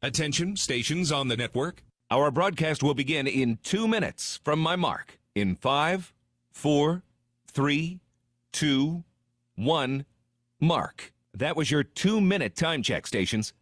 Attention, stations on the network. Our broadcast will begin in 2 minutes from my mark. In 5, 4, 3, 2, 1, mark. That was your 2-minute time check, stations.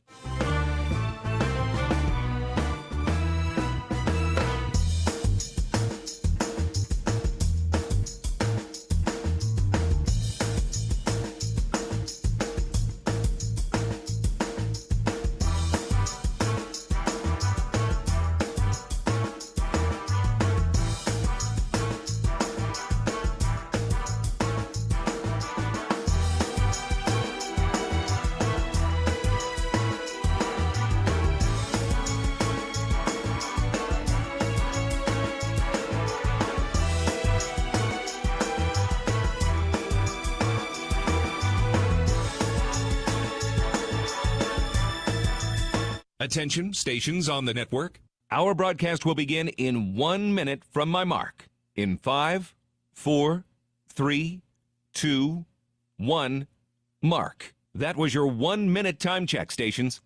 Attention, stations on the network. Our broadcast will begin in 1 minute from my mark. In 5, 4, 3, 2, 1, mark. That was your 1-minute time check, stations.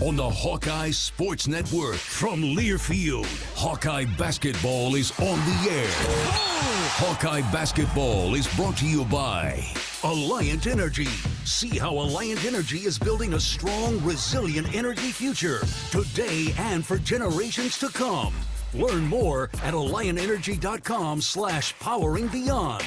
On the Hawkeye Sports Network from Learfield, Hawkeye Basketball is on the air. Hawkeye Basketball is brought to you by Alliant Energy. See how Alliant Energy is building a strong, resilient energy future today and for generations to come. Learn more at AlliantEnergy.com/poweringbeyond.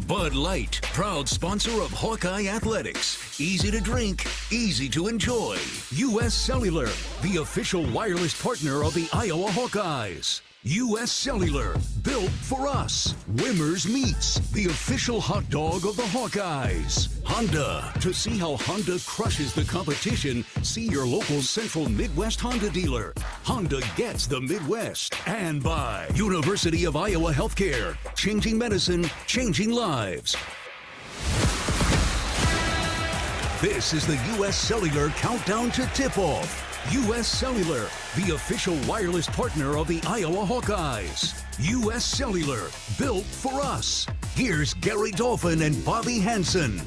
Bud Light, proud sponsor of Hawkeye Athletics. Easy to drink, easy to enjoy. U.S. Cellular, the official wireless partner of the Iowa Hawkeyes. U.S. Cellular, built for us. Wimmer's Meats, the official hot dog of the Hawkeyes. Honda, to see how Honda crushes the competition, see your local Central Midwest Honda dealer. Honda gets the Midwest. And by University of Iowa Healthcare, changing medicine, changing lives. This is the U.S. Cellular Countdown to Tip-Off. U.S. Cellular, the official wireless partner of the Iowa Hawkeyes. U.S. Cellular, built for us. Here's Gary Dolphin and Bobby Hansen.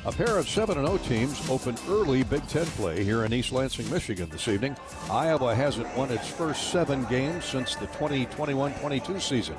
A pair of 7-0 teams open early Big Ten play here in East Lansing, Michigan this evening. Iowa hasn't won its first 7 games since the 2021-22 season.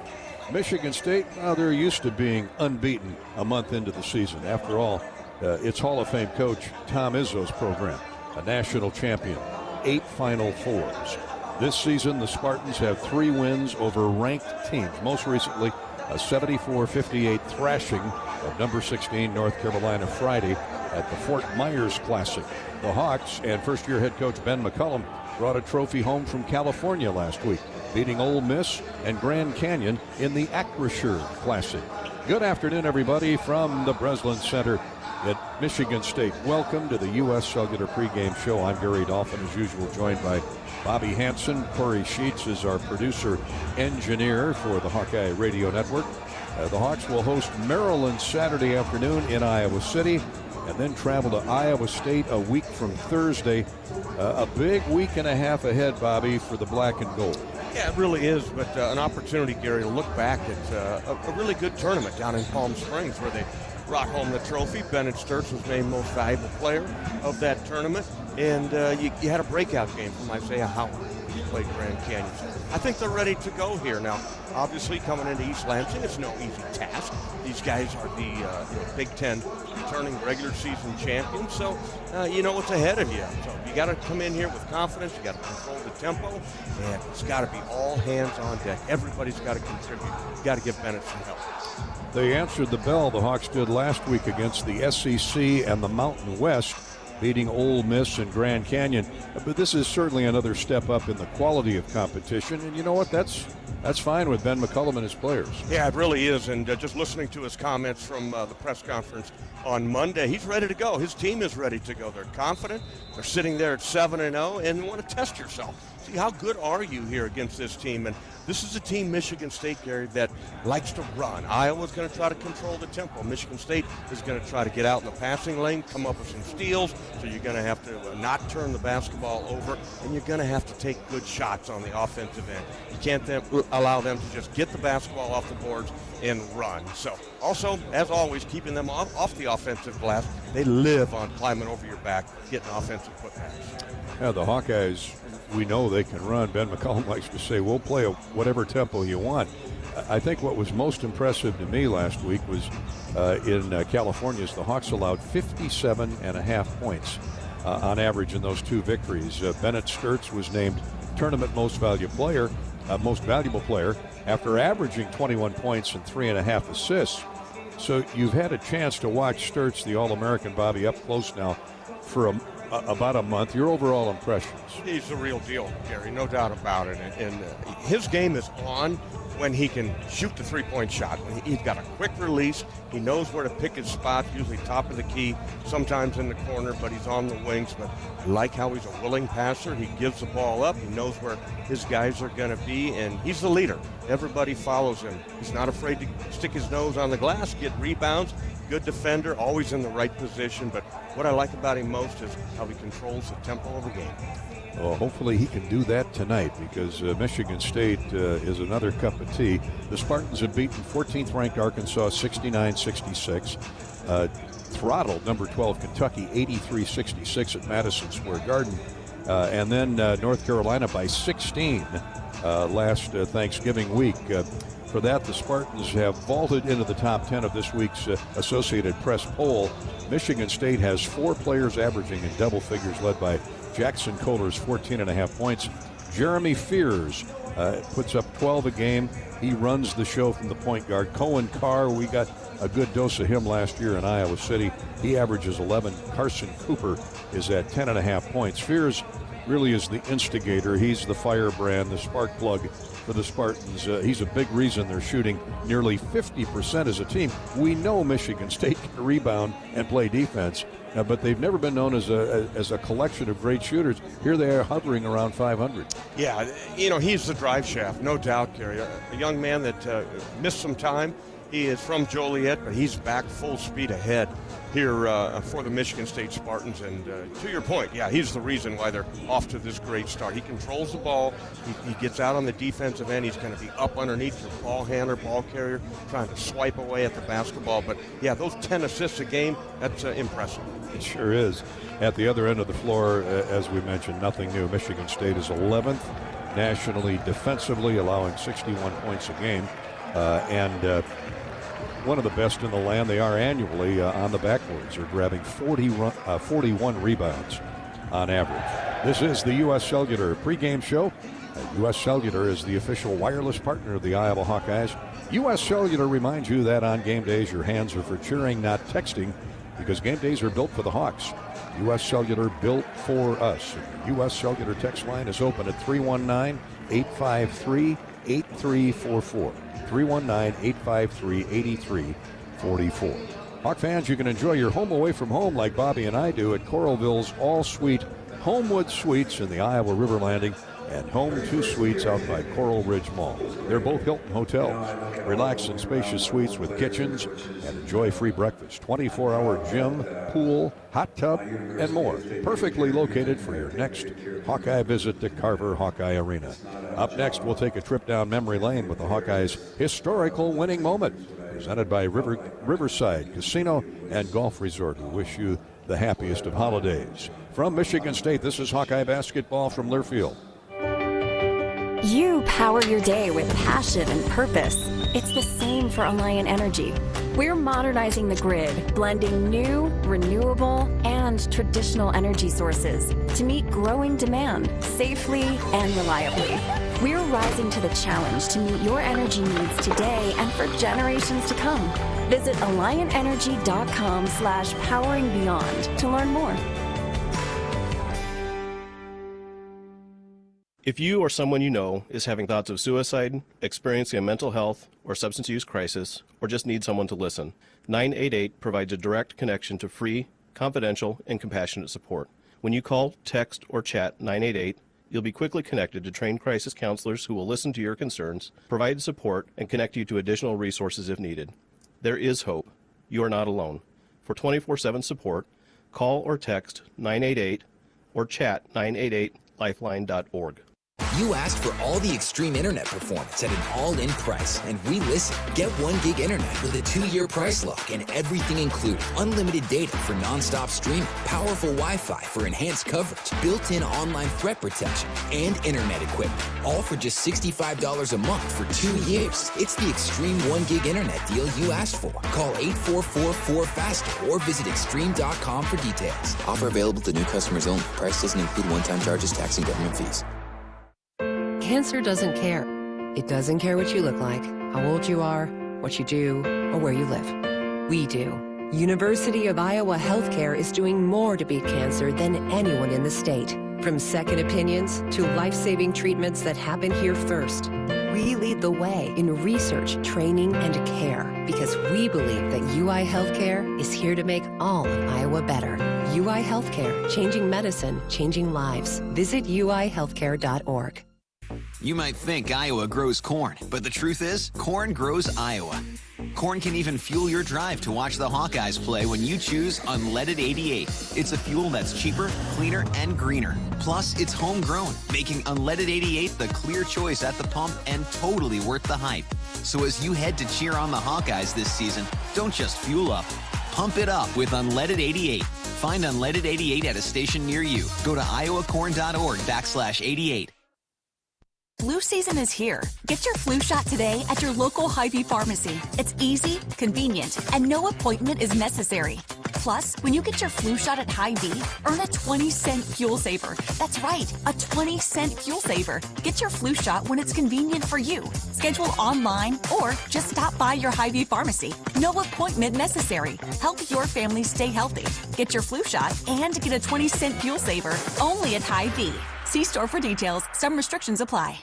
Michigan State, they're used to being unbeaten a month into the season. After all, it's Hall of Fame coach Tom Izzo's program, a national champion, 8 Final Fours. This season, the Spartans have 3 wins over ranked teams, most recently a 74-58 thrashing of number 16 North Carolina Friday at the Fort Myers Classic. The Hawks and first-year head coach Ben McCullum brought a trophy home from California last week, beating Ole Miss and Grand Canyon in the Acrisure Classic. Good afternoon, everybody, from the Breslin Center at Michigan State. Welcome to the U.S. Cellular pregame show. I'm Gary Dolphin, as usual, joined by Bobby Hansen. Corey Sheets is our producer-engineer for the Hawkeye Radio Network. The Hawks will host Maryland Saturday afternoon in Iowa City and then travel to Iowa State a week from Thursday. A big week and a half ahead, Bobby, for the black and gold. Yeah, it really is, but an opportunity, Gary, to look back at a really good tournament down in Palm Springs where they brought home the trophy. Bennett Sturtz was named most valuable player of that tournament, and you had a breakout game from Isaiah Howard, who played Grand Canyon. I think they're ready to go here. Now, Obviously, coming into East Lansing, it's no easy task. These guys are the Big Ten returning regular season champions, so you know what's ahead of you. So you got to come in here with confidence. You got to control the tempo, and it's got to be all hands on deck. Everybody's got to contribute. You got to give Bennett some help. They answered the bell. The Hawks did last week against the SEC and the Mountain West, beating Ole Miss and Grand Canyon. But this is certainly another step up in the quality of competition. And you know what? That's fine with Ben McCullum and his players. Yeah, it really is. And just listening to his comments from the press conference on Monday, he's ready to go. His team is ready to go. They're confident. They're sitting there at 7-0 and want to test yourself. See, how good are you here against this team? And this is a team, Michigan State, Gary, that likes to run. Iowa's going to try to control the tempo. Michigan State is going to try to get out in the passing lane, come up with some steals. So you're going to have to not turn the basketball over, and you're going to have to take good shots on the offensive end. You can't allow them to just get the basketball off the boards and run. So also, as always, keeping them off the offensive glass. They live on climbing over your back, getting offensive putbacks. Yeah, the Hawkeyes, we know they can run. Ben McCullum likes to say, we'll play whatever tempo you want. I think what was most impressive to me last week was in California is the Hawks allowed 57.5 points on average in those two victories. Bennett Sturtz was named tournament most valuable player after averaging 21 points and 3.5 assists. So you've had a chance to watch Sturtz, the All-American Bobby, up close now for about a month. Your overall impressions? He's the real deal, Gary, no doubt about it. And his game is on when he can shoot the three-point shot. When he's got a quick release, he knows where to pick his spot, usually top of the key, sometimes in the corner, but he's on the wings. But I like how he's a willing passer. He gives the ball up. He knows where his guys are going to be, and he's the leader. Everybody follows him. He's not afraid to stick his nose on the glass, get rebounds. Good defender, always in the right position. But what I like about him most is how he controls the tempo of the game. Well, hopefully he can do that tonight, because Michigan State is another cup of tea. The Spartans have beaten 14th ranked Arkansas 69-66. Throttled number 12 Kentucky 83-66 at Madison Square Garden. And then North Carolina by 16 last Thanksgiving week. For that, the Spartans have vaulted into the top 10 of this week's Associated Press poll. Michigan State has 4 players averaging in double figures, led by Jackson Kohler's 14.5 points. Jeremy Fears puts up 12 a game. He runs the show from the point guard. Cohen Carr, we got a good dose of him last year in Iowa City. He averages 11. Carson Cooper is at 10.5 points. Fears really is the instigator. He's the firebrand, the spark plug for the Spartans. He's a big reason they're shooting nearly 50% as a team. We know Michigan State can rebound and play defense, but they've never been known as a collection of great shooters. Here they are hovering around 500. Yeah, he's the drive shaft, no doubt, Gary. A young man that missed some time. He is from Joliet, but he's back full speed ahead here for the Michigan State Spartans. And to your point, yeah, he's the reason why they're off to this great start. He controls the ball. He gets out on the defensive end. He's going to be up underneath your ball handler, ball carrier, trying to swipe away at the basketball. But, yeah, those 10 assists a game, that's impressive. It sure is. At the other end of the floor, as we mentioned, nothing new. Michigan State is 11th nationally defensively, allowing 61 points a game. And one of the best in the land. They are annually on the backboards. They're grabbing 41 rebounds on average. This is the U.S. Cellular pregame show. U.S. Cellular is the official wireless partner of the Iowa Hawkeyes. U.S. Cellular reminds you that on game days, your hands are for cheering, not texting, because game days are built for the Hawks. U.S. Cellular, built for us. The U.S. Cellular text line is open at 319-853-8344. 319-853-8344. Hawk fans, you can enjoy your home away from home like Bobby and I do at Coralville's all-suite Homewood Suites in the Iowa River Landing and Home 2 Suites out by Coral Ridge Mall. They're both Hilton hotels. Relax in spacious suites with kitchens and enjoy free breakfast. 24-hour gym, pool, hot tub, and more. Perfectly located for your next Hawkeye visit to Carver Hawkeye Arena. Up next, we'll take a trip down memory lane with the Hawkeyes' historical winning moment. Presented by Riverside Casino and Golf Resort, who wish you the happiest of holidays. From Michigan State, this is Hawkeye basketball from Learfield. You power your day with passion and purpose. It's the same for Alliant Energy. We're modernizing the grid, blending new, renewable, and traditional energy sources to meet growing demand safely and reliably. We're rising to the challenge to meet your energy needs today and for generations to come. Visit AlliantEnergy.com/poweringbeyond to learn more. If you or someone you know is having thoughts of suicide, experiencing a mental health or substance use crisis, or just need someone to listen, 988 provides a direct connection to free, confidential, and compassionate support. When you call, text, or chat 988, you'll be quickly connected to trained crisis counselors who will listen to your concerns, provide support, and connect you to additional resources if needed. There is hope. You are not alone. For 24/7 support, call or text 988 or chat 988lifeline.org. You asked for all the extreme internet performance at an all-in price, and we listened. Get 1 gig internet with a 2-year price lock and everything included. Unlimited data for non-stop streaming, powerful Wi-Fi for enhanced coverage, built-in online threat protection, and internet equipment. All for just $65 a month for 2 years. It's the extreme 1 gig internet deal you asked for. Call 844-4FASTER or visit extreme.com for details. Offer available to new customers only. Price doesn't include one-time charges, tax, and government fees. Cancer doesn't care. It doesn't care what you look like, how old you are, what you do, or where you live. We do. University of Iowa Healthcare is doing more to beat cancer than anyone in the state. From second opinions to life-saving treatments that happen here first. We lead the way in research, training, and care because we believe that UI Healthcare is here to make all of Iowa better. UI Healthcare, changing medicine, changing lives. Visit uihealthcare.org. You might think Iowa grows corn, but the truth is, corn grows Iowa. Corn can even fuel your drive to watch the Hawkeyes play when you choose Unleaded 88. It's a fuel that's cheaper, cleaner, and greener. Plus, it's homegrown, making Unleaded 88 the clear choice at the pump and totally worth the hype. So as you head to cheer on the Hawkeyes this season, don't just fuel up. Pump it up with Unleaded 88. Find Unleaded 88 at a station near you. Go to iowacorn.org/88. Flu season is here. Get your flu shot today at your local Hy-Vee pharmacy. It's easy, convenient, and no appointment is necessary. Plus, when you get your flu shot at Hy-Vee, earn a 20-cent fuel saver. That's right, a 20-cent fuel saver. Get your flu shot when it's convenient for you. Schedule online or just stop by your Hy-Vee pharmacy. No appointment necessary. Help your family stay healthy. Get your flu shot and get a 20-cent fuel saver only at Hy-Vee. See store for details. Some restrictions apply.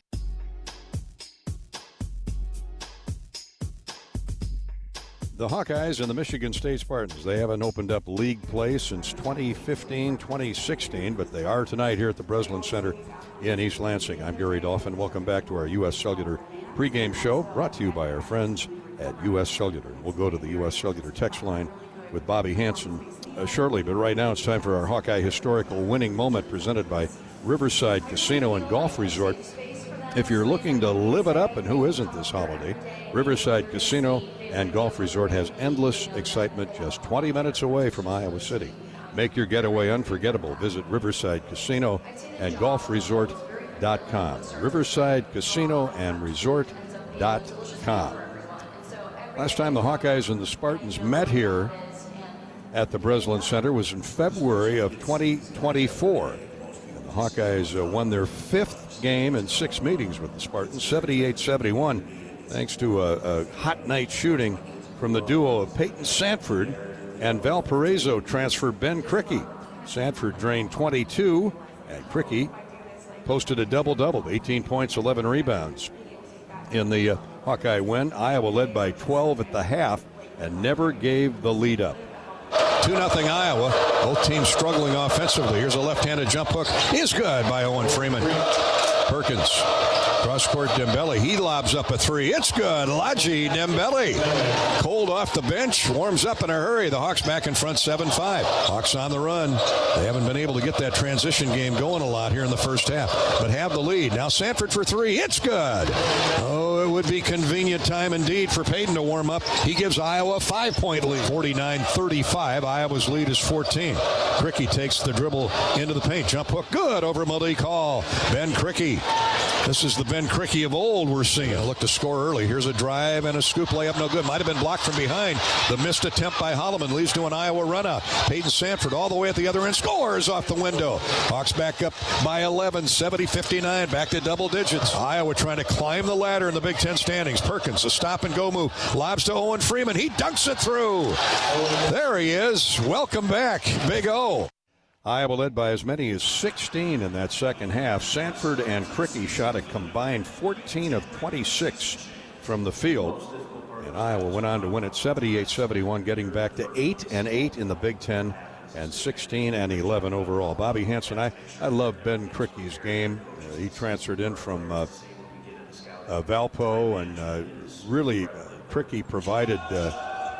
The Hawkeyes and the Michigan State Spartans, they haven't opened up league play since 2015-2016, but they are tonight here at the Breslin Center in East Lansing. I'm Gary Dolphin. Welcome back to our U.S. Cellular pregame show, brought to you by our friends at U.S. Cellular. We'll go to the U.S. Cellular text line with Bobby Hansen shortly, but right now it's time for our Hawkeye historical winning moment presented by Riverside Casino and Golf Resort. If you're looking to live it up, and who isn't this holiday, Riverside Casino and Golf Resort has endless excitement just 20 minutes away from Iowa City. Make your getaway unforgettable. Visit Riverside Casino and Golf Resort.com. Riverside Casino and Resort.com. Last time the Hawkeyes and the Spartans met here at the Breslin Center was in February of 2024. And the Hawkeyes won their fifth game in 6 meetings with the Spartans, 78-71, thanks to a hot night shooting from the duo of Peyton Sanford and Valparaiso transfer Ben Cricky. Sanford drained 22, and Cricky posted a double-double, 18 points, 11 rebounds. In the Hawkeye win, Iowa led by 12 at the half and never gave the lead up. 2-0 Iowa. Both teams struggling offensively. Here's a left-handed jump hook. Is good by Owen Freeman. Perkins. Cross-court Dembele. He lobs up a three. It's good. Laji Dembele. Cold off the bench. Warms up in a hurry. The Hawks back in front 7-5. Hawks on the run. They haven't been able to get that transition game going a lot here in the first half, but have the lead. Now Sanford for three. It's good. Oh, it would be convenient time indeed for Peyton to warm up. He gives Iowa a 5-point lead. 49-35. Iowa's lead is 14. Cricky takes the dribble into the paint. Jump hook. Good over Malik Hall. Ben Cricky This is the Ben Crickey of old we're seeing. Look to score early. Here's a drive and a scoop layup, no good. Might have been blocked from behind. The missed attempt by Holloman leads to an Iowa runout. Peyton Sanford all the way at the other end, scores off the window. Hawks back up by 11, 70-59, back to double digits. Iowa trying to climb the ladder in the Big Ten standings. Perkins, a stop-and-go move, lobs to Owen Freeman. He dunks it through. There he is. Welcome back, Big O. Iowa led by as many as 16 in that second half. Sanford and Crickey shot a combined 14 of 26 from the field. And Iowa went on to win it 78-71, getting back to 8-8 in the Big Ten and 16-11 overall. Bobby Hansen, I love Ben Crickey's game. He transferred in from Valpo, and really Crickey provided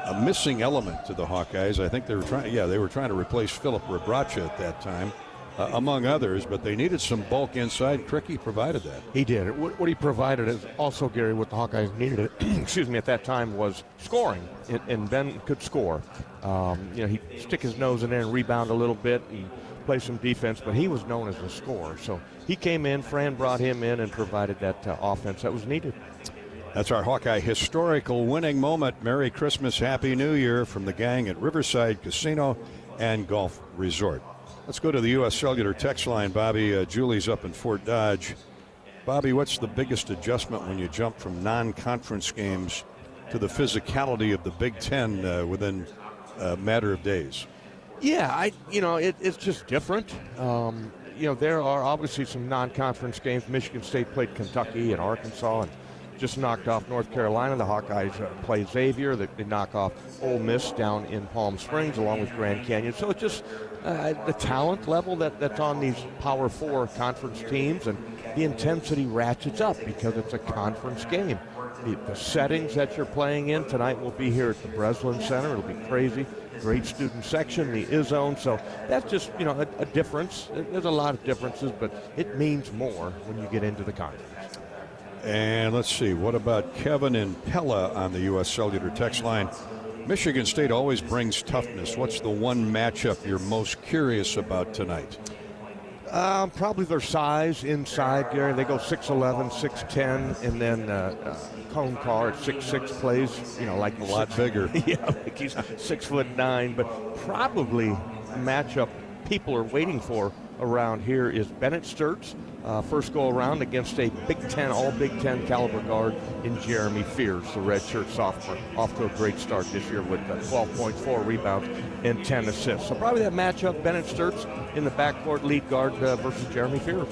a missing element to the Hawkeyes. I think they were trying to replace Philip Rebracha at that time, among others, but they needed some bulk inside. Crickey provided that. He did. What he provided is also, Gary, what the Hawkeyes needed, excuse me, at that time was scoring, and Ben could score. He'd stick his nose in there and rebound a little bit and play some defense, but he was known as a scorer. So he came in, Fran brought him in and provided that offense that was needed. That's our Hawkeye historical winning moment. Merry Christmas, Happy New Year from the gang at Riverside Casino and Golf Resort. Let's go to the U.S. Cellular text line, Bobby. Julie's up in Fort Dodge. Bobby, what's the biggest adjustment when you jump from non-conference games to the physicality of the Big Ten within a matter of days? Yeah, it's just different. There are obviously some non-conference games. Michigan State played Kentucky and Arkansas and just knocked off North Carolina. The Hawkeyes play Xavier. They knock off Ole Miss down in Palm Springs along with Grand Canyon. So it's just the talent level that's on these Power 4 conference teams, and the intensity ratchets up because it's a conference game. The settings that you're playing in tonight will be here at the Breslin Center. It'll be crazy. Great student section, the I-Zone. So that's just, a difference. There's a lot of differences, but it means more when you get into the conference. And let's see, what about Kevin and Pella on the U.S. Cellular text line? Michigan State always brings toughness. What's the one matchup you're most curious about tonight? Probably their size inside, Gary. They go 6'11", 6'10", and then Cone Carr at 6'6" plays, like a lot bigger. Yeah, like he's 6'9", but probably a matchup people are waiting for around here is Bennett Sturtz. First go around against a Big Ten, all Big Ten caliber guard in Jeremy Fears, the redshirt sophomore, off to a great start this year with 12 points, 4 rebounds, and 10 assists. So probably that matchup, Bennett Sturtz in the backcourt lead guard versus Jeremy Fears.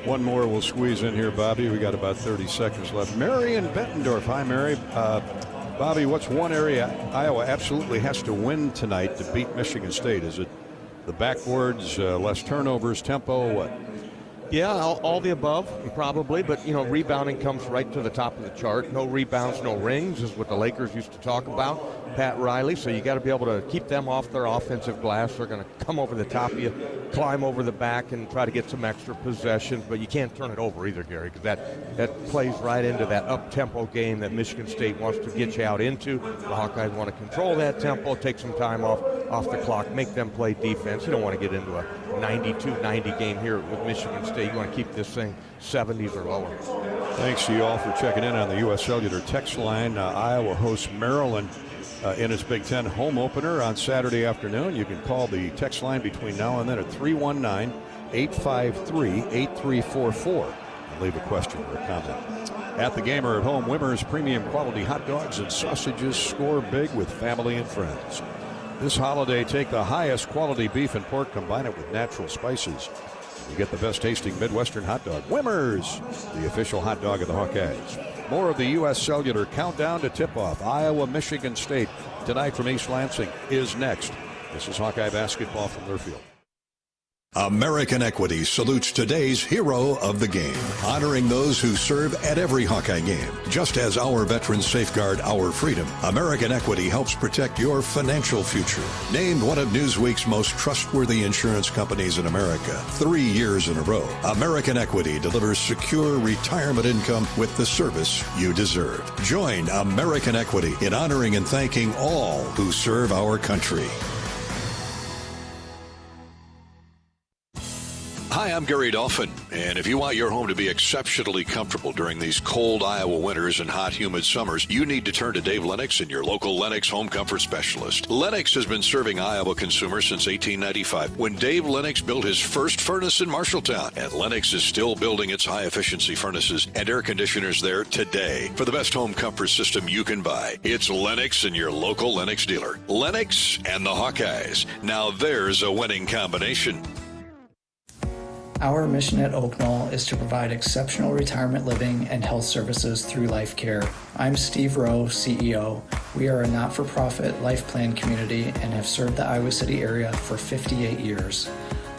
One more we'll squeeze in here, Bobby. We got about 30 seconds left. Mary in Bettendorf. Hi, Mary. Bobby, what's one area Iowa absolutely has to win tonight to beat Michigan State? Is it the backboards, less turnovers, tempo, what? Yeah, all the above, probably. But, rebounding comes right to the top of the chart. No rebounds, no rings is what the Lakers used to talk about. Pat Riley. So you got to be able to keep them off their offensive glass. They're going to come over the top of you, climb over the back, and try to get some extra possessions. But you can't turn it over either, Gary, because that plays right into that up-tempo game that Michigan State wants to get you out into. The Hawkeyes want to control that tempo, take some time off the clock, make them play defense. You don't want to get into a 92-90 game here with Michigan State. You want to keep this thing 70s or lower. Thanks to you all for checking in on the U.S. Cellular text line. Iowa hosts Maryland in its Big Ten home opener on Saturday afternoon. You can call the text line between now and then at 319-853-8344 and leave a question or a comment. At the game or at home, Wimmer's premium quality hot dogs and sausages score big with family and friends. This holiday, take the highest quality beef and pork, combine it with natural spices. You get the best tasting Midwestern hot dog. Wimmer's, the official hot dog of the Hawkeyes. More of the U.S. Cellular countdown to tip-off. Iowa, Michigan State tonight from East Lansing is next. This is Hawkeye basketball from Learfield. American Equity salutes today's hero of the game, honoring those who serve at every Hawkeye game. Just as our veterans safeguard our freedom, American Equity helps protect your financial future. Named one of Newsweek's most trustworthy insurance companies in America 3 years in a row, American Equity delivers secure retirement income with the service you deserve. Join American Equity in honoring and thanking all who serve our country. Hi, I'm Gary Dolphin, and if you want your home to be exceptionally comfortable during these cold Iowa winters and hot, humid summers, you need to turn to Dave Lennox and your local Lennox home comfort specialist. Lennox has been serving Iowa consumers since 1895, when Dave Lennox built his first furnace in Marshalltown, and Lennox is still building its high-efficiency furnaces and air conditioners there today. For the best home comfort system you can buy, it's Lennox and your local Lennox dealer. Lennox and the Hawkeyes. Now there's a winning combination. Our mission at Oak Knoll is to provide exceptional retirement living and health services through Life Care. I'm Steve Rowe, CEO. We are a not-for-profit life plan community and have served the Iowa City area for 58 years.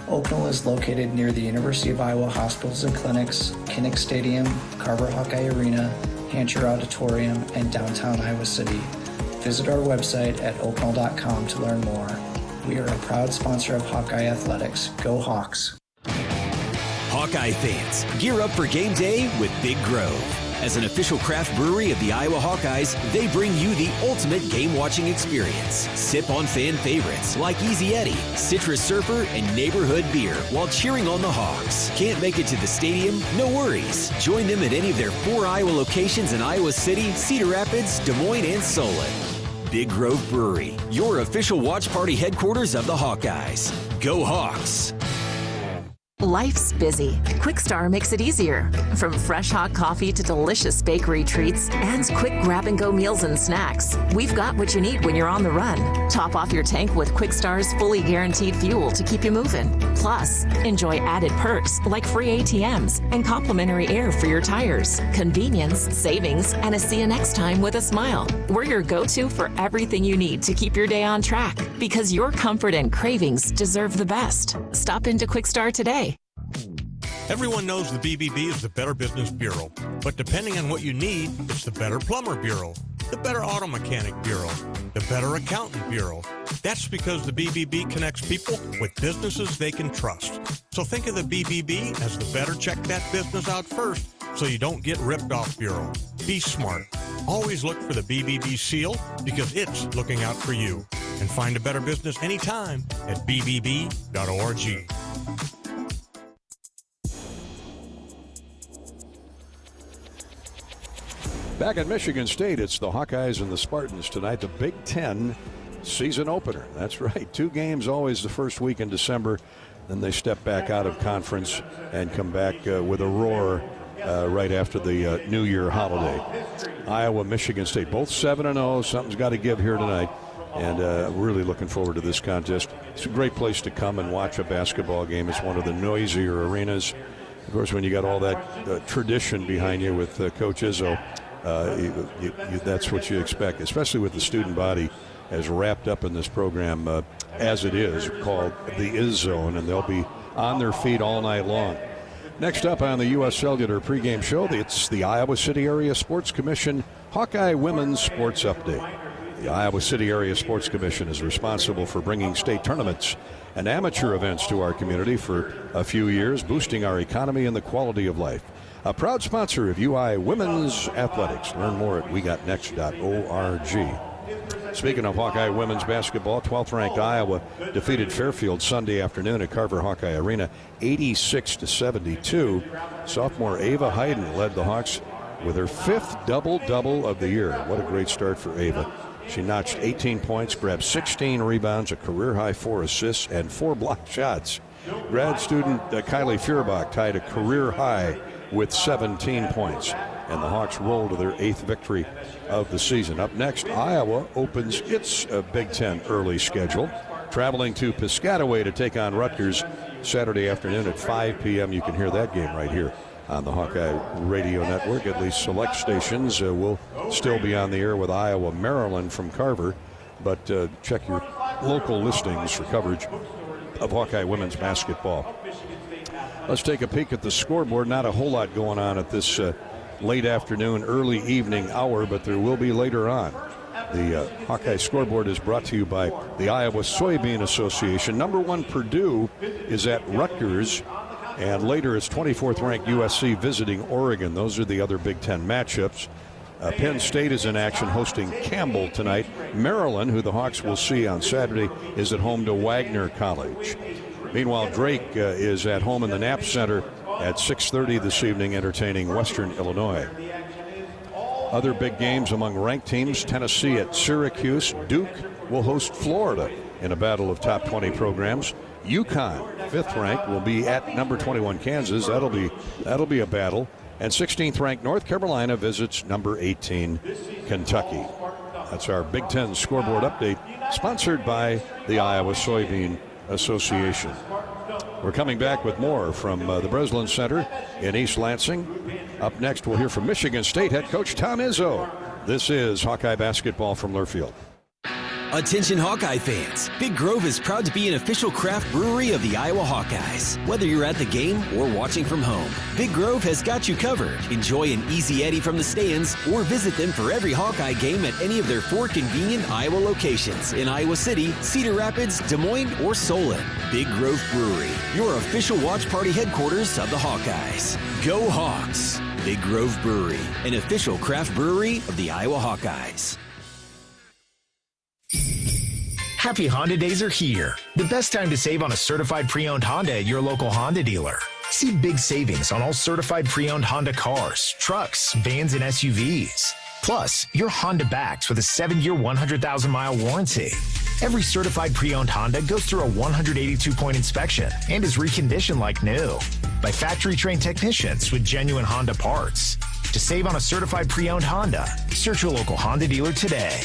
Oak Knoll is located near the University of Iowa Hospitals and Clinics, Kinnick Stadium, Carver Hawkeye Arena, Hancher Auditorium, and downtown Iowa City. Visit our website at oakknoll.com to learn more. We are a proud sponsor of Hawkeye Athletics. Go Hawks! Hawkeye fans, gear up for game day with Big Grove. As an official craft brewery of the Iowa Hawkeyes, they bring you the ultimate game-watching experience. Sip on fan favorites like Easy Eddie, Citrus Surfer, and Neighborhood Beer while cheering on the Hawks. Can't make it to the stadium? No worries. Join them at any of their 4 Iowa locations in Iowa City, Cedar Rapids, Des Moines, and Solon. Big Grove Brewery, your official watch party headquarters of the Hawkeyes. Go Hawks! Life's busy. Quickstar makes it easier. From fresh hot coffee to delicious bakery treats and quick grab-and-go meals and snacks, we've got what you need when you're on the run. Top off your tank with Quickstar's fully guaranteed fuel to keep you moving. Plus, enjoy added perks like free ATMs and complimentary air for your tires. Convenience, savings, and a see you next time with a smile. We're your go-to for everything you need to keep your day on track, because your comfort and cravings deserve the best. Stop into Quickstar today. Everyone knows the BBB is the Better Business Bureau, but depending on what you need, it's the Better Plumber Bureau, the Better Auto Mechanic Bureau, the Better Accountant Bureau. That's because the BBB connects people with businesses they can trust. So think of the BBB as the better check that business out first so you don't get ripped off bureau. Be smart. Always look for the BBB seal because it's looking out for you. And find a better business anytime at bbb.org. Back at Michigan State, it's the Hawkeyes and the Spartans tonight, the Big Ten season opener. That's right. 2 games always the first week in December. Then they step back out of conference and come back with a roar right after the New Year holiday. Iowa, Michigan State, both 7-0. Something's got to give here tonight. And really looking forward to this contest. It's a great place to come and watch a basketball game. It's one of the noisier arenas. Of course, when you got all that tradition behind you with Coach Izzo, that's what you expect, especially with the student body as wrapped up in this program as it is, called the Iz Zone, and they'll be on their feet all night long. Next up on the U.S. Cellular pregame show, it's the Iowa City Area Sports Commission Hawkeye Women's Sports Update. The Iowa City Area Sports Commission is responsible for bringing state tournaments and amateur events to our community for a few years, boosting our economy and the quality of life. A proud sponsor of UI Women's Athletics. Learn more at wegotnext.org. Speaking of Hawkeye women's basketball, 12th-ranked Iowa defeated Fairfield Sunday afternoon at Carver Hawkeye Arena, 86-72. Sophomore Ava Hayden led the Hawks with her 5th double-double of the year. What a great start for Ava. She notched 18 points, grabbed 16 rebounds, a career-high 4 assists, and 4 blocked shots. Grad student Kylie Feuerbach tied a career high with 17 points. And the Hawks roll to their 8th victory of the season. Up next, Iowa opens its Big Ten early schedule, traveling to Piscataway to take on Rutgers Saturday afternoon at 5 p.m. You can hear that game right here on the Hawkeye Radio Network. At least select stations will still be on the air with Iowa, Maryland from Carver. But check your local listings for coverage of Hawkeye women's basketball. Let's take a peek at the scoreboard. Not a whole lot going on at this late afternoon, early evening hour, but there will be later on. The Hawkeye scoreboard is brought to you by the Iowa Soybean Association. Number 1 Purdue is at Rutgers, and later it's 24th-ranked USC visiting Oregon. Those are the other Big Ten matchups. Penn State is in action hosting Campbell tonight. Maryland, who the Hawks will see on Saturday, is at home to Wagner College. Meanwhile, Drake is at home in the Knapp Center at 6:30 this evening, entertaining Western Illinois. Other big games among ranked teams: Tennessee at Syracuse. Duke will host Florida in a battle of top 20 programs. UConn, 5th ranked, will be at number 21 Kansas. That'll be a battle. And 16th ranked North Carolina visits number 18 Kentucky. That's our Big Ten scoreboard update, sponsored by the Iowa Soybean Association. We're coming back with more from the Breslin Center in East Lansing. Up next, we'll hear from Michigan State head coach Tom Izzo. This is Hawkeye basketball from Learfield. Attention Hawkeye fans, Big Grove is proud to be an official craft brewery of the Iowa Hawkeyes. Whether you're at the game or watching from home, Big Grove has got you covered. Enjoy an easy Eddie from the stands or visit them for every Hawkeye game at any of their 4 convenient Iowa locations in Iowa City, Cedar Rapids, Des Moines, or Solon. Big Grove Brewery, your official watch party headquarters of the Hawkeyes. Go Hawks! Big Grove Brewery, an official craft brewery of the Iowa Hawkeyes. Happy Honda Days are here. The best time to save on a certified pre-owned Honda at your local Honda dealer. See big savings on all certified pre-owned Honda cars, trucks, vans, and SUVs. Plus, your Honda backs with a 7-year, 100,000-mile warranty. Every certified pre-owned Honda goes through a 182-point inspection and is reconditioned like new by factory-trained technicians with genuine Honda parts. To save on a certified pre-owned Honda, search your local Honda dealer today.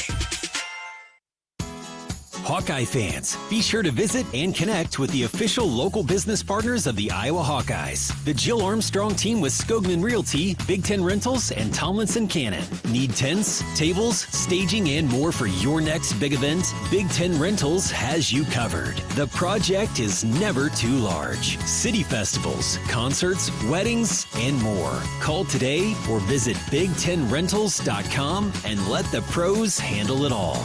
Hawkeye fans, be sure to visit and connect with the official local business partners of the Iowa Hawkeyes. The Jill Armstrong team with Skogman Realty, Big Ten Rentals, and Tomlinson Cannon. Need tents, tables, staging, and more for your next big event? Big Ten Rentals has you covered. The project is never too large. City festivals, concerts, weddings, and more. Call today or visit big10rentals.com and let the pros handle it all.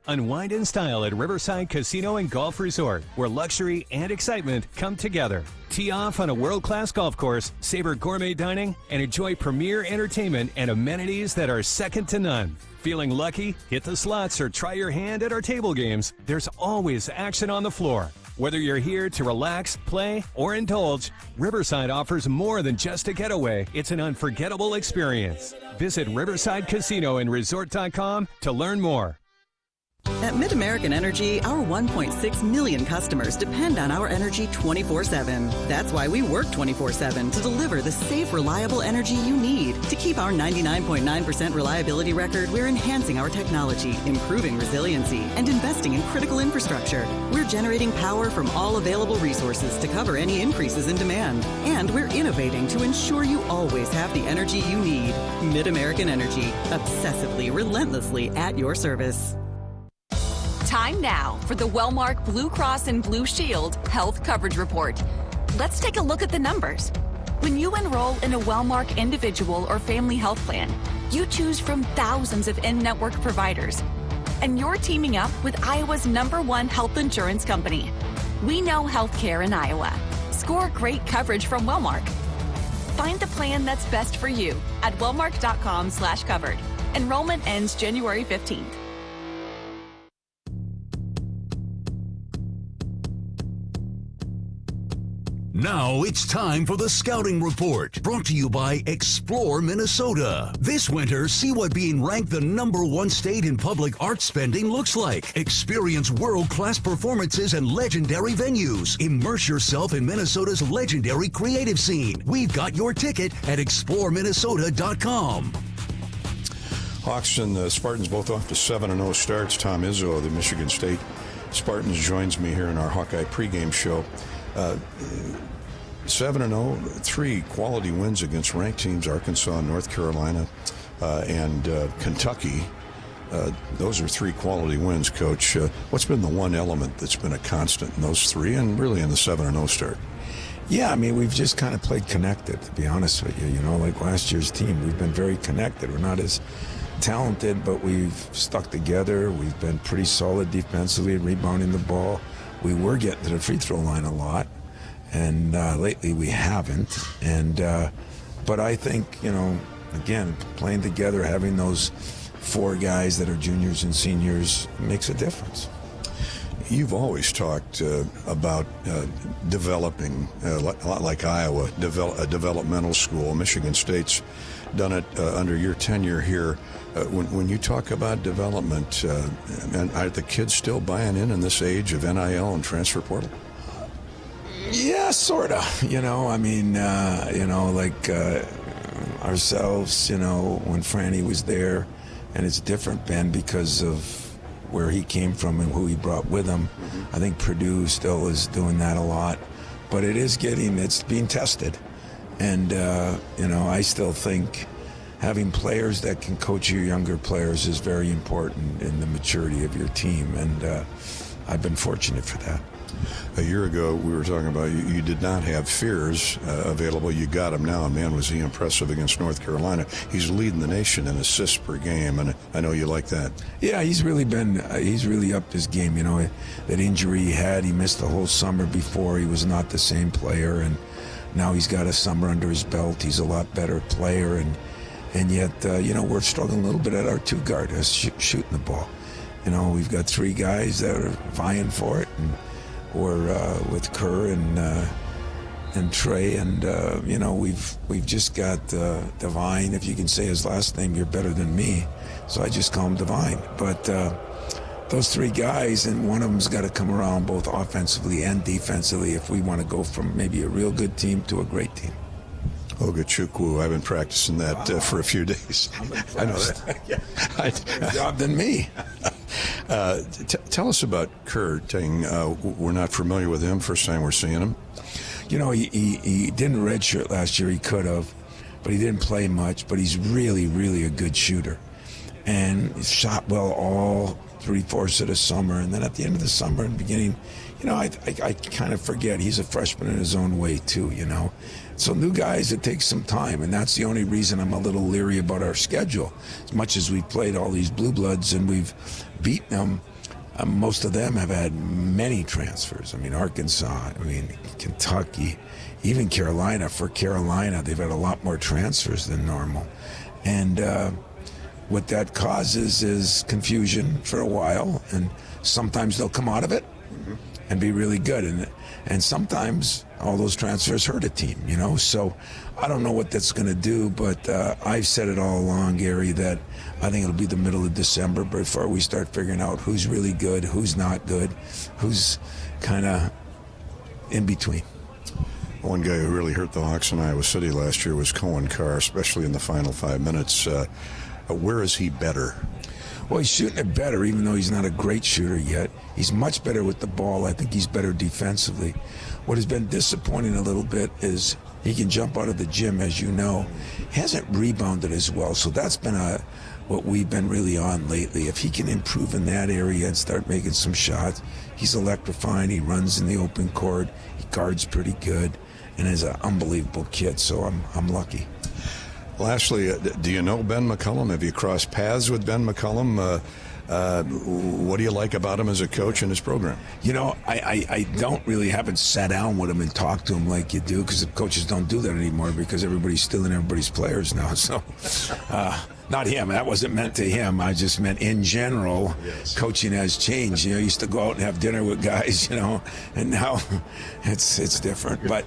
Unwind in style at Riverside Casino and Golf Resort, where luxury and excitement come together. Tee off on a world-class golf course, savor gourmet dining, and enjoy premier entertainment and amenities that are second to none. Feeling lucky? Hit the slots or try your hand at our table games. There's always action on the floor. Whether you're here to relax, play, or indulge, Riverside offers more than just a getaway. It's an unforgettable experience. Visit Riverside Casino and Resort.com to learn more. At Mid-American Energy, our 1.6 million customers depend on our energy 24/7. That's why we work 24/7 to deliver the safe, reliable energy you need. To keep our 99.9% reliability record, we're enhancing our technology, improving resiliency, and investing in critical infrastructure. We're generating power from all available resources to cover any increases in demand. And we're innovating to ensure you always have the energy you need. Mid-American Energy, obsessively, relentlessly at your service. Time now for the Wellmark Blue Cross and Blue Shield Health Coverage Report. Let's take a look at the numbers. When you enroll in a Wellmark individual or family health plan, you choose from thousands of in-network providers. And you're teaming up with Iowa's #1 health insurance company. We know healthcare in Iowa. Score great coverage from Wellmark. Find the plan that's best for you at wellmark.com/covered. Enrollment ends January 15th. Now it's time for the Scouting Report, brought to you by Explore Minnesota. This winter, see what being ranked the #1 state in public art spending looks like. Experience world-class performances and legendary venues. Immerse yourself in Minnesota's legendary creative scene. We've got your ticket at exploreminnesota.com. Hawks and the Spartans both off to 7-0 starts. Tom Izzo of the Michigan State Spartans joins me here in our Hawkeye pregame show. 7-0, 3 quality wins against ranked teams: Arkansas, North Carolina, and Kentucky. Those are 3 quality wins, Coach. What's been the one element that's been a constant in those 3 and really in the 7-0 start? Yeah, I mean, we've just kind of played connected, to be honest with you. You know, like last year's team, we've been very connected. We're not as talented, but we've stuck together. We've been pretty solid defensively, rebounding the ball. We were getting to the free throw line a lot, and lately we haven't. And but I think, you know, again, playing together, having those 4 guys that are juniors and seniors makes a difference. You've always talked about developing, a lot like Iowa, a developmental school. Michigan State's done it under your tenure here. When you talk about development, and are the kids still buying in this age of NIL and transfer portal? Yeah, sort of. I mean, like ourselves, when Franny was there, and it's different, Ben, because of where he came from and who he brought with him. I think Purdue still is doing that a lot, but it's being tested. And, I still think having players that can coach your younger players is very important in the maturity of your team. And I've been fortunate for that. A year ago, we were talking about you did not have Fears available. You got him now, and man, was he impressive against North Carolina. He's leading the nation in assists per game, and I know you like that. Yeah, he's really upped his game. That injury he had, he missed the whole summer before. He was not the same player, and now he's got a summer under his belt. He's a lot better player, and yet, we're struggling a little bit at our two guard, shooting the ball. We've got three guys that are vying for it, and we're with Kerr and Trey, and we've just got Divine. If you can say his last name, you're better than me, so I just call him Divine. But those three guys, and one of them's got to come around both offensively and defensively if we want to go from maybe a real good team to a great team. Ogachukwu, I've been practicing that for a few days. I know that. Better job than me. Tell us about Kerr. We're not familiar with him. First time we're seeing him. He didn't redshirt last year. He could have, but he didn't play much. But he's really, really a good shooter, and he shot well all 3/4 of the summer. And then at the end of the summer and beginning, I kind of forget he's a freshman in his own way too. So new guys, it takes some time, and that's the only reason I'm a little leery about our schedule. As much as we've played all these blue bloods and we've beaten them, most of them have had many transfers. I mean, Arkansas, Kentucky, even Carolina. For Carolina, they've had a lot more transfers than normal. And what that causes is confusion for a while, and sometimes they'll come out of it and be really good. And sometimes all those transfers hurt a team, So I don't know what that's going to do, but I've said it all along, Gary, that I think it'll be the middle of December before we start figuring out who's really good, who's not good, who's kind of in between. One guy who really hurt the Hawks in Iowa City last year was Cohen Carr, especially in the final 5 minutes. Where is he better? Well, he's shooting it better, even though he's not a great shooter yet. He's much better with the ball. I think he's better defensively. What has been disappointing a little bit is he can jump out of the gym, as you know. He hasn't rebounded as well, so that's been what we've been really on lately. If he can improve in that area and start making some shots, he's electrifying. He runs in the open court. He guards pretty good, and is an unbelievable kid, so I'm lucky. Lastly, do you know Ben McCullum? Have you crossed paths with Ben McCullum? What do you like about him as a coach and his program? I haven't sat down with him and talked to him like you do, because the coaches don't do that anymore because everybody's stealing everybody's players now. So, not him. That wasn't meant to him. I just meant in general, yes. Coaching has changed. I used to go out and have dinner with guys, and now it's different. But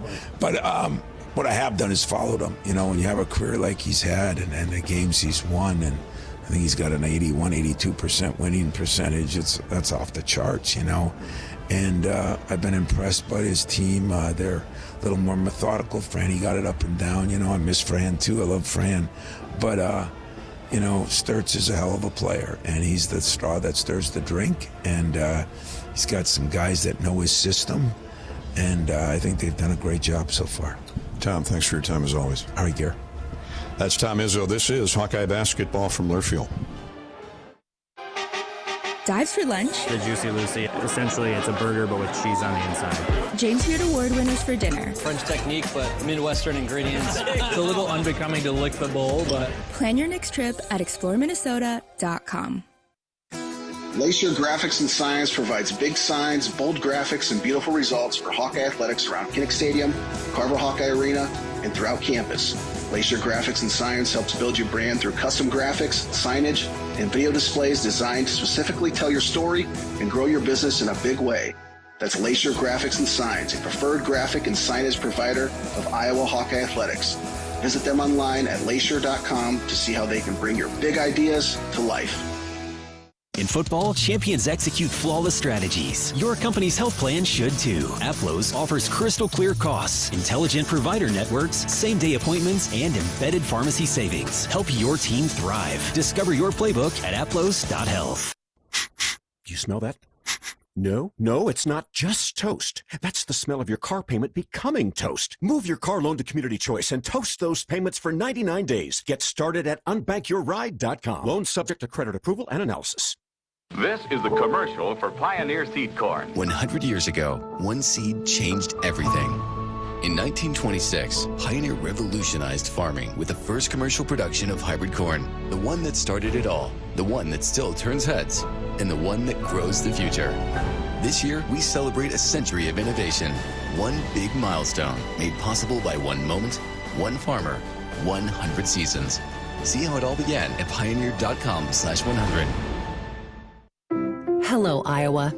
what I have done is followed him. When you have a career like he's had and the games he's won, and I think he's got an 82% winning percentage. That's off the charts, And I've been impressed by his team. They're a little more methodical. Fran, he got it up and down. I miss Fran too. I love Fran. But, Sturtz is a hell of a player, and he's the straw that stirs the drink. And he's got some guys that know his system, and I think they've done a great job so far. Tom, thanks for your time as always. All right, Gary. That's Tom Izzo. This is Hawkeye Basketball from Learfield. Dives for lunch. The Juicy Lucy. Essentially, it's a burger, but with cheese on the inside. James Beard Award winners for dinner. French technique, but Midwestern ingredients. It's a little unbecoming to lick the bowl, but... Plan your next trip at exploreminnesota.com. Lacer Graphics and Signs provides big signs, bold graphics, and beautiful results for Hawkeye athletics around Kinnick Stadium, Carver Hawkeye Arena, and throughout campus. Lacer Graphics and Signs helps build your brand through custom graphics, signage, and video displays designed to specifically tell your story and grow your business in a big way. That's Lacer Graphics and Signs, a preferred graphic and signage provider of Iowa Hawkeye Athletics. Visit them online at lacer.com to see how they can bring your big ideas to life. In football, champions execute flawless strategies. Your company's health plan should too. Aplos offers crystal clear costs, intelligent provider networks, same-day appointments, and embedded pharmacy savings. Help your team thrive. Discover your playbook at aplos.health. Do you smell that? No, it's not just toast. That's the smell of your car payment becoming toast. Move your car loan to Community Choice and toast those payments for 99 days. Get started at unbankyourride.com. Loan subject to credit approval and analysis. This is the commercial for Pioneer Seed Corn. 100 years ago, one seed changed everything. In 1926, Pioneer revolutionized farming with the first commercial production of hybrid corn, the one that started it all, the one that still turns heads, and the one that grows the future. This year, we celebrate a century of innovation, one big milestone made possible by one moment, one farmer, 100 seasons. See how it all began at pioneer.com/100. Hello, Iowa.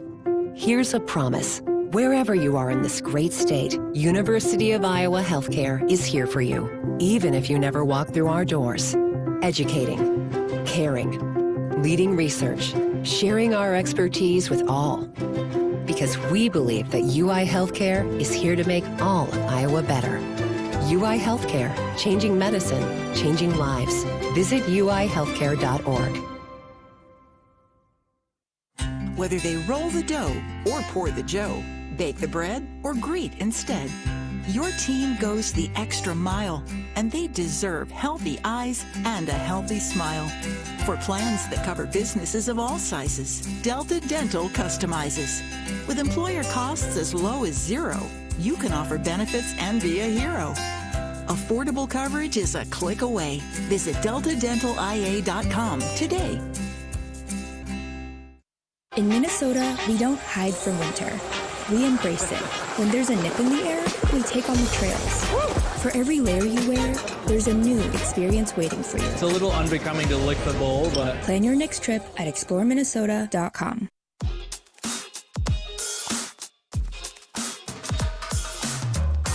Here's a promise. Wherever you are in this great state, University of Iowa Healthcare is here for you, even if you never walk through our doors. Educating, caring, leading research, sharing our expertise with all. Because we believe that UI Healthcare is here to make all of Iowa better. UI Healthcare, changing medicine, changing lives. Visit uihealthcare.org. Whether they roll the dough or pour the joe, bake the bread or greet instead, your team goes the extra mile, and they deserve healthy eyes and a healthy smile. For plans that cover businesses of all sizes, Delta Dental customizes. With employer costs as low as $0, you can offer benefits and be a hero. Affordable coverage is a click away. Visit deltadentalia.com today. In Minnesota, we don't hide from winter. We embrace it. When there's a nip in the air, we take on the trails. For every layer you wear, there's a new experience waiting for you. It's a little unbecoming to lick the bowl, but... Plan your next trip at exploreminnesota.com.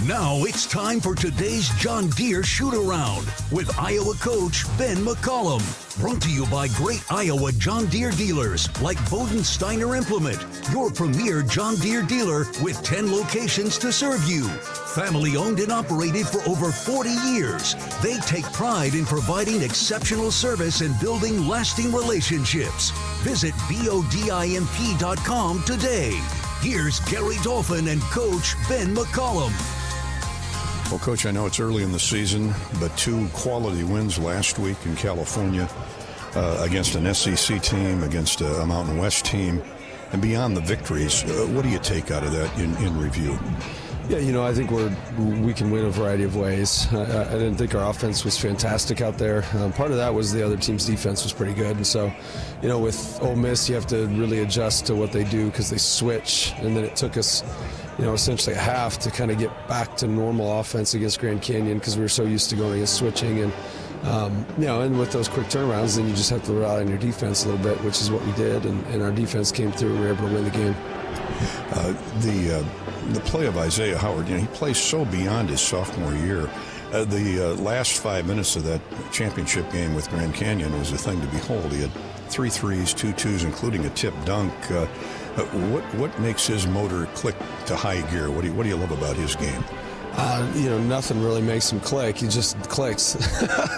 Now it's time for today's John Deere Shoot-Around with Iowa coach Ben McCollum. Brought to you by great Iowa John Deere dealers like Bowden Steiner Implement, your premier John Deere dealer with 10 locations to serve you. Family owned and operated for over 40 years, they take pride in providing exceptional service and building lasting relationships. Visit BODIMP.com today. Here's Gary Dolphin and Coach Ben McCollum. Well, Coach, I know it's early in the season, but 2 quality wins last week in California against an SEC team, against a Mountain West team, and beyond the victories, what do you take out of that in review? Yeah, I think we can win a variety of ways. I didn't think our offense was fantastic out there. Part of that was the other team's defense was pretty good. And so, with Ole Miss, you have to really adjust to what they do because they switch. And then it took us, essentially a half to kind of get back to normal offense against Grand Canyon because we were so used to going against switching. And, and with those quick turnarounds, then you just have to rely on your defense a little bit, which is what we did. And our defense came through and we were able to win the game. The play of Isaiah Howard, he plays so beyond his sophomore year. The last 5 minutes of that championship game with Grand Canyon was a thing to behold. He had 3 threes, 2 twos, including a tip dunk. What makes his motor click to high gear? What do you love about his game? Nothing really makes him click. He just clicks.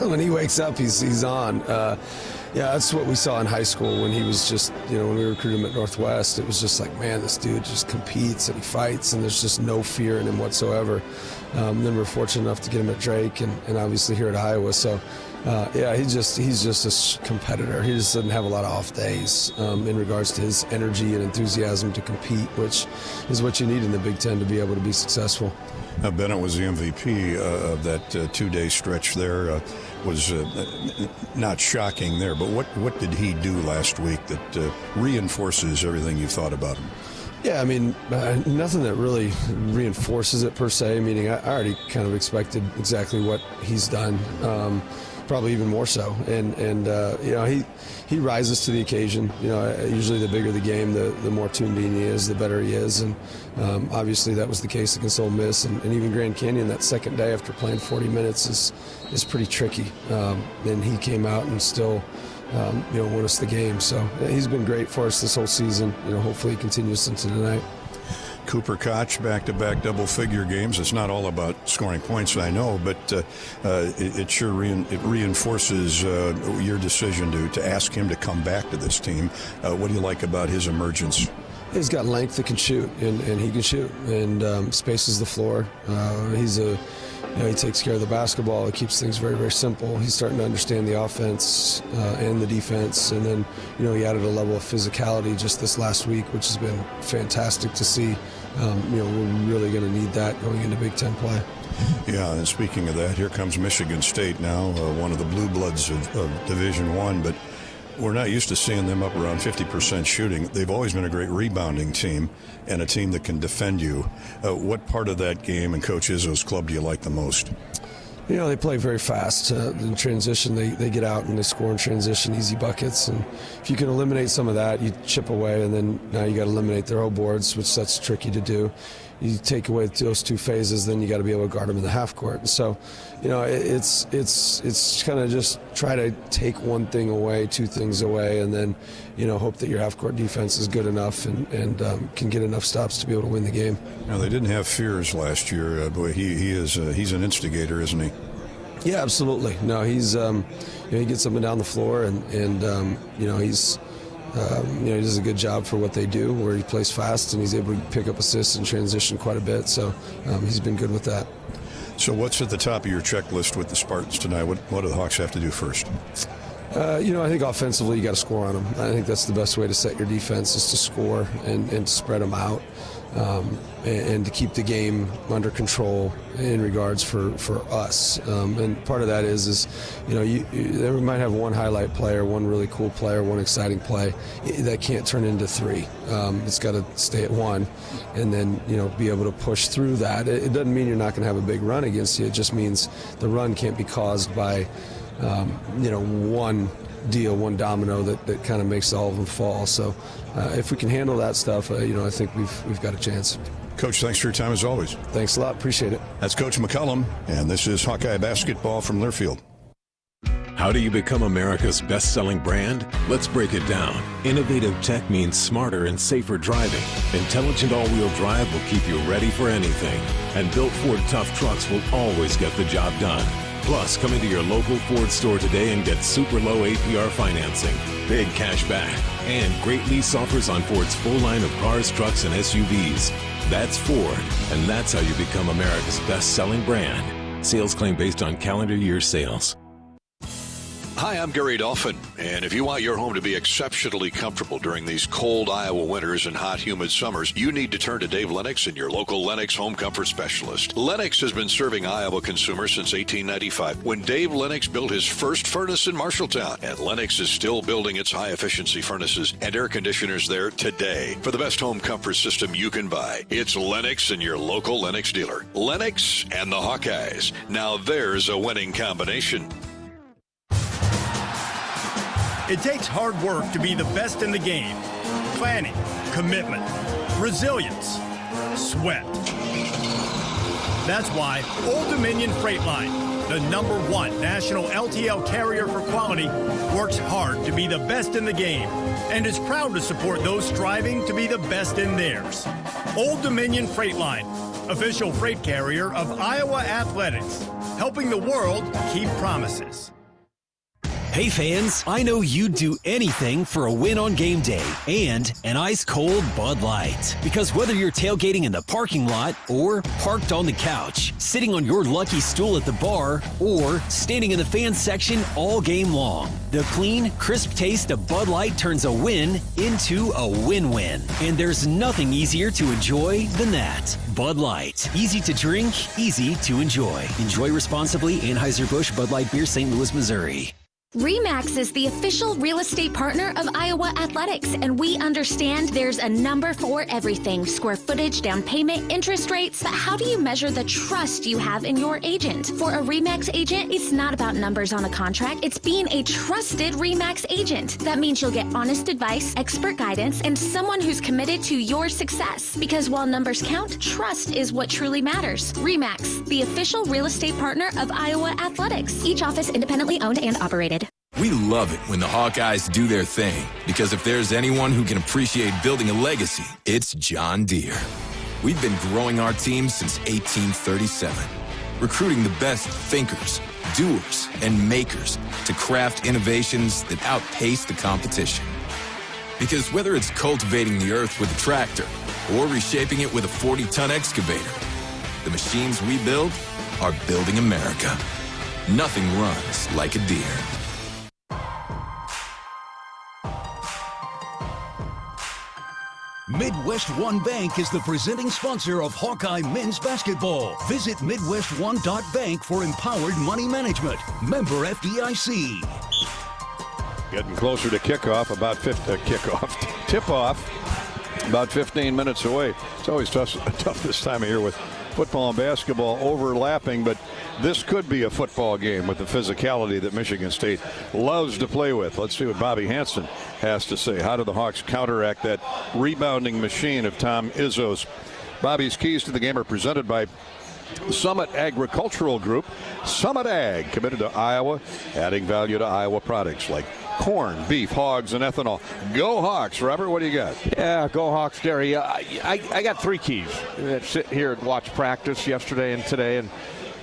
When he wakes up, he's on. Yeah, that's what we saw in high school when he was just, when we recruited him at Northwest. It was just like, man, this dude just competes and he fights and there's just no fear in him whatsoever. Then we're fortunate enough to get him at Drake and obviously here at Iowa. So, he's just a competitor. He just doesn't have a lot of off days in regards to his energy and enthusiasm to compete, which is what you need in the Big Ten to be able to be successful. Bennett was the MVP of that 2-day stretch there. Was not shocking there, but what did he do last week that reinforces everything you thought about him? Yeah, I mean, nothing that really reinforces it per se, meaning I already kind of expected exactly what he's done, probably even more so. And you know, he rises to the occasion. You know, usually the bigger the game, the more tuned in he is, the better he is. And obviously that was the case against Ole Miss. And even Grand Canyon that second day after playing 40 minutes is pretty tricky. And he came out and still you know, won us the game. So he's been great for us this whole season. You know, hopefully he continues into tonight. Cooper Koch, back-to-back double-figure games. It's not all about scoring points, I know, but it sure reinforces your decision to ask him to come back to this team. What do you like about his emergence? He's got length that can shoot, and he can shoot, and spaces the floor. You know, he takes care of the basketball. It keeps things very, very simple. He's starting to understand the offense and the defense. And then, you know, he added a level of physicality just this last week, which has been fantastic to see. You know, we're really going to need that going into Big Ten play. Yeah, and speaking of that, here comes Michigan State now, one of the blue bloods of Division I, but we're not used to seeing them up around 50% shooting. They've always been a great rebounding team and a team that can defend you. What part of that game and Coach Izzo's club do you like the most? You know, they play very fast. In transition, they get out and they score in transition, easy buckets. And if you can eliminate some of that, you chip away, and then now you got to eliminate their O boards, which that's tricky to do. You take away those two phases, then you got to be able to guard them in the half court. And so, you know, it's kind of just try to take one thing away, two things away, and then, you know, hope that your half court defense is good enough and can get enough stops to be able to win the game. Now, they didn't have Fears last year. Boy, he's an instigator, isn't he? Yeah, absolutely. No, he's you know, he gets up and down the floor, and you know, he's. You know, he does a good job for what they do, where he plays fast and he's able to pick up assists and transition quite a bit. So he's been good with that. So what's at the top of your checklist with the Spartans tonight? What do the Hawks have to do first? You know, I think offensively you got to score on them. I think that's the best way to set your defense, is to score and to spread them out. And to keep the game under control in regards for us. And part of that is you know, they might have one highlight player, one really cool player, one exciting play. That can't turn into three. It's got to stay at one, and then, you know, be able to push through that. It doesn't mean you're not going to have a big run against you. It just means the run can't be caused by, you know, one domino that kind of makes all of them fall. So if we can handle that stuff, you know, I think we've got a chance. Coach, thanks for your time as always. Thanks a lot. Appreciate it. That's Coach McCullum, and this is Hawkeye Basketball from Learfield. How do you become America's best-selling brand? Let's break it down. Innovative tech means smarter and safer driving. Intelligent all-wheel drive will keep you ready for anything. And built Ford tough trucks will always get the job done. Plus, come into your local Ford store today and get super low APR financing, big cash back, and great lease offers on Ford's full line of cars, trucks, and SUVs. That's Ford, and that's how you become America's best-selling brand. Sales claim based on calendar year sales. Hi, I'm Gary Dolphin, and if you want your home to be exceptionally comfortable during these cold Iowa winters and hot, humid summers, you need to turn to Dave Lennox and your local Lennox home comfort specialist. Lennox has been serving Iowa consumers since 1895, when Dave Lennox built his first furnace in Marshalltown, and Lennox is still building its high-efficiency furnaces and air conditioners there today. For the best home comfort system you can buy, it's Lennox and your local Lennox dealer. Lennox and the Hawkeyes. Now there's a winning combination. It takes hard work to be the best in the game. Planning, commitment, resilience, sweat. That's why Old Dominion Freight Line, the #1 national LTL carrier for quality, works hard to be the best in the game and is proud to support those striving to be the best in theirs. Old Dominion Freight Line, official freight carrier of Iowa Athletics, helping the world keep promises. Hey fans, I know you'd do anything for a win on game day and an ice-cold Bud Light. Because whether you're tailgating in the parking lot or parked on the couch, sitting on your lucky stool at the bar, or standing in the fan section all game long, the clean, crisp taste of Bud Light turns a win into a win-win. And there's nothing easier to enjoy than that. Bud Light. Easy to drink, easy to enjoy. Enjoy responsibly. Anheuser-Busch Bud Light Beer, St. Louis, Missouri. RE/MAX is the official real estate partner of Iowa Athletics, and we understand there's a number for everything: square footage, down payment, interest rates. But how do you measure the trust you have in your agent? For a RE/MAX agent, it's not about numbers on a contract. It's being a trusted RE/MAX agent. That means you'll get honest advice, expert guidance, and someone who's committed to your success. Because while numbers count, trust is what truly matters. RE/MAX, the official real estate partner of Iowa Athletics. Each office independently owned and operated. We love it when the Hawkeyes do their thing, because if there's anyone who can appreciate building a legacy, it's John Deere. We've been growing our team since 1837, recruiting the best thinkers, doers, and makers to craft innovations that outpace the competition. Because whether it's cultivating the earth with a tractor or reshaping it with a 40-ton excavator, the machines we build are building America. Nothing runs like a Deere. Midwest One Bank is the presenting sponsor of Hawkeye men's basketball. Visit MidwestOne.bank for empowered money management. Member FDIC. Getting closer to tip-off, about 15 minutes away. It's always tough this time of year with football and basketball overlapping, but this could be a football game with the physicality that Michigan State loves to play with. Let's see what Bobby Hansen has to say. How do the Hawks counteract that rebounding machine of Tom Izzo's? Bobby's keys to the game are presented by Summit Agricultural Group. Summit Ag, committed to Iowa, adding value to Iowa products like corn, beef, hogs, and ethanol. Go Hawks. Robert, what do you got? Yeah, go Hawks, Gary. I got three keys. I sit here and watch practice yesterday and today and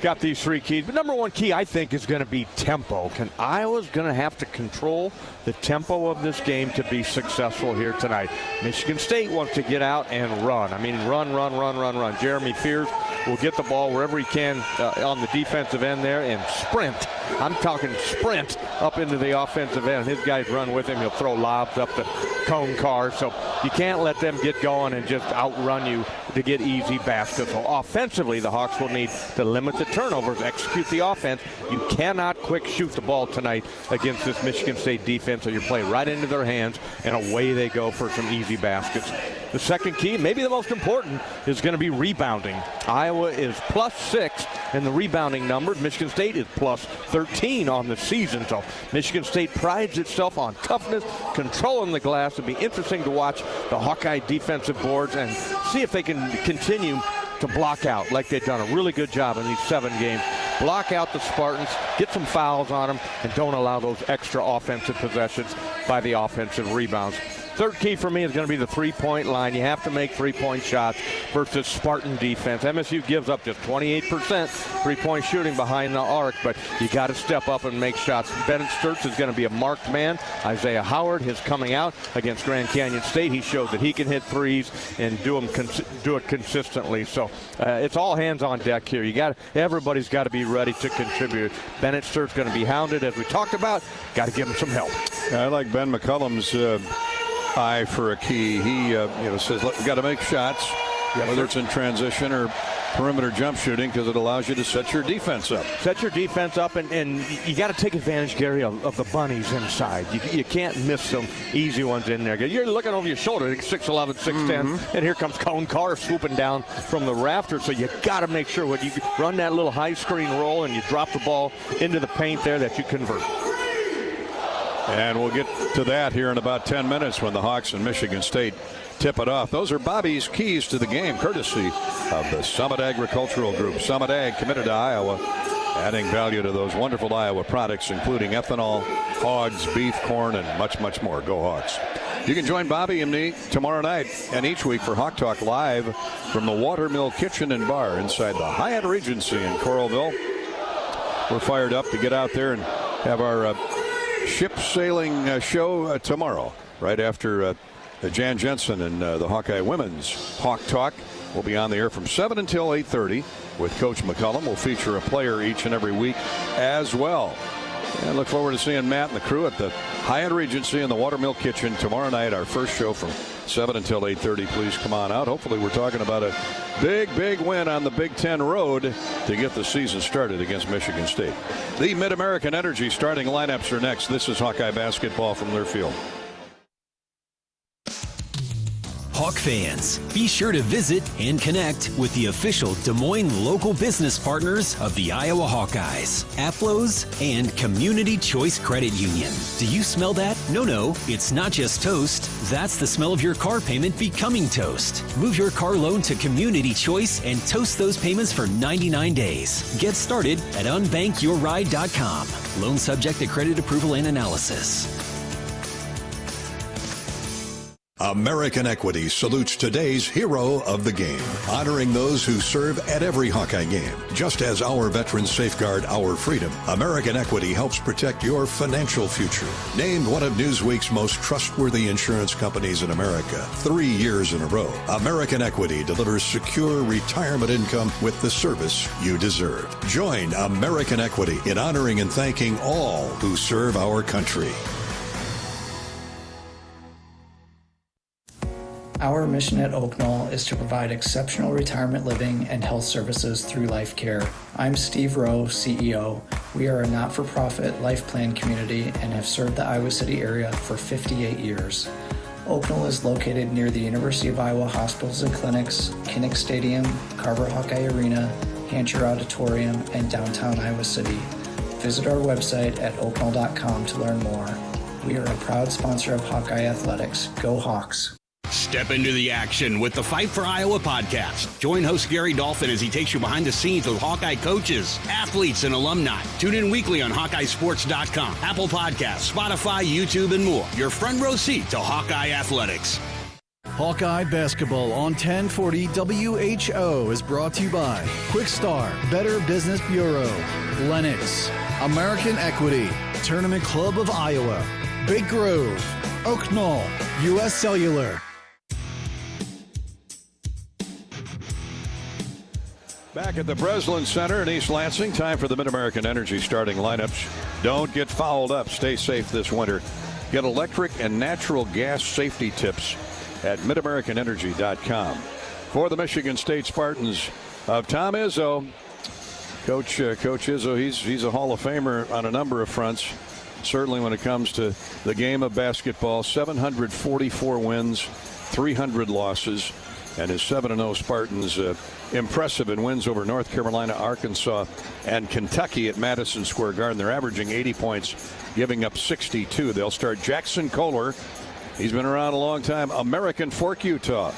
got these three keys. But number one key, I think, is going to be tempo. Iowa's going to have to control the tempo of this game to be successful here tonight. Michigan State wants to get out and run. I mean, run. Jeremy Fears will get the ball wherever he can on the defensive end there and sprint. I'm talking sprint up into the offensive end. His guys run with him. He'll throw lobs up the cone car. So you can't let them get going and just outrun you to get easy baskets. So offensively, the Hawks will need to limit the turnovers, execute the offense. You cannot quick shoot the ball tonight against this Michigan State defense, or you play right into their hands, and away they go for some easy baskets. The second key, maybe the most important, is going to be rebounding. Iowa is +6 in the rebounding numbers. Michigan State is +13 on the season. So Michigan State prides itself on toughness, controlling the glass. It'll be interesting to watch the Hawkeye defensive boards and see if they can continue to block out like they've done a really good job in these 7 games. Block out the Spartans, get some fouls on them, and don't allow those extra offensive possessions by the offensive rebounds. Third key for me is going to be the three-point line. You have to make three-point shots versus Spartan defense. MSU gives up just 28% three-point shooting behind the arc, but you got to step up and make shots. Bennett Sturtz is going to be a marked man. Isaiah Howard, his coming out against Grand Canyon State, he showed that he can hit threes and do it consistently. So it's all hands on deck here. Everybody's got to be ready to contribute. Bennett Sturtz going to be hounded, as we talked about. Got to give him some help. I like Ben McCullum's eye for a key. He says, look, we got to make shots, whether it's in transition or perimeter jump shooting, because it allows you to set your defense up. Set your defense up, and you got to take advantage, Gary, of the bunnies inside. You can't miss some easy ones in there. You're looking over your shoulder, 6'11", 6'10", and here comes Cone Carr swooping down from the rafters. So you got to make sure when you run that little high screen roll and you drop the ball into the paint there that you convert. And we'll get to that here in about 10 minutes when the Hawks and Michigan State tip it off. Those are Bobby's keys to the game, courtesy of the Summit Agricultural Group. Summit Ag, committed to Iowa, adding value to those wonderful Iowa products, including ethanol, hogs, beef, corn, and much, much more. Go Hawks. You can join Bobby and me tomorrow night and each week for Hawk Talk live from the Watermill Kitchen and Bar inside the Hyatt Regency in Coralville. We're fired up to get out there and have our ship sailing show tomorrow, right after Jan Jensen and the Hawkeye Women's Hawk Talk. We'll be on the air from 7 until 8:30 with Coach McCullum. We'll feature a player each and every week as well. And look forward to seeing Matt and the crew at the Hyatt Regency in the Watermill Kitchen tomorrow night, our first show from 7 until 8:30. Please come on out. Hopefully we're talking about a big win on the Big Ten road to get the season started against Michigan State. The Mid-American Energy starting lineups are next. This is Hawkeye basketball from Learfield. Hawk fans, be sure to visit and connect with the official Des Moines local business partners of the Iowa Hawkeyes, Aplos, and Community Choice Credit Union. Do you smell that? No, it's not just toast. That's the smell of your car payment becoming toast. Move your car loan to Community Choice and toast those payments for 99 days. Get started at unbankyourride.com. Loan subject to credit approval and analysis. American Equity salutes today's hero of the game, honoring those who serve at every Hawkeye game. Just as our veterans safeguard our freedom, American Equity helps protect your financial future. Named one of Newsweek's most trustworthy insurance companies in America 3 years in a row, American Equity delivers secure retirement income with the service you deserve. Join American Equity in honoring and thanking all who serve our country. Our mission at Oak Knoll is to provide exceptional retirement living and health services through life care. I'm Steve Rowe, CEO. We are a not-for-profit life plan community and have served the Iowa City area for 58 years. Oak Knoll is located near the University of Iowa hospitals and clinics, Kinnick Stadium, Carver Hawkeye Arena, Hancher Auditorium, and downtown Iowa City. Visit our website at oakknoll.com to learn more. We are a proud sponsor of Hawkeye Athletics. Go Hawks! Step into the action with the Fight for Iowa podcast. Join host Gary Dolphin as he takes you behind the scenes with Hawkeye coaches, athletes, and alumni. Tune in weekly on HawkeyeSports.com, Apple Podcasts, Spotify, YouTube, and more. Your front row seat to Hawkeye Athletics. Hawkeye basketball on 1040 WHO is brought to you by Quick Star, Better Business Bureau, Lennox, American Equity, Tournament Club of Iowa, Big Grove, Oak Knoll, U.S. Cellular. Back at the Breslin Center in East Lansing, time for the Mid-American Energy starting lineups. Don't get fouled up. Stay safe this winter. Get electric and natural gas safety tips at midamericanenergy.com. For the Michigan State Spartans of Tom Izzo, Coach Izzo, he's a Hall of Famer on a number of fronts. Certainly when it comes to the game of basketball, 744 wins, 300 losses, and his 7-0 Spartans impressive in wins over North Carolina, Arkansas, and Kentucky at Madison Square Garden. They're averaging 80 points, giving up 62. They'll start Jackson Kohler. He's been around a long time. American Fork, Utah.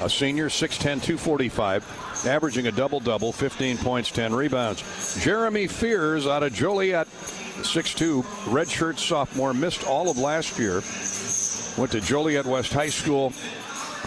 A senior, 6'10", 245, averaging a double-double, 15 points, 10 rebounds. Jeremy Fears out of Joliet, 6'2", redshirt sophomore, missed all of last year. Went to Joliet West High School.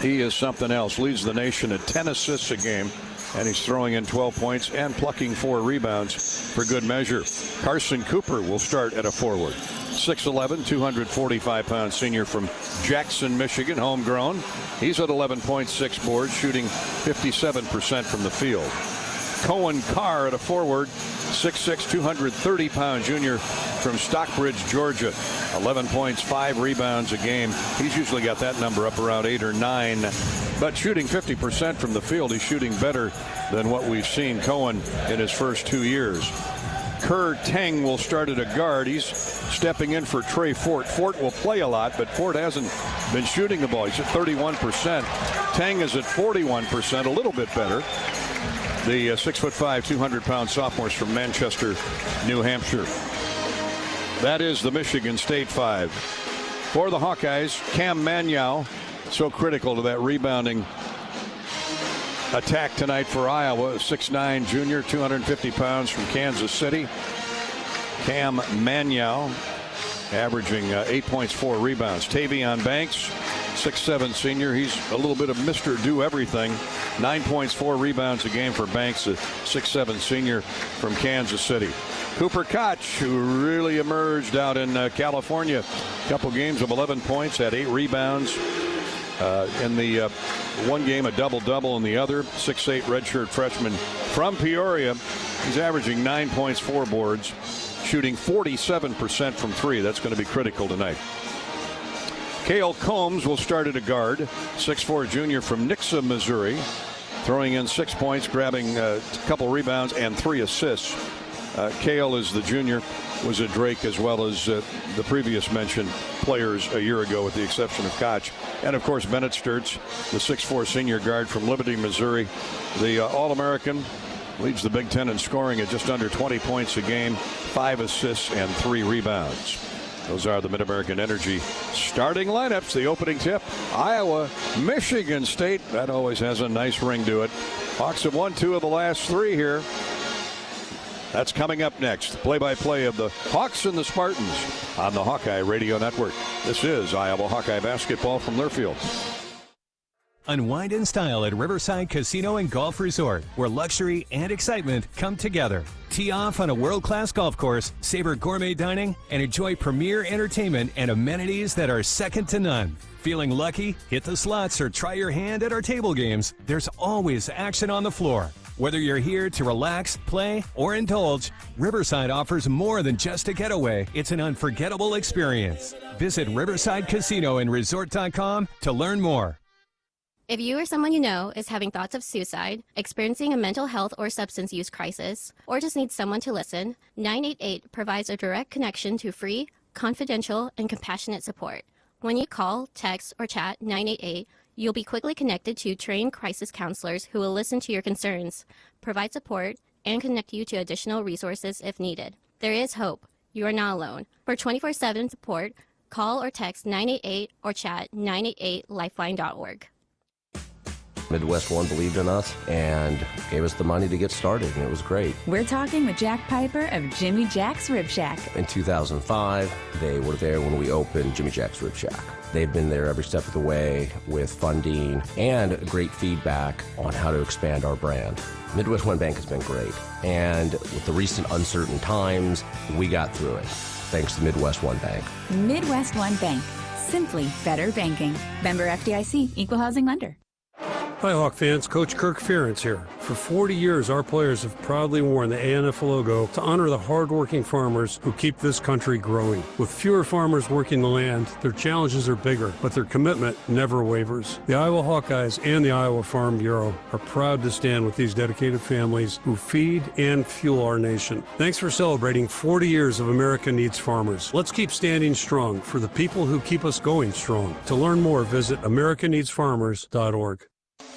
He is something else. Leads the nation at 10 assists a game, and he's throwing in 12 points and plucking 4 rebounds for good measure. Carson Cooper will start at a forward. 6'11", 245-pound senior from Jackson, Michigan, homegrown. He's at 11.6 boards, shooting 57% from the field. Cohen Carr at a forward, 6'6", 230-pound junior from Stockbridge, Georgia. 11 points, 5 rebounds a game. He's usually got that number up around 8 or 9. But shooting 50% from the field, he's shooting better than what we've seen Cohen in his first 2 years. Kerr Teng will start at a guard. He's stepping in for Trey Fort. Fort will play a lot, but Fort hasn't been shooting the ball. He's at 31%. Teng is at 41%, a little bit better. The 6'5", 200-pound sophomores from Manchester, New Hampshire. That is the Michigan State 5. For the Hawkeyes, Cam Manyow, so critical to that rebounding attack tonight for Iowa. 6'9", junior, 250 pounds from Kansas City. Cam Manyow averaging 8 points, 4 rebounds. Tavion Banks, 6'7", senior. He's a little bit of Mr. Do-Everything. 9 points, 4 rebounds a game for Banks, a 6'7" senior from Kansas City. Cooper Koch, who really emerged out in California. A couple games of 11 points, had 8 rebounds. In the one game, a double-double in the other. 6'8" redshirt freshman from Peoria. He's averaging 9 points, 4 boards, shooting 47% from 3. That's going to be critical tonight. Cale Combs will start at a guard, 6'4" junior from Nixa, Missouri, throwing in 6 points, grabbing a couple rebounds and 3 assists. Cale is the junior, was at Drake as well as the previous mentioned players a year ago with the exception of Koch. And of course Bennett Sturtz, the 6'4" senior guard from Liberty, Missouri, the All-American, leads the Big Ten in scoring at just under 20 points a game, 5 assists and 3 rebounds. Those are the Mid-American Energy starting lineups. The opening tip, Iowa, Michigan State. That always has a nice ring to it. Hawks have won 2 of the last 3 here. That's coming up next. Play-by-play of the Hawks and the Spartans on the Hawkeye Radio Network. This is Iowa Hawkeye basketball from Learfield. Unwind in style at Riverside Casino and Golf Resort, where luxury and excitement come together. Tee off on a world-class golf course, savor gourmet dining, and enjoy premier entertainment and amenities that are second to none. Feeling lucky? Hit the slots or try your hand at our table games. There's always action on the floor. Whether you're here to relax, play, or indulge, Riverside offers more than just a getaway. It's an unforgettable experience. Visit Riverside Casino and Resort.com to learn more. If you or someone you know is having thoughts of suicide, experiencing a mental health or substance use crisis, or just needs someone to listen, 988 provides a direct connection to free, confidential, and compassionate support. When you call, text, or chat 988, you'll be quickly connected to trained crisis counselors who will listen to your concerns, provide support, and connect you to additional resources if needed. There is hope. You are not alone. For 24/7 support, call or text 988 or chat 988lifeline.org. Midwest One believed in us and gave us the money to get started, and it was great. We're talking with Jack Piper of Jimmy Jack's Rib Shack. In 2005, they were there when we opened Jimmy Jack's Rib Shack. They've been there every step of the way with funding and great feedback on how to expand our brand. Midwest One Bank has been great, and with the recent uncertain times, we got through it, thanks to Midwest One Bank. Midwest One Bank. Simply better banking. Member FDIC, Equal Housing Lender. Hi Hawk fans, Coach Kirk Ferentz here. For 40 years, our players have proudly worn the ANF logo to honor the hardworking farmers who keep this country growing. With fewer farmers working the land, their challenges are bigger, but their commitment never wavers. The Iowa Hawkeyes and the Iowa Farm Bureau are proud to stand with these dedicated families who feed and fuel our nation. Thanks for celebrating 40 years of America Needs Farmers. Let's keep standing strong for the people who keep us going strong. To learn more, visit americaneedsfarmers.org.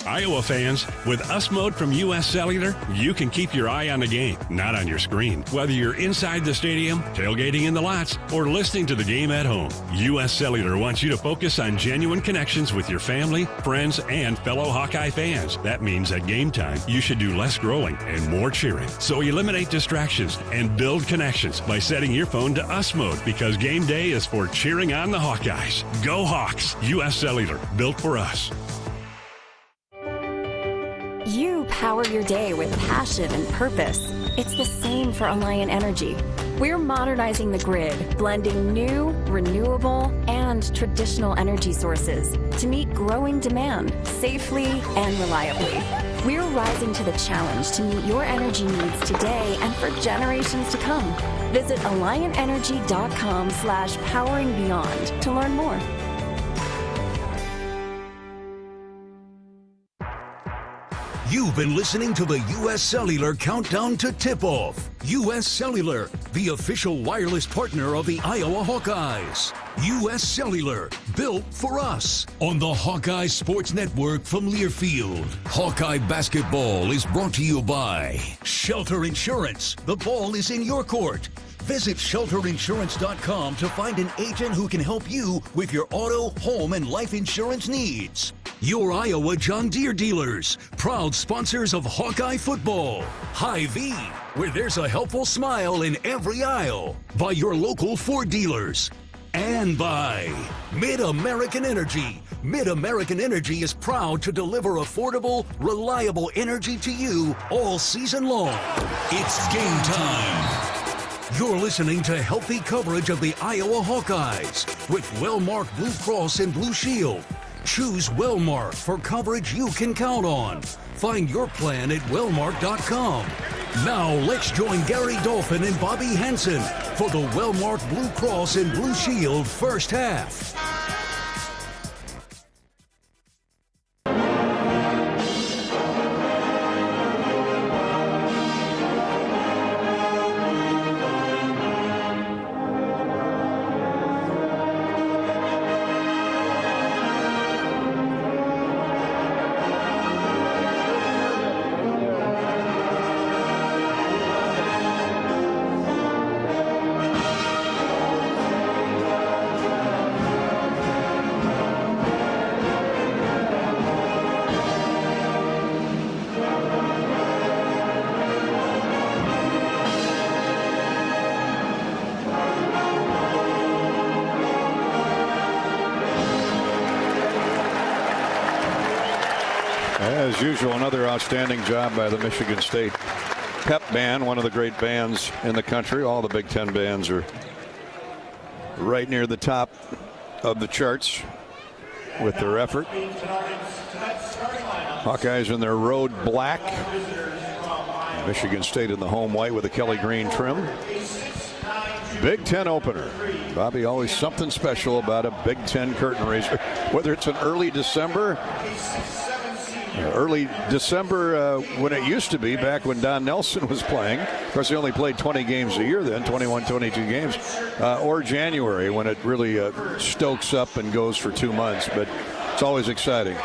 Iowa fans, with US Mode from US Cellular, you can keep your eye on the game, not on your screen. Whether you're inside the stadium, tailgating in the lots, or listening to the game at home, US Cellular wants you to focus on genuine connections with your family, friends, and fellow Hawkeye fans. That means at game time, you should do less growling and more cheering. So eliminate distractions and build connections by setting your phone to US Mode, because game day is for cheering on the Hawkeyes. Go Hawks! US Cellular, built for us. You power your day with passion and purpose. It's the same for Alliant Energy. We're modernizing the grid, blending new, renewable, and traditional energy sources to meet growing demand safely and reliably. We're rising to the challenge to meet your energy needs today and for generations to come. Visit AlliantEnergy.com/poweringBeyond to learn more. You've been listening to the U.S. Cellular Countdown to Tip-Off. U.S. Cellular, the official wireless partner of the Iowa Hawkeyes. U.S. Cellular, built for us. On the Hawkeye Sports Network from Learfield. Hawkeye basketball is brought to you by Shelter Insurance. The ball is in your court. Visit shelterinsurance.com to find an agent who can help you with your auto, home, and life insurance needs. Your Iowa John Deere dealers, proud sponsors of Hawkeye football. Hy-Vee, where there's a helpful smile in every aisle. By your local Ford dealers. And by Mid-American Energy. Mid-American Energy is proud to deliver affordable, reliable energy to you all season long. It's game time. You're listening to healthy coverage of the Iowa Hawkeyes with Wellmark Blue Cross and Blue Shield. Choose Wellmark for coverage you can count on. Find your plan at wellmark.com. Now let's join Gary Dolphin and Bobby Hansen for the Wellmark Blue Cross and Blue Shield first half. As usual, another outstanding job by the Michigan State Pep Band, one of the great bands in the country. All the Big Ten bands are right near the top of the charts with their effort. Hawkeyes in their road black. Michigan State in the home white with a Kelly green trim. Big Ten opener. Bobby, always something special about a Big Ten curtain raiser. Whether it's an early December when it used to be back when Don Nelson was playing. Of course, he only played 20 games a year then, 21, 22 games. Or January when it really stokes up and goes for 2 months. But it's always exciting.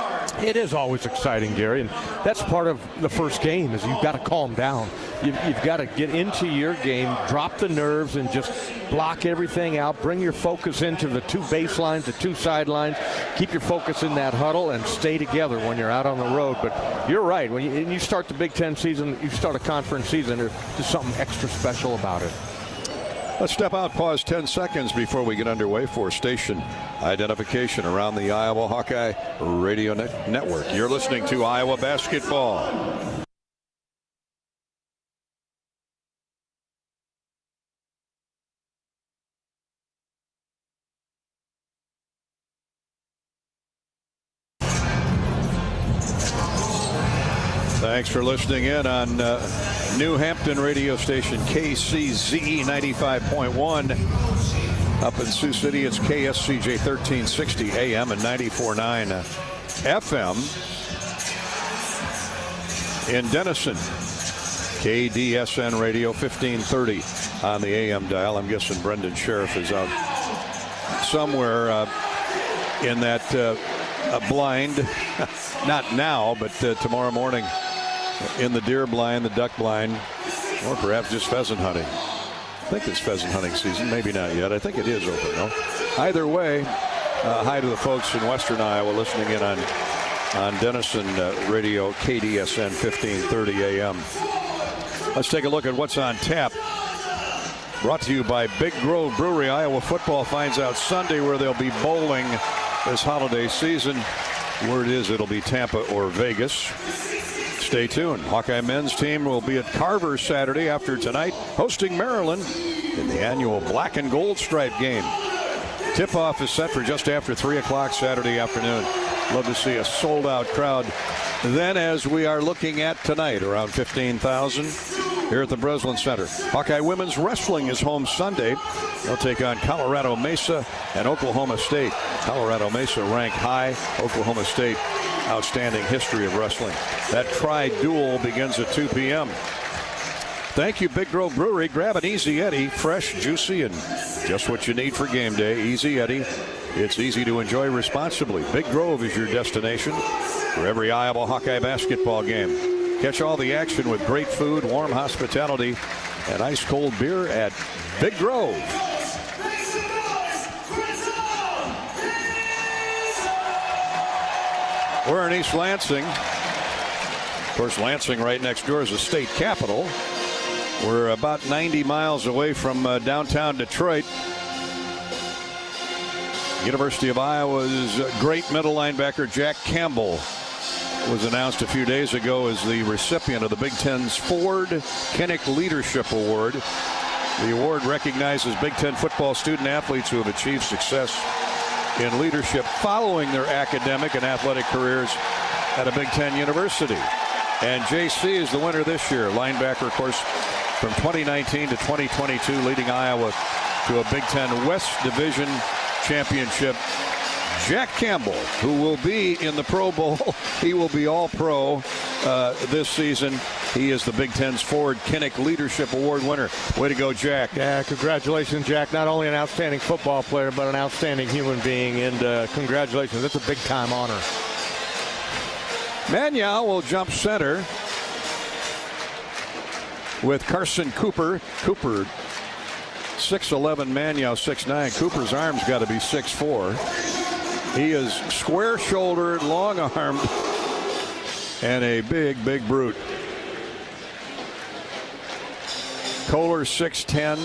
It is always exciting, Gary, and that's part of the first game is you've got to calm down. You've got to get into your game, drop the nerves, and just block everything out. Bring your focus into the two baselines, the two sidelines. Keep your focus in that huddle and stay together when you're out on the road. But you're right. When you start the Big Ten season, you start a conference season, there's just something extra special about it. Let's step out, pause 10 seconds before we get underway for station identification around the Iowa Hawkeye Radio Network. You're listening to Iowa Basketball. Thanks for listening in on New Hampton radio station KCZE 95.1. Up in Sioux City, it's KSCJ 1360 AM and 94.9 FM. In Denison, KDSN radio 1530 on the AM dial. I'm guessing Brendan Sheriff is out somewhere in that blind. Not now, but tomorrow morning. In the deer blind, the duck blind, or perhaps just pheasant hunting. I think it's pheasant hunting season. Maybe not yet. I think it is open, though. Either way, hi to the folks in Western Iowa listening in on Denison Radio, KDSN 1530 AM. Let's take a look at what's on tap. Brought to you by Big Grove Brewery. Iowa football finds out Sunday where they'll be bowling this holiday season. Word is it'll be Tampa or Vegas. Stay tuned. Hawkeye men's team will be at Carver Saturday after tonight, hosting Maryland in the annual black and gold stripe game. Tip-off is set for just after 3 o'clock Saturday afternoon. Love to see a sold-out crowd. Then, as we are looking at tonight, around 15,000 here at the Breslin Center. Hawkeye women's wrestling is home Sunday. They'll take on Colorado Mesa and Oklahoma State. Colorado Mesa ranked high. Oklahoma State, outstanding history of wrestling. That tri-duel begins at 2 p.m. Thank you, Big Grove Brewery. Grab an Easy Eddie, fresh, juicy, and just what you need for game day. Easy Eddie. It's easy to enjoy responsibly. Big Grove is your destination for every Iowa Hawkeye basketball game. Catch all the action with great food, warm hospitality, and ice-cold beer at Big Grove. We're in East Lansing. Of course, Lansing right next door is the state capital. We're about 90 miles away from downtown Detroit. University of Iowa's great middle linebacker Jack Campbell was announced a few days ago as the recipient of the Big Ten's Ford Kinnick Leadership Award. The award recognizes Big Ten football student athletes who have achieved success in leadership following their academic and athletic careers at a Big Ten university. And JC is the winner this year. Linebacker, of course, from 2019 to 2022, leading Iowa to a Big Ten West Division championship. Jack Campbell, who will be in the Pro Bowl. He will be all-pro this season. He is the Big Ten's Ford Kinnick Leadership Award winner. Way to go, Jack. Yeah, congratulations, Jack. Not only an outstanding football player, but an outstanding human being. And congratulations. That's a big-time honor. Mannion will jump center with Carson Cooper. Cooper, 6'11", Mannion 6'9". Cooper's arm's got to be 6'4". He is square-shouldered, long-armed, and a big, big brute. Kohler 6'10",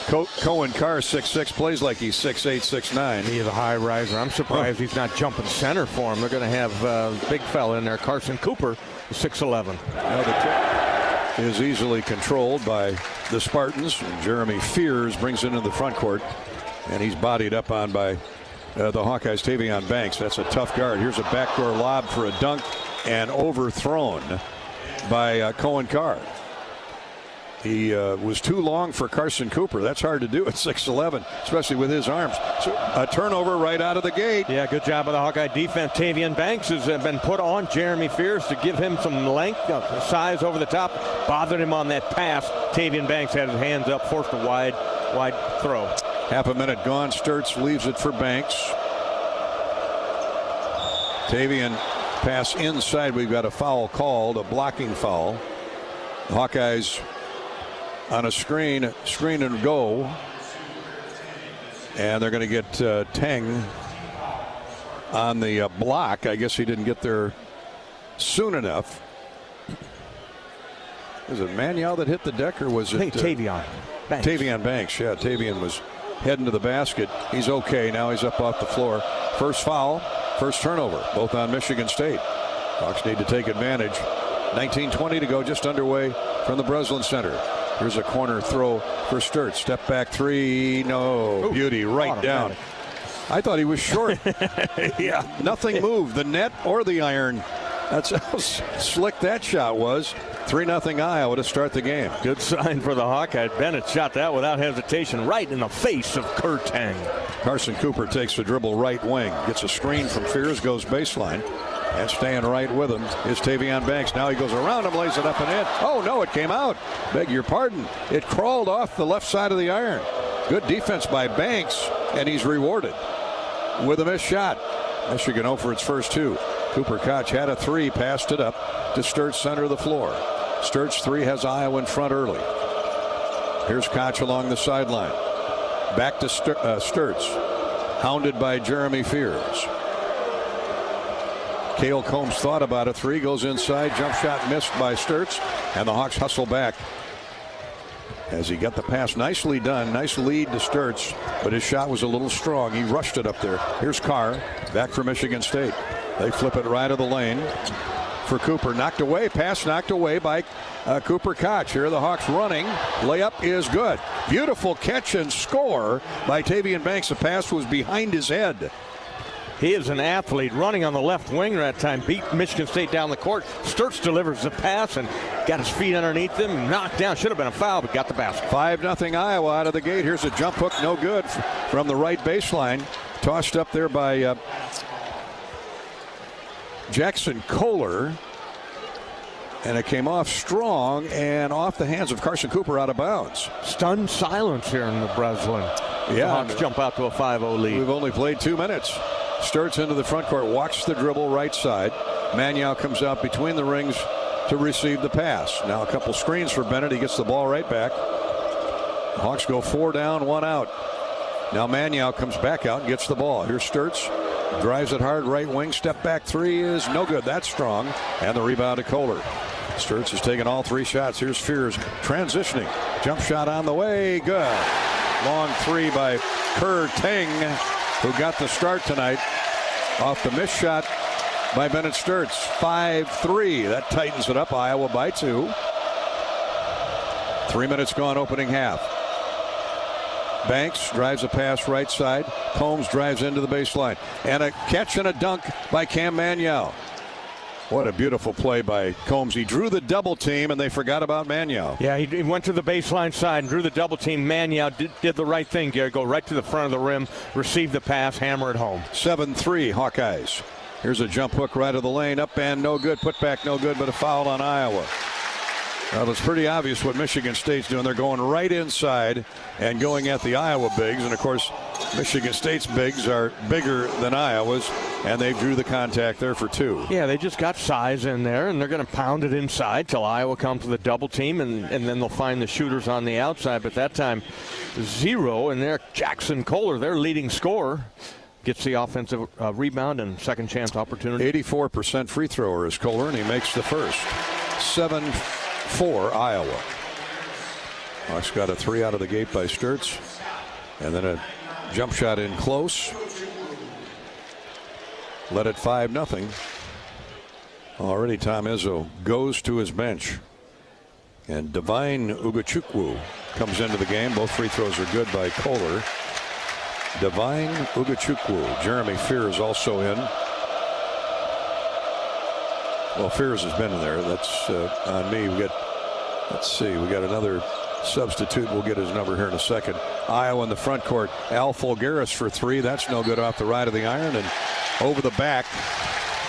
Cohen Carr, 6'6", plays like he's 6'8", 6'9". He is a high riser. I'm surprised he's not jumping center for him. They're going to have big fella in there, Carson Cooper, 6'11". Now the tip is easily controlled by the Spartans. Jeremy Fears brings it into the front court, and he's bodied up on by the Hawkeyes' Tavion Banks. That's a tough guard. Here's a backdoor lob for a dunk and overthrown by Cohen Carr. He was too long for Carson Cooper. That's hard to do at 6'11", especially with his arms. So a turnover right out of the gate. Yeah, good job by the Hawkeye defense. Tavion Banks has been put on Jeremy Fears to give him some length, size over the top. Bothered him on that pass. Tavion Banks had his hands up, forced a wide throw. Half a minute gone. Sturts leaves it for Banks. Tavion pass inside. We've got a foul called, a blocking foul. The Hawkeyes on a screen and go. And they're going to get Teng on the block. I guess he didn't get there soon enough. Was it Manuel that hit the deck, or was it Tavion Banks? Tavion Banks, yeah. Tavion was heading to the basket. He's okay. Now he's up off the floor. First foul, first turnover, both on Michigan State. Hawks need to take advantage. 19:20 to go, just underway from the Breslin Center. Here's a corner throw for Sturts. Step back three. No. Ooh, beauty right down. I thought he was short. Yeah. Nothing moved. The net or the iron. That's how slick that shot was. 3-0 Iowa to start the game. Good sign for the Hawkeyes. Bennett shot that without hesitation right in the face of Kurt Teng. Carson Cooper takes the dribble right wing. Gets a screen from Fears, goes baseline. And staying right with him is Tavion Banks. Now he goes around him, lays it up and in. Oh, no, it came out. Beg your pardon. It crawled off the left side of the iron. Good defense by Banks, and he's rewarded with a missed shot. Michigan 0 for its first two. Cooper Koch had a three, passed it up to Sturts, center of the floor. Sturts' three has Iowa in front early. Here's Koch along the sideline. Back to Sturts, hounded by Jeremy Fears. Cale Combs thought about a three, goes inside, jump shot missed by Sturts, and the Hawks hustle back as he got the pass. Nicely done, nice lead to Sturts, but his shot was a little strong. He rushed it up there. Here's Carr, back for Michigan State. They flip it right of the lane for Cooper. Knocked away, pass knocked away by Cooper Koch. Here are the Hawks running. Layup is good. Beautiful catch and score by Tavion Banks. The pass was behind his head. He is an athlete, running on the left wing that time. Beat Michigan State down the court. Sturts delivers the pass and got his feet underneath him. Knocked down. Should have been a foul, but got the basket. 5-0 Iowa out of the gate. Here's a jump hook, no good from the right baseline. Tossed up there by Jackson Kohler. And it came off strong and off the hands of Carson Cooper, out of bounds. Stunned silence here in the Breslin. Yeah. The Hawks jump out to a 5-0 lead. We've only played 2 minutes. Sturts into the front court, walks the dribble right side. Manuel comes out between the rings to receive the pass. Now a couple screens for Bennett. He gets the ball right back. The Hawks go 4 down, 1 out. Now Manuel comes back out and gets the ball. Here's Sturts. Drives it hard, right wing. Step back three is no good. That's strong. And the rebound to Kohler. Sturts has taken all 3 shots. Here's Fears transitioning. Jump shot on the way. Good. Long three by Kurt Teng, who got the start tonight off the missed shot by Bennett Sturts. 5-3. That tightens it up. Iowa by 2. 3 minutes gone, opening half. Banks drives a pass right side. Combs drives into the baseline. And a catch and a dunk by Cam Manuel. What a beautiful play by Combs. He drew the double team, and they forgot about Manuel. Yeah, he went to the baseline side and drew the double team. Manuel did the right thing, Gary. Go right to the front of the rim, receive the pass, hammer it home. 7-3 Hawkeyes. Here's a jump hook right of the lane. Up and no good. Put back no good, but a foul on Iowa. Well, it's pretty obvious what Michigan State's doing. They're going right inside and going at the Iowa bigs. And, of course, Michigan State's bigs are bigger than Iowa's, and they drew the contact there for 2. Yeah, they just got size in there, and they're going to pound it inside till Iowa comes with a double team, and then they'll find the shooters on the outside. But that time, 0, and there Jackson Kohler, their leading scorer, gets the offensive rebound and second chance opportunity. 84% free thrower is Kohler, and he makes the first. 7-4 Iowa. Hawks got a 3 out of the gate by Sturtz. And then a jump shot in close. Led it 5-0. Already Tom Izzo goes to his bench. And Divine Ugachukwu comes into the game. Both free throws are good by Kohler. Divine Ugachukwu. Jeremy Fears also in. Well, Fears has been in there. That's on me. Let's see. We got another substitute. We'll get his number here in a second. Iowa in the front court. Al Folgaris for 3. That's no good off the right of the iron. And over the back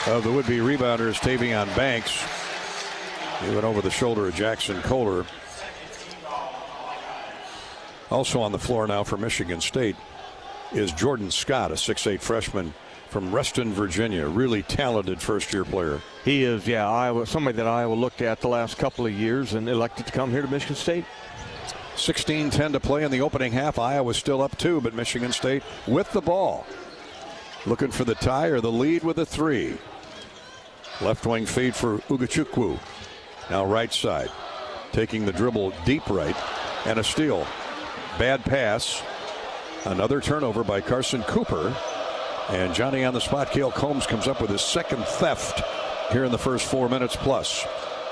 of the would-be rebounder is Tavion Banks. He went over the shoulder of Jackson Kohler. Also on the floor now for Michigan State is Jordan Scott, a 6'8 freshman from Reston, Virginia. Really talented first-year player. He is, Iowa, somebody that Iowa looked at the last couple of years and elected to come here to Michigan State. 16-10 to play in the opening half. Iowa still up 2, but Michigan State with the ball. Looking for the tie or the lead with a 3. Left wing feed for Ugachukwu. Now right side. Taking the dribble deep right. And a steal. Bad pass. Another turnover by Carson Cooper. And Johnny on the spot. Cale Combs comes up with his second theft here in the first 4 minutes plus.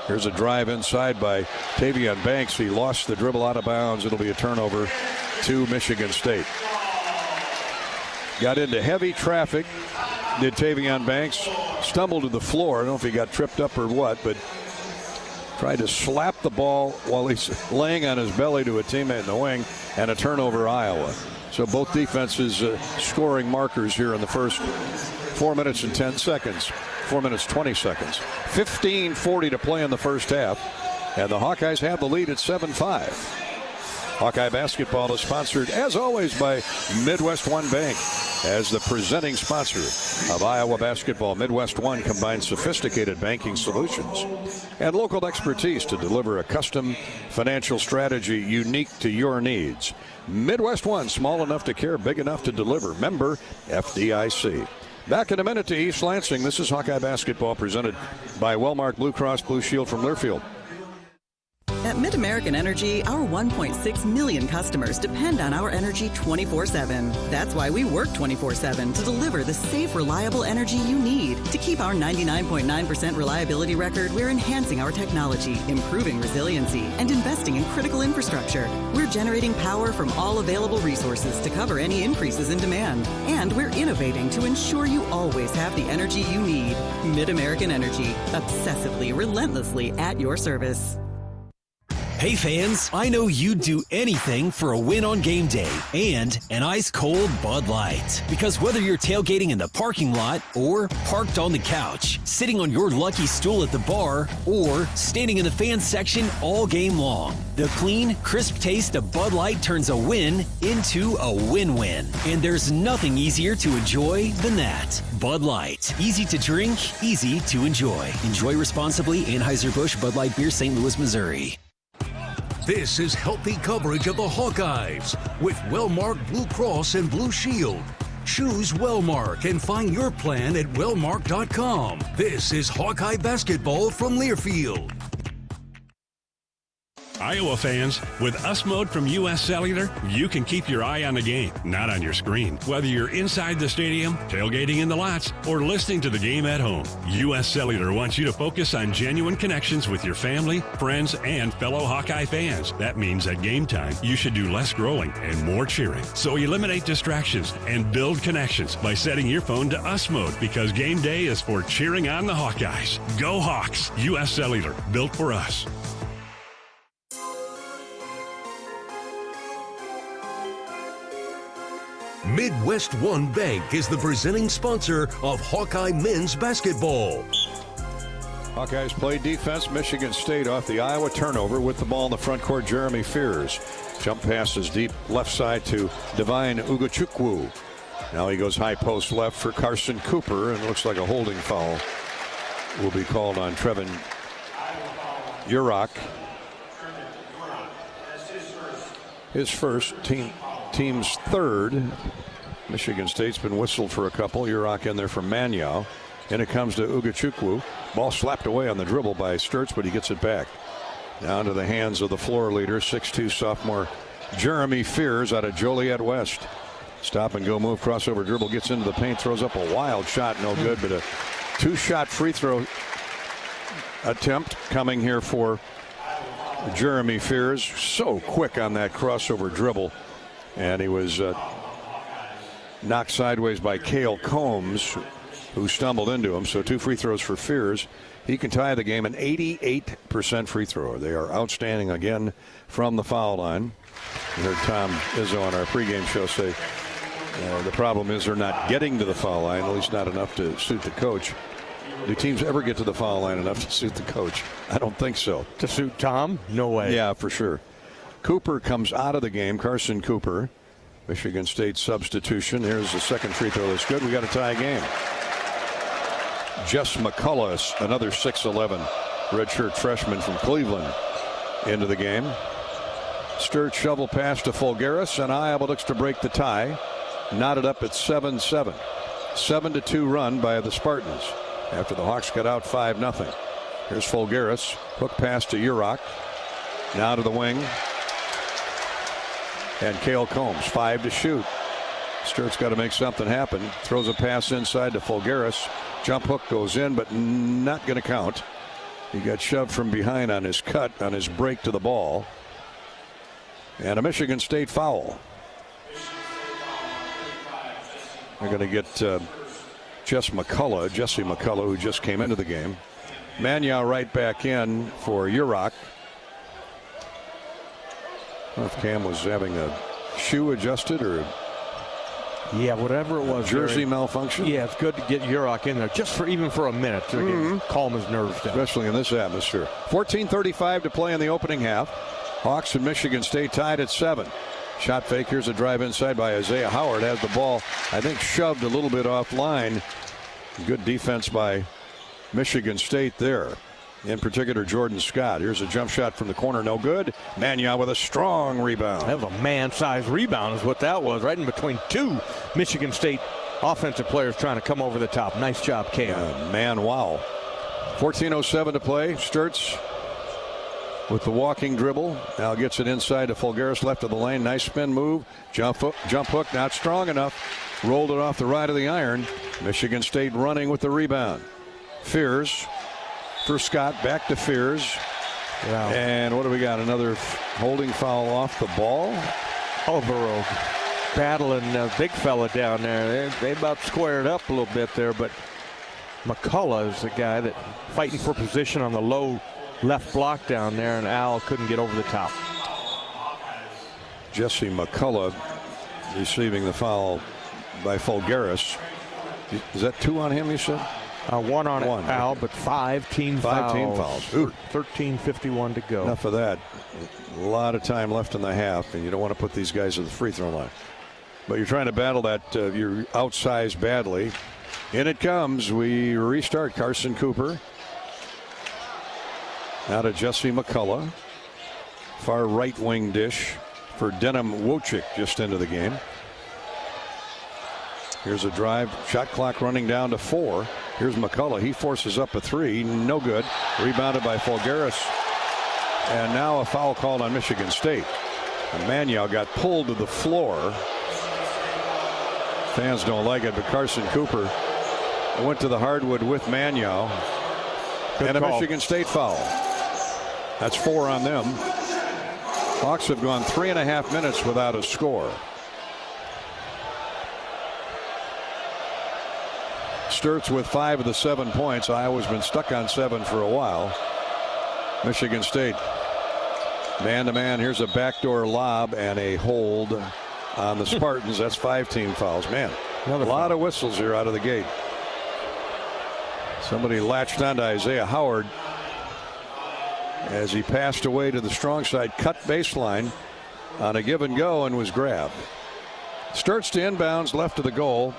Here's a drive inside by Tavion Banks. He lost the dribble out of bounds. It'll be a turnover to Michigan State. Got into heavy traffic, did Tavion Banks. Stumbled to the floor. I don't know if he got tripped up or what, but tried to slap the ball while he's laying on his belly to a teammate in the wing, and a turnover, Iowa. So both defenses scoring markers here in the first 4 minutes and 10 seconds. 4 minutes, 20 seconds. 15:40 to play in the first half. And the Hawkeyes have the lead at 7-5. Hawkeye basketball is sponsored, as always, by Midwest One Bank. As the presenting sponsor of Iowa basketball, Midwest One combines sophisticated banking solutions and local expertise to deliver a custom financial strategy unique to your needs. Midwest One, small enough to care, big enough to deliver. Member FDIC. Back in a minute to East Lansing. This is Hawkeye basketball presented by Wellmark Blue Cross Blue Shield from Learfield. At Mid-American Energy, our 1.6 million customers depend on our energy 24/7. That's why we work 24/7 to deliver the safe, reliable energy you need. To keep our 99.9% reliability record, we're enhancing our technology, improving resiliency, and investing in critical infrastructure. We're generating power from all available resources to cover any increases in demand. And we're innovating to ensure you always have the energy you need. Mid-American Energy, obsessively, relentlessly at your service. Hey fans, I know you'd do anything for a win on game day and an ice-cold Bud Light. Because whether you're tailgating in the parking lot or parked on the couch, sitting on your lucky stool at the bar, or standing in the fan section all game long, the clean, crisp taste of Bud Light turns a win into a win-win. And there's nothing easier to enjoy than that. Bud Light. Easy to drink, easy to enjoy. Enjoy responsibly. Anheuser-Busch Bud Light Beer, St. Louis, Missouri. This is healthy coverage of the Hawkeyes with Wellmark Blue Cross and Blue Shield. Choose Wellmark and find your plan at wellmark.com. This is Hawkeye basketball from Learfield. Iowa fans, with US Mode from US Cellular, you can keep your eye on the game, not on your screen. Whether you're inside the stadium, tailgating in the lots, or listening to the game at home, US Cellular wants you to focus on genuine connections with your family, friends, and fellow Hawkeye fans. That means at game time, you should do less scrolling and more cheering. So eliminate distractions and build connections by setting your phone to US Mode, because game day is for cheering on the Hawkeyes. Go Hawks! US Cellular, built for us. Midwest One Bank is the presenting sponsor of Hawkeye men's basketball. Hawkeyes play defense. Michigan State off the Iowa turnover with the ball in the front court. Jeremy Fears. Jump passes deep left side to Divine Ugachukwu. Now he goes high post left for Carson Cooper, and it looks like a holding foul will be called on Trevin Urach. His first, team's third. Michigan State's been whistled for a couple. Urach in there for Manyow. And it comes to Ugachukwu. Ball slapped away on the dribble by Sturtz, but he gets it back. Down to the hands of the floor leader, 6'2" sophomore Jeremy Fears out of Joliet West. Stop and go move, crossover dribble, gets into the paint, throws up a wild shot, no good, but a 2-shot free throw attempt coming here for Jeremy Fears. So quick on that crossover dribble, and he was knocked sideways by Cale Combs, who stumbled into him. So 2 free throws for Fears. He can tie the game, an 88% free thrower. They are outstanding again from the foul line. You heard Tom Izzo on our pregame show say the problem is they're not getting to the foul line, at least not enough to suit the coach. Do teams ever get to the foul line enough to suit the coach? I don't think so. To suit Tom? No way. Yeah, for sure. Cooper comes out of the game. Carson Cooper, Michigan State substitution. Here's the second free throw that's good. We got a tie game. Jess McCullough, another 6'11" redshirt freshman from Cleveland, into the game. Sturt shovel pass to Fulgaris, and Iowa looks to break the tie. Knotted up at 7-7. 7-2 run by the Spartans after the Hawks got out 5-0. Here's Fulgaris. Hook pass to Urach. Now to the wing. And Cale Combs, 5 to shoot. Sturt's got to make something happen. Throws a pass inside to Fulgaris. Jump hook goes in, but not going to count. He got shoved from behind on his cut, on his break to the ball. And a Michigan State foul. They're going to get Jesse McCullough, who just came into the game. Manyaw right back in for Urach. I don't know if Cam was having a shoe adjusted or yeah, whatever it was. Jersey malfunction. Yeah, it's good to get Urach in there just for a minute to calm his nerves down. Especially in this atmosphere. 14:35 to play in the opening half. Hawks and Michigan State tied at 7. Shot fake. Here's a drive inside by Isaiah Howard. Has the ball, I think, shoved a little bit offline. Good defense by Michigan State there. In particular, Jordan Scott. Here's a jump shot from the corner. No good. Manyaw with a strong rebound. That was a man-sized rebound is what that was. Right in between 2 Michigan State offensive players trying to come over the top. Nice job, Cam. Man, wow. 14:07 to play. Sturtz with the walking dribble. Now gets it inside to Fulgaris, left of the lane. Nice spin move. Jump hook, not strong enough. Rolled it off the right of the iron. Michigan State running with the rebound. Fears for Scott, back to Fears. Wow. And what do we got? Another holding foul off the ball. Alborough battling a big fella down there. They about squared up a little bit there, but McCullough is the guy that fighting for position on the low left block down there, and Al couldn't get over the top. Jesse McCullough receiving the foul by Fulgaris. Is that 2 on him, you said? 1 on Al, but 5 team fouls. 5 team fouls. Ooh. 13:51 to go. Enough of that. A lot of time left in the half, and you don't want to put these guys at the free throw line. But you're trying to battle that. You're outsized badly. In it comes. We restart. Carson Cooper. Now to Jesse McCullough. Far right wing dish for Denham Wojcik just into the game. Here's a drive. Shot clock running down to 4. Here's McCullough. He forces up a 3. No good. Rebounded by Fulgaris. And now a foul called on Michigan State. And Manyaw got pulled to the floor. Fans don't like it, but Carson Cooper went to the hardwood with Manyaw. And a Michigan State foul. That's 4 on them. Hawks have gone 3.5 minutes without a score. Sturtz with 5 of the 7 points. Iowa's been stuck on 7 for a while. Michigan State man-to-man. Here's a backdoor lob and a hold on the Spartans. That's 5 team fouls. Man, a lot of whistles here out of the gate. Somebody latched onto Isaiah Howard as he passed away to the strong side, cut baseline on a give and go, and was grabbed. Sturtz to inbounds left of the goal.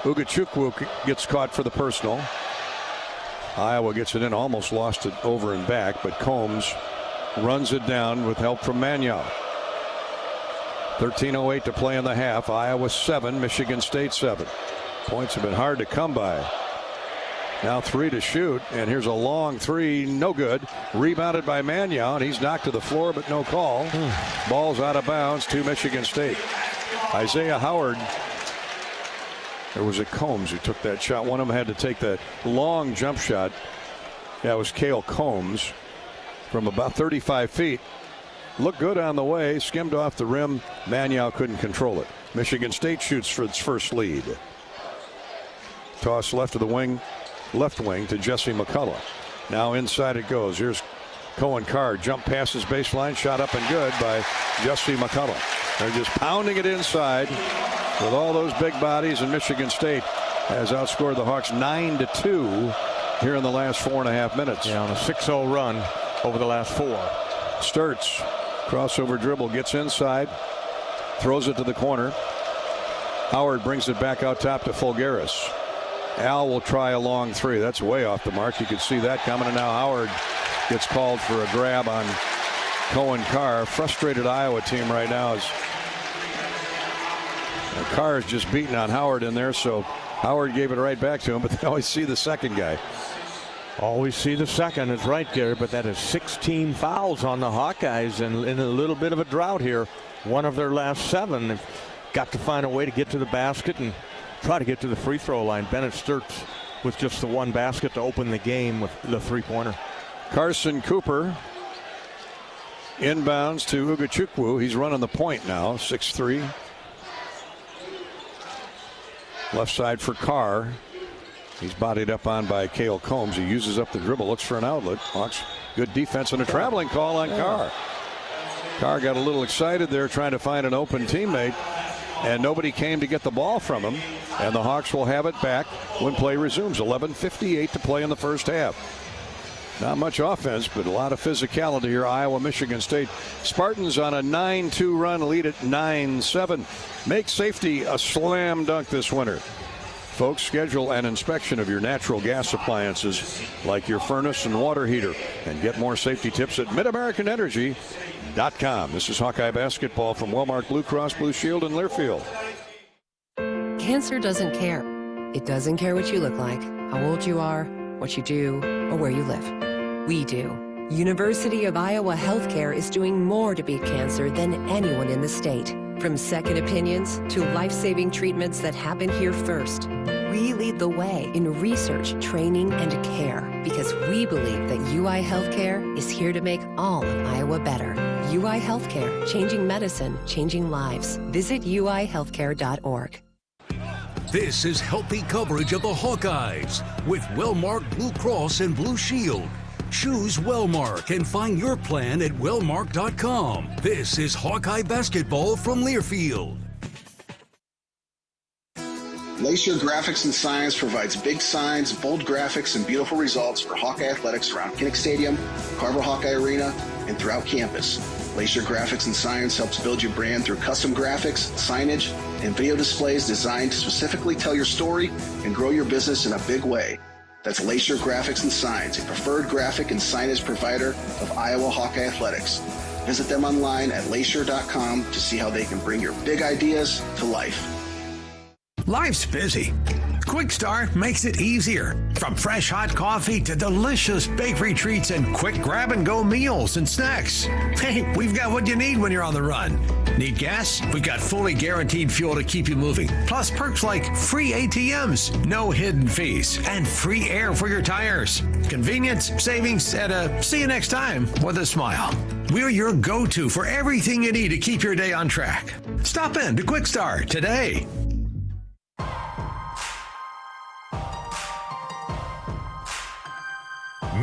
Ugachukwu gets caught for the personal. Iowa gets it in, almost lost it over and back, but Combs runs it down with help from Manyaw. 13:08 to play in the half. Iowa 7, Michigan State 7. Points have been hard to come by Now 3 to shoot, and here's a long 3, no good. Rebounded by Mannion, and he's knocked to the floor, but no call. Ball's out of bounds to Michigan State. Isaiah Howard. There was a Combs who took that shot. One of them had to take that long jump shot. That was Cale Combs from about 35 feet. Looked good on the way, skimmed off the rim. Mannion couldn't control it. Michigan State shoots for its first lead. Toss left of the wing, left wing to Jesse McCullough. Now inside it goes. Here's Cohen Carr. Jump passes baseline, shot up and good by Jesse McCullough. They're just pounding it inside with all those big bodies, and Michigan State has outscored the Hawks 9-2 here in the last 4.5 minutes. Yeah, on a 6-0 run over the last 4. Sturtz, crossover dribble, gets inside, throws it to the corner. Howard brings it back out top to Fulgaris. Al will try a long 3. That's way off the mark. You could see that coming, and now Howard gets called for a grab on Cohen Carr. Frustrated Iowa team right now is Carr is just beating on Howard in there, so Howard gave it right back to him, but they always see the second guy. Always see the second. Is right, Gary, but that is 16 fouls on the Hawkeyes, and in a little bit of a drought here. One of their last 7. They've got to find a way to get to the basket and try to get to the free throw line. Bennett Sturtz with just the 1 basket to open the game with the 3-pointer. Carson Cooper inbounds to Ugachukwu. He's running the point now, 6'3". Left side for Carr. He's bodied up on by Cale Combs. He uses up the dribble, looks for an outlet. Hawks, good defense and a traveling call on Carr. Carr got a little excited there trying to find an open teammate, and nobody came to get the ball from him. And the Hawks will have it back when play resumes. 11:58 to play in the first half. Not much offense, but a lot of physicality here. Iowa, Michigan State. Spartans on a 9-2 run, lead at 9-7. Make safety a slam dunk this winter. Folks, schedule an inspection of your natural gas appliances like your furnace and water heater, and get more safety tips at MidAmericanEnergy.com. This is Hawkeye basketball from Wellmark Blue Cross Blue Shield in Learfield. Cancer doesn't care. It doesn't care what you look like, how old you are, what you do, or where you live. We do. University of Iowa Healthcare is doing more to beat cancer than anyone in the state. From second opinions to life-saving treatments that happen here first. We lead the way in research, training, and care because we believe that UI Healthcare is here to make all of Iowa better. UI Healthcare, changing medicine, changing lives. Visit uihealthcare.org. This is healthy coverage of the Hawkeyes with Wellmark Blue Cross and Blue Shield. Choose Wellmark and find your plan at wellmark.com. This is Hawkeye basketball from Learfield. Lacer Graphics and Signs provides big signs, bold graphics, and beautiful results for Hawkeye athletics around Kinnick Stadium, Carver Hawkeye Arena, and throughout campus. Lacer Graphics and Signs helps build your brand through custom graphics, signage, and video displays designed to specifically tell your story and grow your business in a big way. That's Lacer Graphics and Signs, a preferred graphic and signage provider of Iowa Hawkeye athletics. Visit them online at lacer.com to see how they can bring your big ideas to life. Life's busy. Quick Start makes it easier. From fresh hot coffee to delicious bakery treats and quick grab-and-go meals and snacks. Hey, we've got what you need when you're on the run. Need gas? We've got fully guaranteed fuel to keep you moving. Plus perks like free ATMs, no hidden fees, and free air for your tires. Convenience, savings, and a see you next time with a smile. We're your go-to for everything you need to keep your day on track. Stop in to Quick Start today.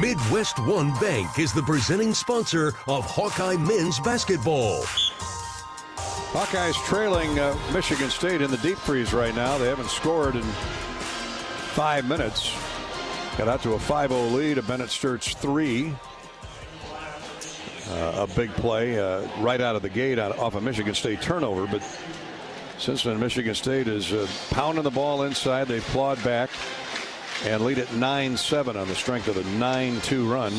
Midwest One Bank is the presenting sponsor of Hawkeye men's basketball. Hawkeyes trailing Michigan State in the deep freeze right now. They haven't scored in 5 minutes. Got out to a 5-0 lead. A Bennett Sturtz 3. A big play right out of the gate off a Michigan State turnover. But since then, Michigan State is pounding the ball inside. They've clawed back and lead at 9-7 on the strength of a 9-2 run.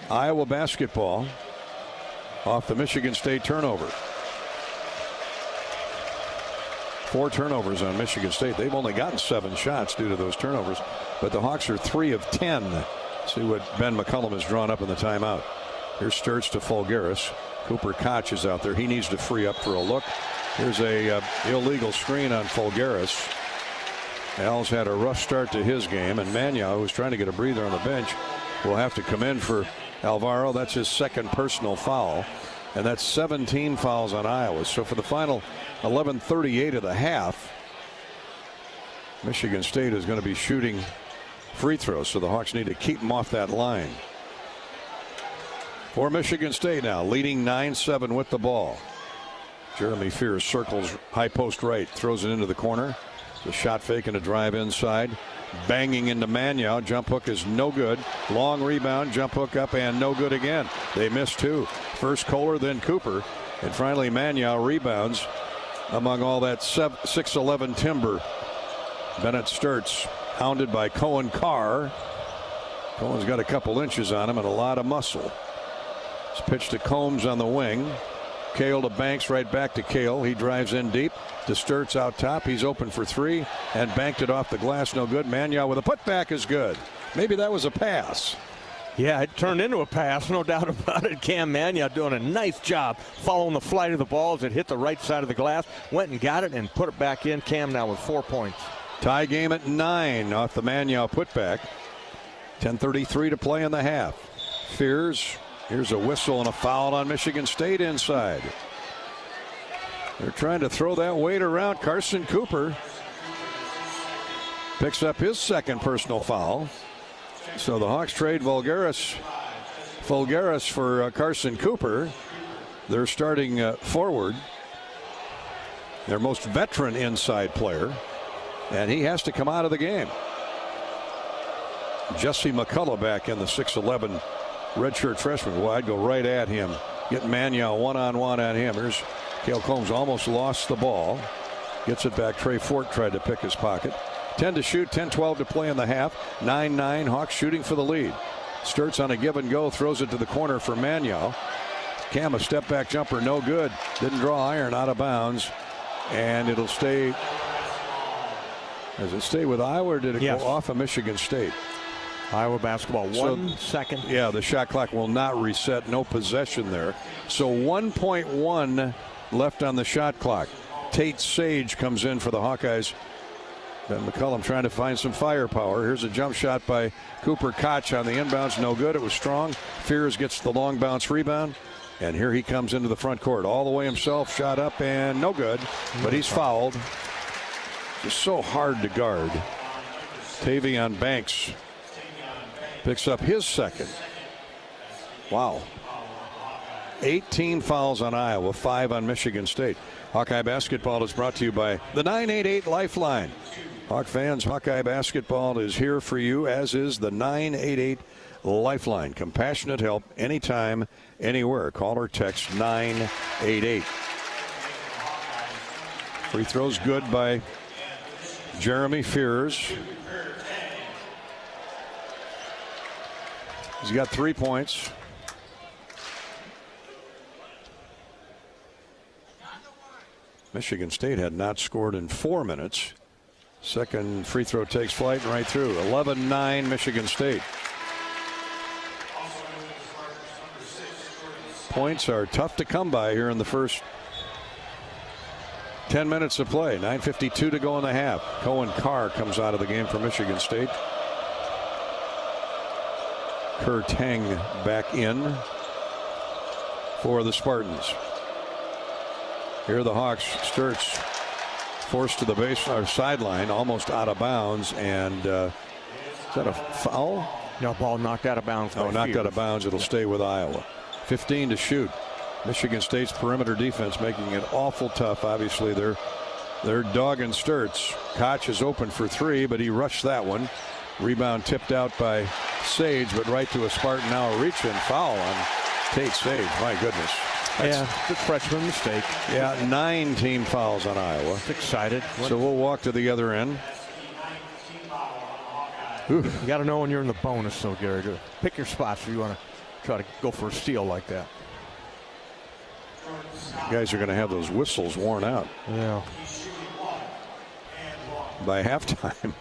Iowa basketball off the Michigan State turnover. 4 turnovers on Michigan State. They've only gotten 7 shots due to those turnovers, but the Hawks are 3 of 10. See what Ben McCullum has drawn up in the timeout. Here's Sturts to Fulgaris. Cooper Koch is out there. He needs to free up for a look. Here's a illegal screen on Fulgaris. Al's had a rough start to his game, and Magnan, who's trying to get a breather on the bench, will have to come in for Alvaro. That's his second personal foul, and that's 17 fouls on Iowa. So for the final 11:38 of the half, Michigan State is going to be shooting free throws, so the Hawks need to keep them off that line. For Michigan State now, leading 9-7 with the ball. Jeremy Fears circles high post right, throws it into the corner. The shot fake and a drive inside. Banging into Magnan. Jump hook is no good. Long rebound, jump hook up, and no good again. They missed 2. First Kohler, then Cooper. And finally Magnan rebounds among all that 6'11" timber. Bennett Sturts hounded by Cohen Carr. Cohen's got a couple inches on him and a lot of muscle. It's pitched to Combs on the wing. Cale to Banks, right back to Cale. He drives in deep to Sturts out top. He's open for 3 and banked it off the glass. No good. Magnan with a putback is good. Maybe that was a pass. Yeah, it turned into a pass, no doubt about it. Cam Magnan doing a nice job following the flight of the ball as it hit the right side of the glass. Went and got it and put it back in. Cam now with 4 points. Tie game at 9 off the Magnan putback. 10:33 to play in the half. Fears. Here's a whistle and a foul on Michigan State inside. They're trying to throw that weight around. Carson Cooper picks up his second personal foul. So the Hawks trade Fulgaris for Carson Cooper. They're starting forward. Their most veteran inside player. And he has to come out of the game. Jesse McCullough back in, the 6'11" redshirt freshman. Well, I'd go right at him. Get Magnan one-on-one on him. Here's Cale Combs, almost lost the ball. Gets it back. Trey Fort tried to pick his pocket. 10 to shoot, 10-12 to play in the half. 9-9, Hawks shooting for the lead. Sturts on a give and go, throws it to the corner for Magnan. Cam, a step back jumper, no good. Didn't draw iron, out of bounds. And it'll stay. Does it stay with Iowa, or did it go off of Michigan State? Iowa basketball, 1 second. Yeah, the shot clock will not reset. No possession there. So 1.1 left on the shot clock. Tate Sage comes in for the Hawkeyes. Ben McCullum trying to find some firepower. Here's a jump shot by Cooper Koch on the inbounds. No good. It was strong. Fears gets the long bounce rebound. And here he comes into the front court. All the way himself. Shot up and no good. But he's fouled. Just so hard to guard. Tavion Banks picks up his second. Wow. 18 fouls on Iowa, 5 on Michigan State. Hawkeye basketball is brought to you by the 988 Lifeline. Hawk fans, Hawkeye basketball is here for you, as is the 988 Lifeline. Compassionate help anytime, anywhere. Call or text 988. Free throws good by Jeremy Fears. He's got 3 points. Michigan State had not scored in 4 minutes. Second free throw takes flight and right through. 11-9 Michigan State. Points are tough to come by here in the first 10 minutes of play. 9:52 to go in the half. Cohen Carr comes out of the game for Michigan State. Kerr Tang back in for the Spartans. Here the Hawks. Sturts forced to the sideline, almost out of bounds. And is that a foul? No, ball knocked out of bounds. Oh, knocked out of bounds. It'll stay with Iowa. 15 to shoot. Michigan State's perimeter defense making it awful tough. Obviously, they're dogging Sturts. Koch is open for 3, but he rushed that one. Rebound tipped out by Sage, but right to a Spartan now. A reach-in foul on Tate Sage. My goodness. That's a freshman mistake. Yeah, 9 team fouls on Iowa. Excited. So we'll walk to the other end. You got to know when you're in the bonus, so Gary. Pick your spots if you want to try to go for a steal like that. You guys are going to have those whistles worn out. Yeah. by halftime.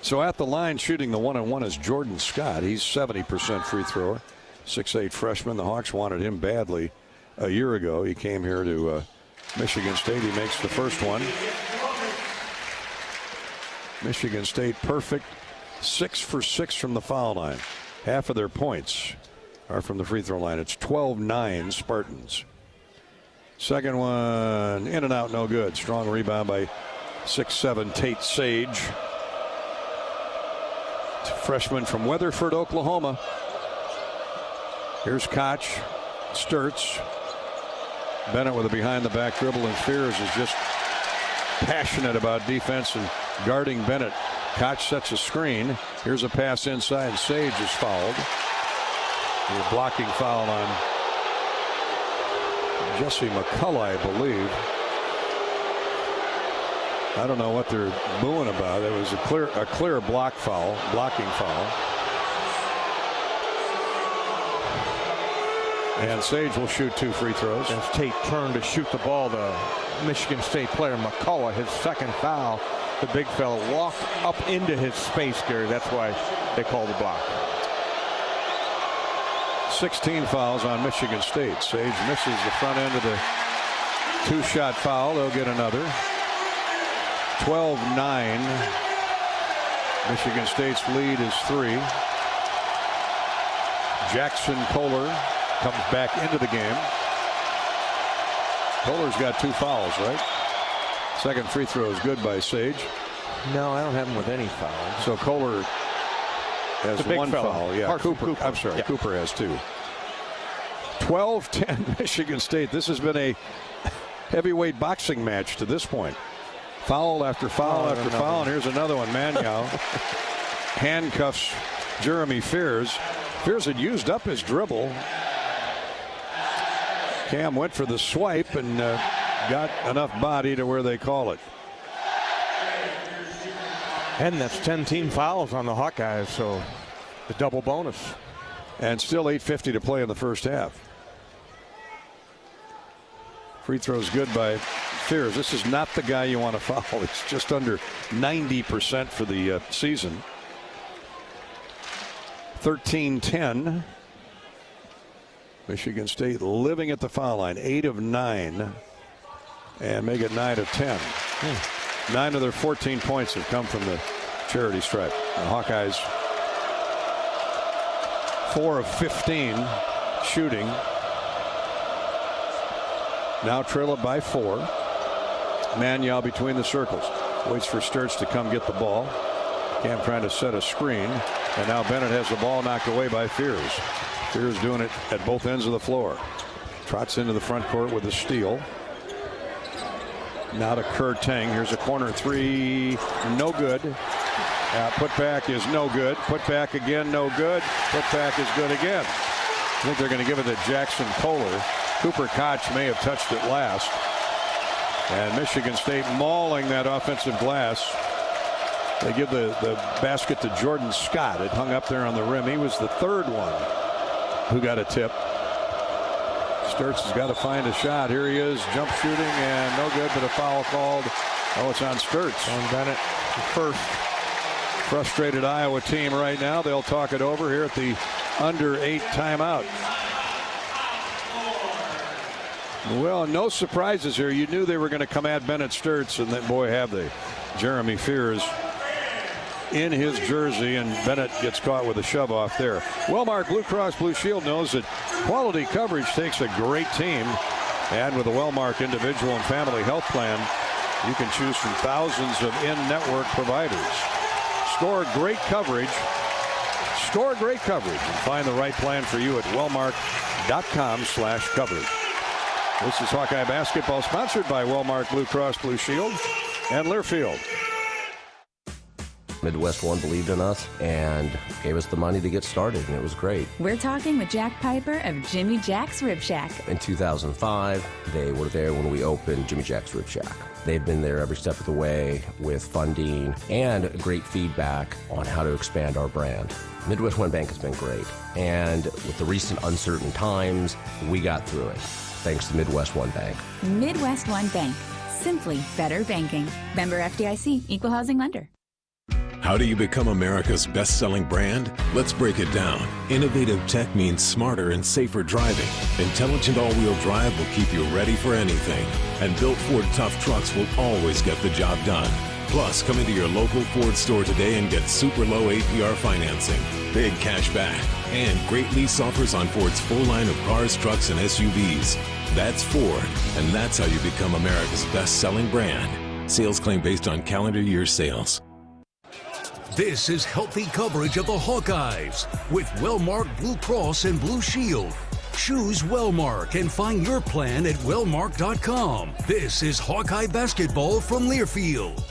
So at the line shooting the 1-and-1 is Jordan Scott. He's 70% free thrower. 6'8" freshman. The Hawks wanted him badly a year ago. He came here to Michigan State. He makes the first one. Michigan State perfect. 6 for 6 from the foul line. Half of their points are from the free throw line. It's 12-9 Spartans. Second one in and out, no good. Strong rebound by 6'7" Tate Sage. Freshman from Weatherford, Oklahoma. Here's Koch, Sturtz. Bennett with a behind-the-back dribble, and Fears is just passionate about defense and guarding Bennett. Koch sets a screen. Here's a pass inside. Sage is fouled. A blocking foul on Jesse McCullough, I believe. I don't know what they're booing about. It was a clear blocking foul. And Sage will shoot 2 free throws. As Tate turned to shoot the ball, the Michigan State player McCullough, his second foul, the big fella walked up into his space, Gary. That's why they called the block. 16 fouls on Michigan State. Sage misses the front end of the 2-shot foul. They'll get another. 12-9. Michigan State's lead is 3. Jackson Kohler comes back into the game. Kohler's got 2 fouls, right? Second free throw is good by Sage. No, I don't have him with any fouls. So Kohler has 1 foul. Yeah, Cooper. I'm sorry, yeah. Cooper has 2. 12-10 Michigan State. This has been a heavyweight boxing match to this point. Foul after foul after foul, and here's another one. Manyow handcuffs Jeremy Fears. Fears had used up his dribble. Cam went for the swipe and got enough body to where they call it. And that's 10 team fouls on the Hawkeyes, so the double bonus. And still 8:50 to play in the first half. Free throws good by Fears. This is not the guy you want to foul. It's just under 90% for the season. 13-10. Michigan State living at the foul line. 8 of 9. And make it 9 of 10. 9 of their 14 points have come from the charity stripe. The Hawkeyes 4 of 15 shooting. Now trail it by 4. Manyow between the circles. Waits for Sturtz to come get the ball. Cam trying to set a screen. And now Bennett has the ball knocked away by Fears. Fears doing it at both ends of the floor. Trots into the front court with a steal. Now to Kerr Tang. Here's a corner 3. No good. Put back is no good. Put back again, no good. Put back is good again. I think they're going to give it to Jackson Kohler. Cooper Koch may have touched it last. And Michigan State mauling that offensive glass. They give the basket to Jordan Scott. It hung up there on the rim. He was the third one who got a tip. Sturtz has got to find a shot. Here he is, jump shooting, and no good, but a foul called. Oh, it's on Sturtz. On Bennett, first. Frustrated Iowa team right now. They'll talk it over here at the under 8 timeout. Well, no surprises here. You knew they were going to come at Bennett Sturtz, and then, boy, have they. Jeremy Fears in his jersey, and Bennett gets caught with a shove off there. Wellmark Blue Cross Blue Shield knows that quality coverage takes a great team, and with a Wellmark individual and family health plan, you can choose from thousands of in-network providers. Score great coverage. Score great coverage and find the right plan for you at wellmark.com/coverage. This is Hawkeye basketball, sponsored by Wellmark Blue Cross Blue Shield and Learfield. Midwest One believed in us and gave us the money to get started, and it was great. We're talking with Jack Piper of Jimmy Jack's Rib Shack. In 2005, they were there when we opened Jimmy Jack's Rib Shack. They've been there every step of the way with funding and great feedback on how to expand our brand. Midwest One Bank has been great, and with the recent uncertain times, we got through it, thanks to Midwest One Bank. Midwest One Bank. Simply better banking. Member FDIC, Equal Housing Lender. How do you become America's best-selling brand? Let's break it down. Innovative tech means smarter and safer driving. Intelligent all-wheel drive will keep you ready for anything. And built Ford tough trucks will always get the job done. Plus, come into your local Ford store today and get super low APR financing, big cash back, and great lease offers on Ford's full line of cars, trucks, and SUVs. That's Ford, and that's how you become America's best-selling brand. Sales claim based on calendar year sales. This is healthy coverage of the Hawkeyes with Wellmark Blue Cross and Blue Shield. Choose Wellmark and find your plan at wellmark.com. This is Hawkeye basketball from Learfield.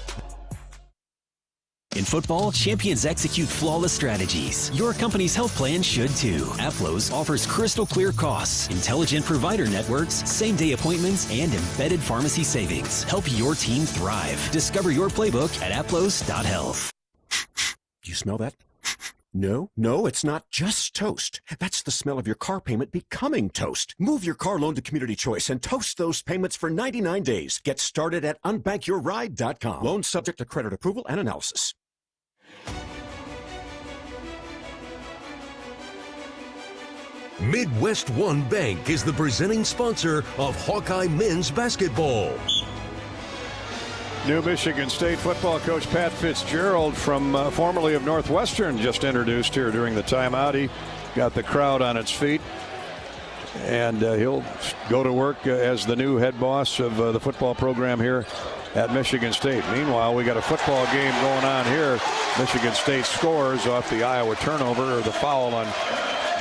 In football, champions execute flawless strategies. Your company's health plan should too. Aplos offers crystal clear costs, intelligent provider networks, same-day appointments, and embedded pharmacy savings. Help your team thrive. Discover your playbook at aplos.health. Do you smell that? No, it's not just toast. That's the smell of your car payment becoming toast. Move your car loan to Community Choice and toast those payments for 99 days. Get started at unbankyourride.com. Loan subject to credit approval and analysis. Midwest One Bank is the presenting sponsor of Hawkeye men's basketball. New Michigan State football coach Pat Fitzgerald, from formerly of Northwestern, just introduced here during the timeout. He got the crowd on its feet, and he'll go to work as the new head boss of the football program here at Michigan State. Meanwhile, we got a football game going on here. Michigan State scores off the Iowa turnover, or the foul on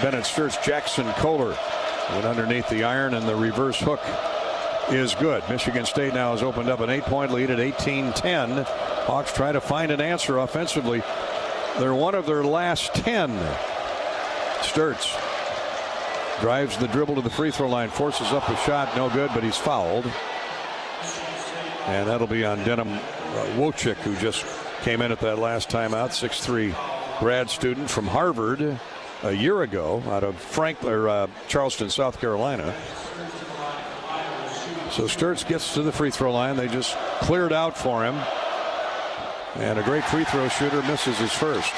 Bennett Sturtz. Jackson Kohler went underneath the iron, and the reverse hook is good. Michigan State now has opened up an 8-point lead at 18-10. Hawks try to find an answer offensively. They're one of their last 10. Sturtz drives the dribble to the free throw line, forces up a shot, no good, but he's fouled. And that'll be on Denham Wojcik, who just came in at that last timeout. 6'3" grad student from Harvard a year ago out of Charleston, South Carolina. So Sturtz gets to the free throw line. They just cleared out for him. And a great free throw shooter misses his first.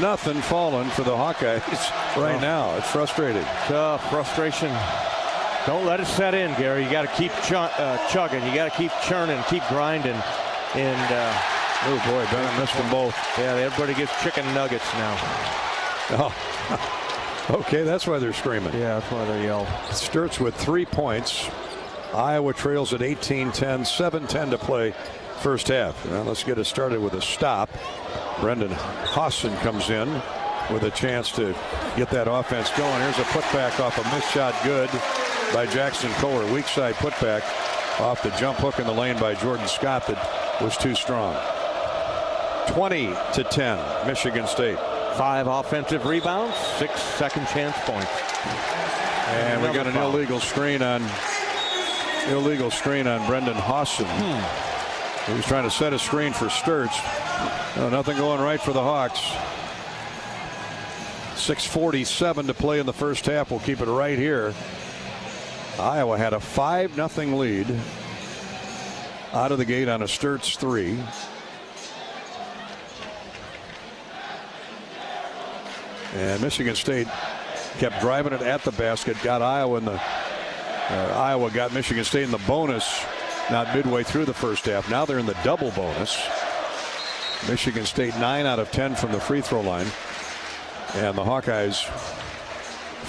Nothing falling for the Hawkeyes right now. It's frustrating. Frustration. Don't let it set in, Gary. You got to keep chugging. You got to keep churning, keep grinding. And oh boy, Bennett missed them both. Yeah, everybody gets chicken nuggets now. Oh, okay, that's why they're screaming. Yeah, that's why they yell. Sturtz with 3 points. Iowa trails at 18-10, 7:10 to play first half. Now let's get it started with a stop. Brendan Hawson comes in with a chance to get that offense going. Here's a putback off a missed shot, good by Jackson Kohler. Weak side putback off the jump hook in the lane by Jordan Scott that was too strong. 20-10, Michigan State. 5 offensive rebounds, 6 second chance points. And we got an illegal screen on Brendan Hawson. He was trying to set a screen for Sturtz. Nothing going right for the Hawks. 6:47 to play in the first half. We'll keep it right here. Iowa had a 5-0 lead out of the gate on a Sturtz 3. And Michigan State kept driving it at the basket, got Iowa in the Iowa got Michigan State in the bonus not midway through the first half. Now they're in the double bonus. Michigan State 9 out of 10 from the free throw line, and the Hawkeyes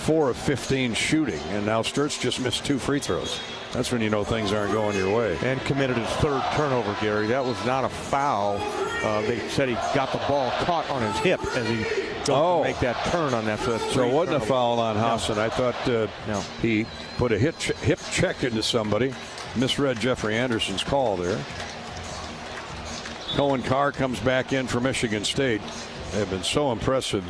4 of 15 shooting, and now Sturtz just missed 2 free throws. That's when you know things aren't going your way. And committed his 3rd turnover, Gary. That was not a foul. They said he got the ball caught on his hip as he to make that turn on that. So it wasn't a foul on Hawson. I thought he put a hip check into somebody. Misread Jeffrey Anderson's call there. Cohen Carr comes back in for Michigan State. They've been so impressive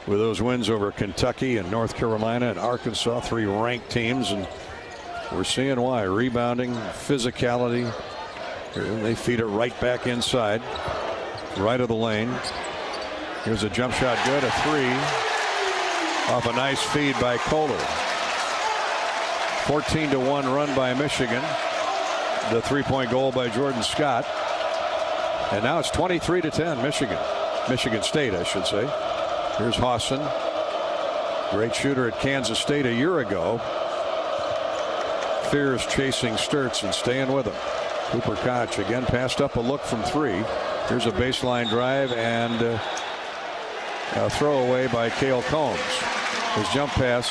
with those wins over Kentucky and North Carolina and Arkansas, 3 ranked teams, and we're seeing why. Rebounding, physicality. And they feed it right back inside, right of the lane. Here's a jump shot, good, a 3 off a nice feed by Kohler. 14-1 run by Michigan. the three-point goal by Jordan Scott. And now it's 23-10 Michigan State, I should say. Here's Hawson, great shooter at Kansas State a year ago. Fears chasing Sturtz and staying with him. Cooper Koch again passed up a look from three. Here's a baseline drive and a throwaway by Cale Combs. His jump pass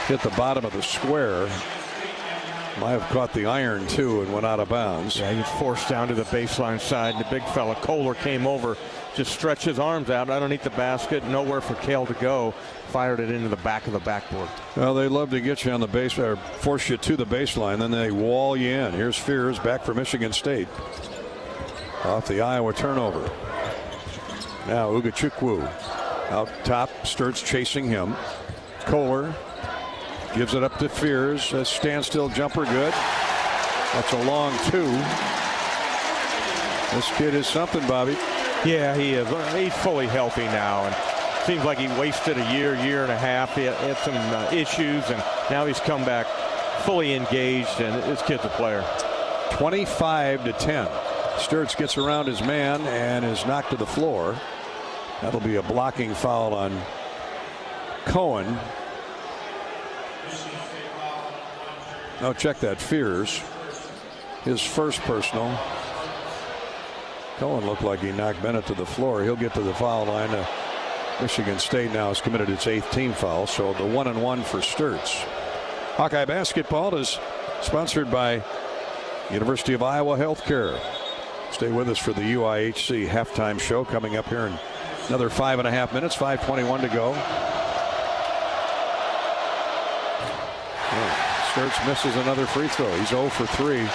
hit the bottom of the square. Might have caught the iron too and went out of bounds. Yeah, he was forced down to the baseline side. The big fella Kohler came over, just stretched his arms out underneath the basket, nowhere for Cale to go. Fired it into the back of the backboard. Well, they love to get you on the base or force you to the baseline, then they wall you in. Here's Fears back for Michigan State off the Iowa turnover. Now Ugachukwu out top. Sturtz chasing him. Kohler gives it up to Fears. A standstill jumper, good. That's a long two. This kid is something, Bobby. Yeah, he is. He's fully healthy now, and seems like he wasted a year and a half. He had some issues, and now he's come back fully engaged, and this kid's a player. 25-10. Sturtz gets around his man and is knocked to the floor. That'll be a blocking foul on Cohen. Now check that. Fears, his first personal. Cohen looked like he knocked Bennett to the floor. He'll get to the foul line. Michigan State now has committed its 8th team foul, so the 1-and-1 for Sturtz. Hawkeye basketball is sponsored by University of Iowa Healthcare. Stay with us for the UIHC halftime show coming up here in another 5.5 minutes. 5:21 to go. Sturtz misses another free throw. He's 0 for 3.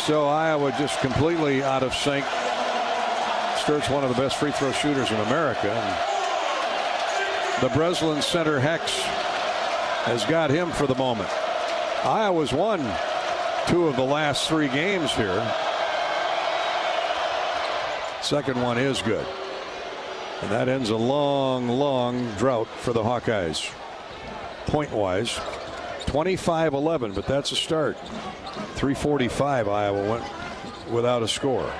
So Iowa just completely out of sync. Sturtz, one of the best free throw shooters in America. And the Breslin center Hex has got him for the moment. Iowa's won 2 of the last 3 games here. Second one is good. And that ends a long drought for the Hawkeyes. Point-wise, 25-11, but that's a start. 3:45 Iowa went without a score.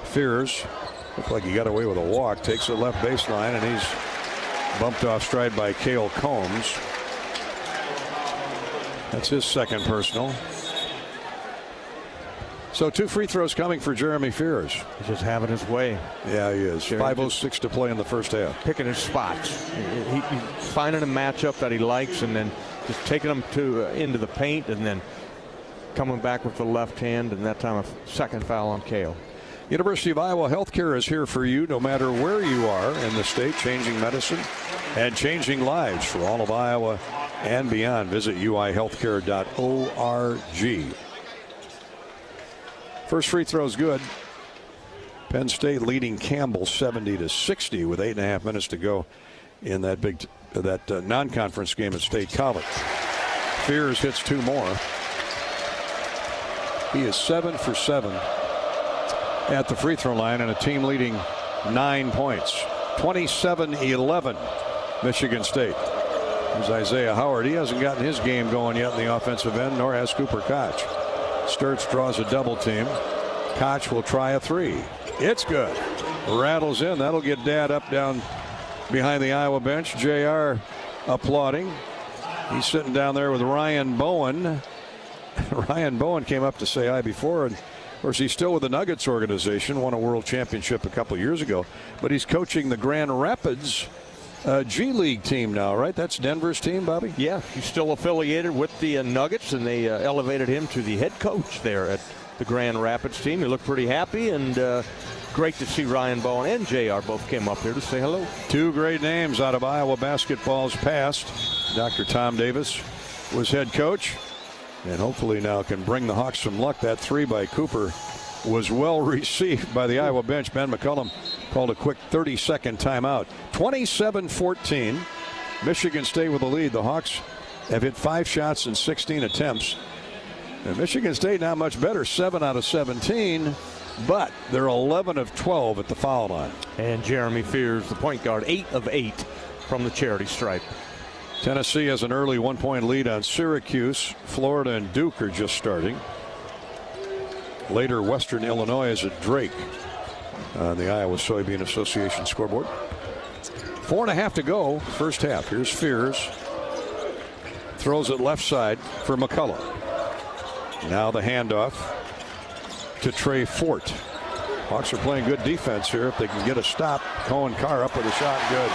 Fears looked like he got away with a walk. Takes the left baseline, and he's bumped off stride by Cale Combs. That's his second personal. So 2 free throws coming for Jeremy Fears. He's just having his way. Yeah, he is. 5:06 to play in the first half. Picking his spots. He's finding a matchup that he likes and then just taking them into the paint and then coming back with the left hand, and that time a second foul on Cale. University of Iowa Healthcare is here for you no matter where you are in the state, changing medicine and changing lives for all of Iowa and beyond. Visit uihealthcare.org. First free throw is good. Penn State leading Campbell 70-60 with 8.5 minutes to go in that non-conference game at State College. Fears hits 2 more. He is 7 for 7 at the free throw line, and a team leading 9 points. 27-11 Michigan State. There's Isaiah Howard. He hasn't gotten his game going yet in the offensive end, nor has Cooper Koch. Sturtz draws a double team. Koch will try a 3. It's good. Rattles in. That'll get Dad up down behind the Iowa bench. JR applauding. He's sitting down there with Ryan Bowen. Ryan Bowen came up to say hi before, and of course he's still with the Nuggets organization, won a world championship a couple years ago, but he's coaching the Grand Rapids G League team now, right? That's Denver's team, Bobby? Yeah, he's still affiliated with the Nuggets, and they elevated him to the head coach there at the Grand Rapids team. He looked pretty happy, and great to see Ryan Bowen and JR both came up here to say hello. 2 great names out of Iowa basketball's past. Dr. Tom Davis was head coach, and hopefully now can bring the Hawks some luck. That 3 by Cooper was well received by the Iowa bench. Ben McCullum called a quick 30-second timeout. 27-14. Michigan State with the lead. The Hawks have hit 5 shots in 16 attempts. And Michigan State not much better, 7 out of 17, but they're 11 of 12 at the foul line. And Jeremy Fears, the point guard, 8 of 8 from the charity stripe. Tennessee has an early 1-point lead on Syracuse. Florida and Duke are just starting. Later, Western Illinois is at Drake on the Iowa Soybean Association scoreboard. 4.5 to go, first half. Here's Fears. Throws it left side for McCullough. Now the handoff to Trey Fort. Hawks are playing good defense here. If they can get a stop, Cohen Carr up with a shot, good.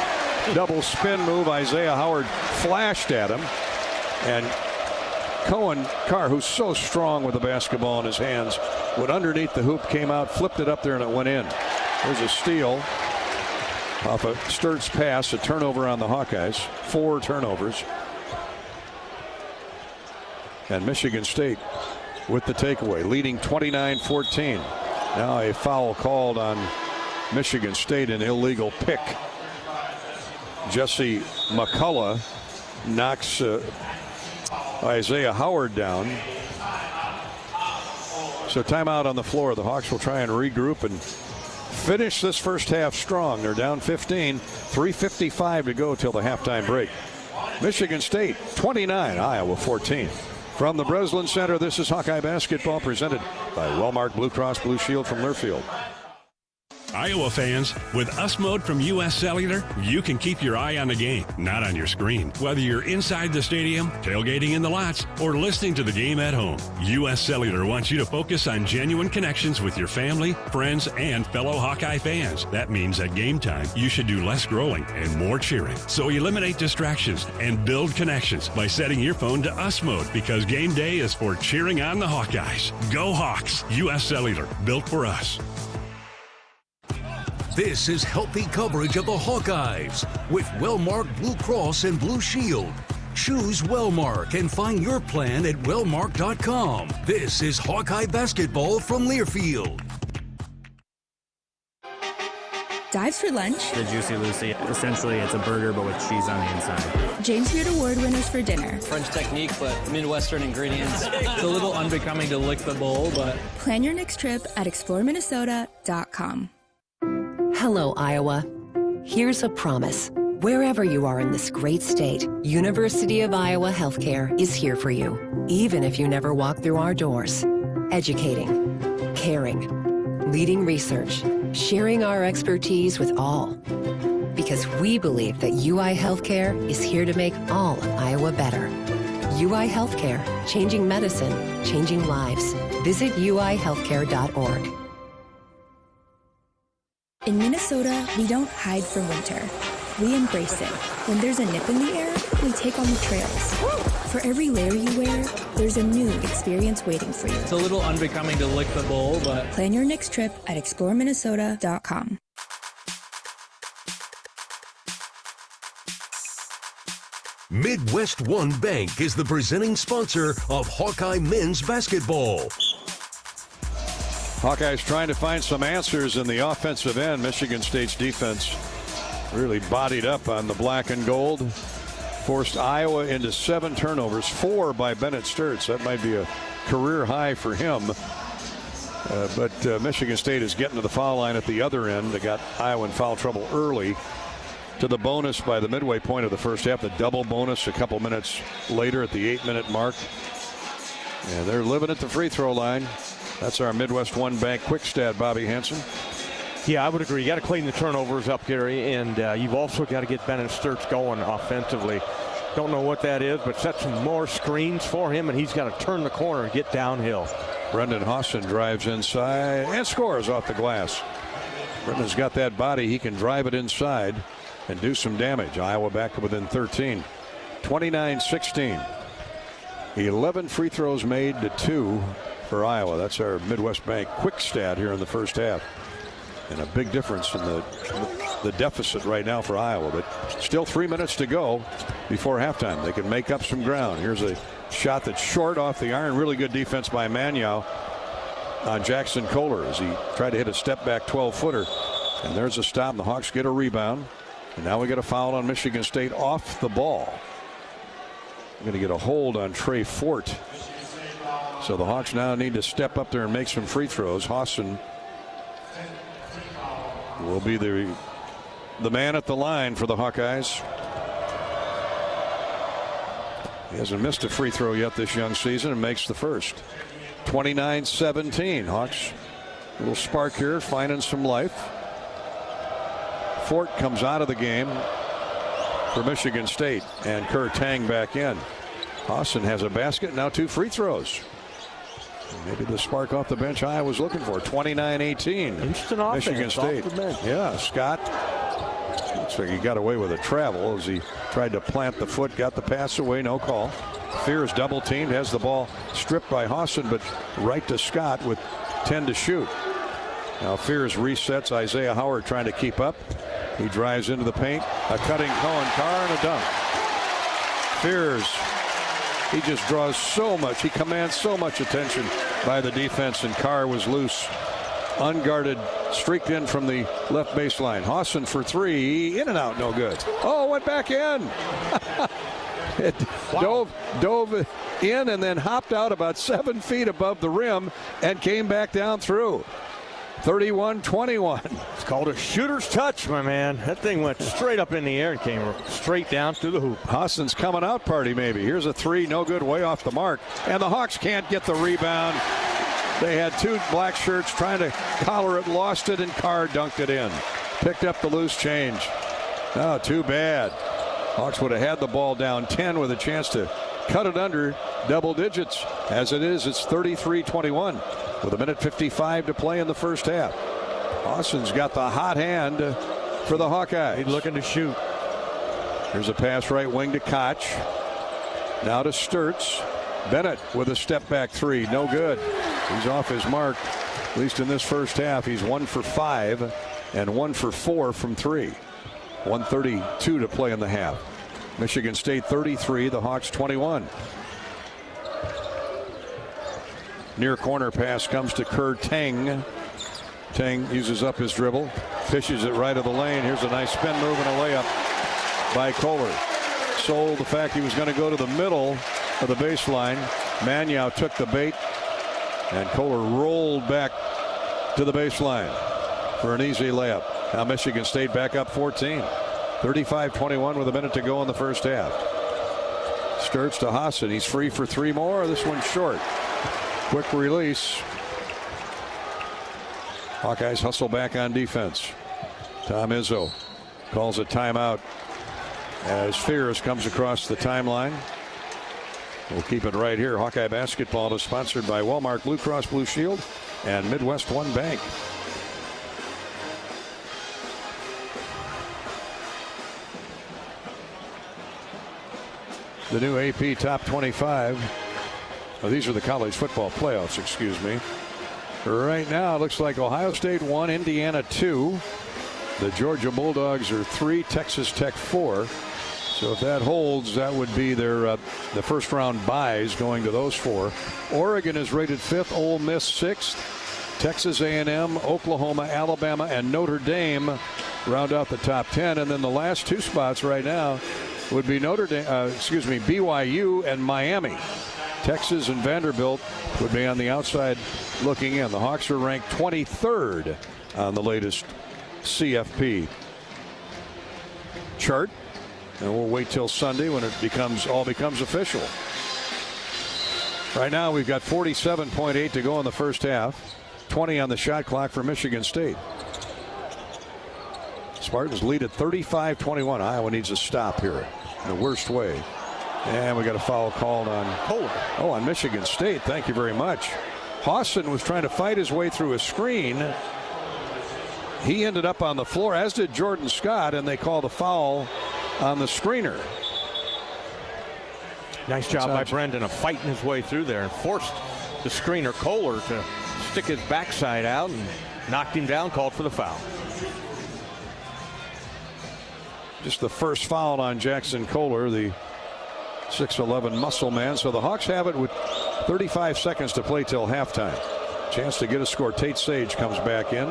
Double spin move. Isaiah Howard flashed at him. And Cohen Carr, who's so strong with the basketball in his hands, went underneath the hoop, came out, flipped it up there, and it went in. There's a steal off a Sturtz pass, a turnover on the Hawkeyes. 4 turnovers. And Michigan State with the takeaway, leading 29-14. Now a foul called on Michigan State, an illegal pick. Jesse McCullough knocks Isaiah Howard down. So timeout on the floor. The Hawks will try and regroup and finish this first half strong. They're down 15, 3:55 to go till the halftime break. Michigan State 29, Iowa 14. From the Breslin Center, this is Hawkeye basketball presented by Wellmark Blue Cross Blue Shield from Learfield. Iowa fans, with US Mode from US Cellular, you can keep your eye on the game, not on your screen. Whether you're inside the stadium, tailgating in the lots, or listening to the game at home, US Cellular wants you to focus on genuine connections with your family, friends, and fellow Hawkeye fans. That means at game time, you should do less scrolling and more cheering. So eliminate distractions and build connections by setting your phone to US Mode, because game day is for cheering on the Hawkeyes. Go Hawks! US Cellular, built for us. This is healthy coverage of the Hawkeyes with Wellmark Blue Cross and Blue Shield. Choose Wellmark and find your plan at wellmark.com. This is Hawkeye basketball from Learfield. Dives for lunch. The Juicy Lucy. Essentially, it's a burger, but with cheese on the inside. James Beard Award winners for dinner. French technique, but Midwestern ingredients. It's a little unbecoming to lick the bowl, but... Plan your next trip at exploreminnesota.com. Hello, Iowa. Here's a promise. Wherever you are in this great state, University of Iowa Healthcare is here for you, even if you never walk through our doors. Educating, caring, leading research, sharing our expertise with all. Because we believe that UI Healthcare is here to make all of Iowa better. UI Healthcare, changing medicine, changing lives. Visit uihealthcare.org. In Minnesota, we don't hide from winter. We embrace it. When there's a nip in the air, we take on the trails. For every layer you wear, there's a new experience waiting for you. It's a little unbecoming to lick the bowl, but... Plan your next trip at exploreminnesota.com. Midwest One Bank is the presenting sponsor of Hawkeye men's basketball. Hawkeyes trying to find some answers in the offensive end. Michigan State's defense really bodied up on the black and gold. Forced Iowa into 7 turnovers, 4 by Bennett Sturtz. That might be a career high for him. But Michigan State is getting to the foul line at the other end. They got Iowa in foul trouble early. To the bonus by the midway point of the first half. The double bonus a couple minutes later at the 8-minute mark. And they're living at the free throw line. That's our Midwest One Bank quick stat, Bobby Hansen. Yeah, I would agree. You got to clean the turnovers up, Gary, and you've also got to get Bennett Sturtz going offensively. Don't know what that is, but set some more screens for him, and he's got to turn the corner and get downhill. Brendan Hawson drives inside and scores off the glass. Brendan's got that body. He can drive it inside and do some damage. Iowa back to within 13. 29-16. 11 free throws made to 2 for Iowa. That's our Midwest Bank quick stat here in the first half. And a big difference in the deficit right now for Iowa. But still 3 minutes to go before halftime. They can make up some ground. Here's a shot that's short off the iron. Really good defense by Manyow on Jackson Kohler as he tried to hit a step back 12-footer. And there's a stop. And the Hawks get a rebound. And now we get a foul on Michigan State off the ball. We're going to get a hold on Trey Fort. So the Hawks now need to step up there and make some free throws. Hawson will be the man at the line for the Hawkeyes. He hasn't missed a free throw yet this young season and makes the first. 29-17. Hawks, a little spark here, finding some life. Fort comes out of the game for Michigan State, and Kerr Tang back in. Austin has a basket, now 2 free throws. Maybe the spark off the bench I was looking for. 29-18. Instant offense. Michigan State. Off the bench. Yeah, Scott. Looks like he got away with a travel as he tried to plant the foot, got the pass away, no call. Fears double teamed, has the ball stripped by Hawson, but right to Scott with 10 to shoot. Now Fears resets. Isaiah Howard trying to keep up. He drives into the paint. A cutting Cohen Carr and a dunk. Fears. He just draws so much. He commands so much attention by the defense, and Carr was loose. Unguarded, streaked in from the left baseline. Hawson for 3, in and out, no good. Oh, went back in. It dove in and then hopped out about 7 feet above the rim and came back down through. 31-21. It's called a shooter's touch, my man. That thing went straight up in the air and came straight down through the hoop. Hawson's coming out party maybe. Here's a 3, no good, way off the mark. And the Hawks can't get the rebound. They had 2 black shirts trying to collar it, lost it, and Carr dunked it in. Picked up the loose change. Oh, too bad. Hawks would have had the ball down 10 with a chance to cut it under double digits. As it is, it's 33-21 with 1:55 to play in the first half. Austin's got the hot hand for the Hawkeyes. He's looking to shoot. Here's a pass right wing to Koch. Now to Sturtz. Bennett with a step back 3, no good. He's off his mark, at least in this first half. He's 1 for 5 and 1 for 4 from 3. 1:32 to play in the half. Michigan State 33, the Hawks 21. Near corner pass comes to Kerr Tang. Tang uses up his dribble, fishes it right of the lane. Here's a nice spin move and a layup by Kohler. Sold the fact he was going to go to the middle of the baseline. Manyow took the bait, and Kohler rolled back to the baseline for an easy layup. Now Michigan State back up 14. 35-21 with a minute to go in the first half. Sturtz to Hawson. He's free for 3 more. This one's short. Quick release. Hawkeyes hustle back on defense. Tom Izzo calls a timeout as Fears comes across the timeline. We'll keep it right here. Hawkeye basketball is sponsored by Walmart Blue Cross Blue Shield and Midwest One Bank. The new AP Top 25. Oh, these are the college football playoffs, excuse me. Right now, it looks like Ohio State 1, Indiana 2. The Georgia Bulldogs are 3, Texas Tech 4. So if that holds, that would be their the first round buys going to those 4. Oregon is rated 5th, Ole Miss 6th. Texas A&M, Oklahoma, Alabama, and Notre Dame round out the top 10. And then the last 2 spots right now would be BYU and Miami. Texas and Vanderbilt would be on the outside looking in. The Hawks are ranked 23rd on the latest CFP chart. And we'll wait till Sunday when it all becomes official. Right now we've got 47.8 to go in the first half. 20 on the shot clock for Michigan State. Spartans lead at 35-21. Iowa needs a stop here in the worst way. And we got a foul called on Kohler. Oh, on Michigan State. Thank you very much. Hawson was trying to fight his way through a screen. He ended up on the floor, as did Jordan Scott, and they called a foul on the screener. Nice job by Brendan of fighting his way through there and forced the screener Kohler to stick his backside out and knocked him down, called for the foul. Just the first foul on Jackson Kohler, the 6'11" muscle man. So the Hawks have it with 35 seconds to play till halftime. Chance to get a score. Tate Sage comes back in.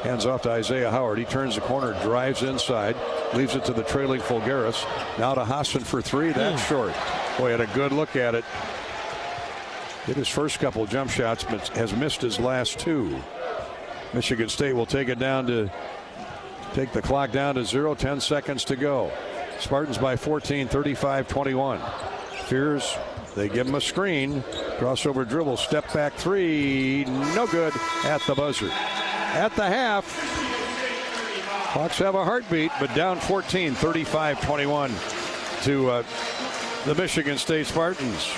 Hands off to Isaiah Howard. He turns the corner, drives inside, leaves it to the trailing Fulgaris. Now to Hassan for 3. That's short. Boy, had a good look at it. Hit his first couple jump shots, but has missed his last 2. Michigan State will take the clock down to 0. 10 seconds to go. Spartans by 14, 35-21. Fears, they give him a screen. Crossover dribble, step back three. No good at the buzzer. At the half, Hawks have a heartbeat, but down 14, 35-21 to the Michigan State Spartans.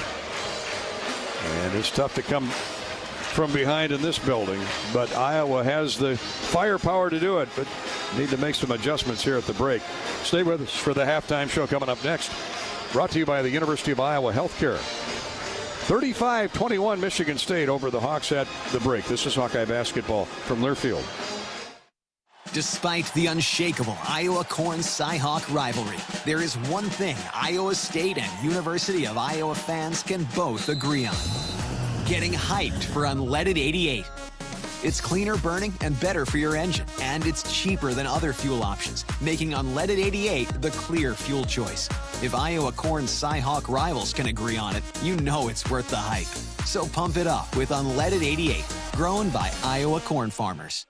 And it's tough to come from behind in this building, but Iowa has the firepower to do it, but need to make some adjustments here at the break. Stay with us for the halftime show coming up next. Brought to you by the University of Iowa Healthcare. 35-21 Michigan State over the Hawks at the break. This is Hawkeye basketball from Learfield. Despite the unshakable Iowa-Corn-Cyhawk rivalry, there is one thing Iowa State and University of Iowa fans can both agree on. Getting hyped for Unleaded 88. It's cleaner burning and better for your engine, and it's cheaper than other fuel options, making Unleaded 88 the clear fuel choice. If Iowa Corn-Cyhawk rivals can agree on it, you know it's worth the hype. So pump it up with Unleaded 88, grown by Iowa corn farmers.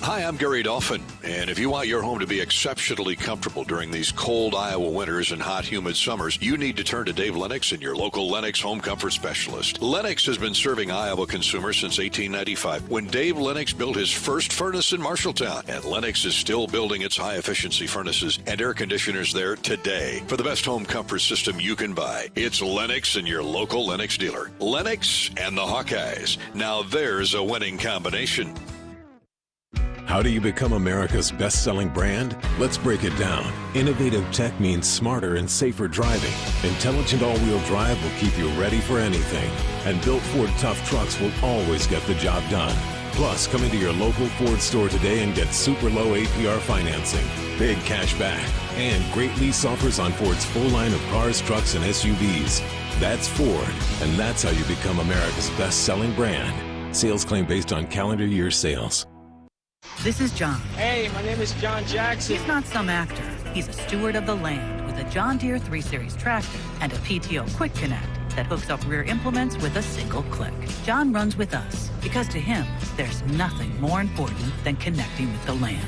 Hi, I'm Gary Dolphin, and if you want your home to be exceptionally comfortable during these cold Iowa winters and hot, humid summers, you need to turn to Dave Lennox and your local Lennox home comfort specialist. Lennox has been serving Iowa consumers since 1895, when Dave Lennox built his first furnace in Marshalltown, and Lennox is still building its high-efficiency furnaces and air conditioners there today. For the best home comfort system you can buy, it's Lennox and your local Lennox dealer. Lennox and the Hawkeyes. Now there's a winning combination. How do you become America's best-selling brand? Let's break it down. Innovative tech means smarter and safer driving. Intelligent all-wheel drive will keep you ready for anything. And built Ford tough trucks will always get the job done. Plus, come into your local Ford store today and get super low APR financing, big cash back, and great lease offers on Ford's full line of cars, trucks, and SUVs. That's Ford, and that's how you become America's best-selling brand. Sales claim based on calendar year sales. This is John. Hey, my name is John Jackson. He's not some actor. He's a steward of the land with a John Deere 3 Series tractor and a PTO Quick Connect that hooks up rear implements with a single click. John runs with us because to him, there's nothing more important than connecting with the land.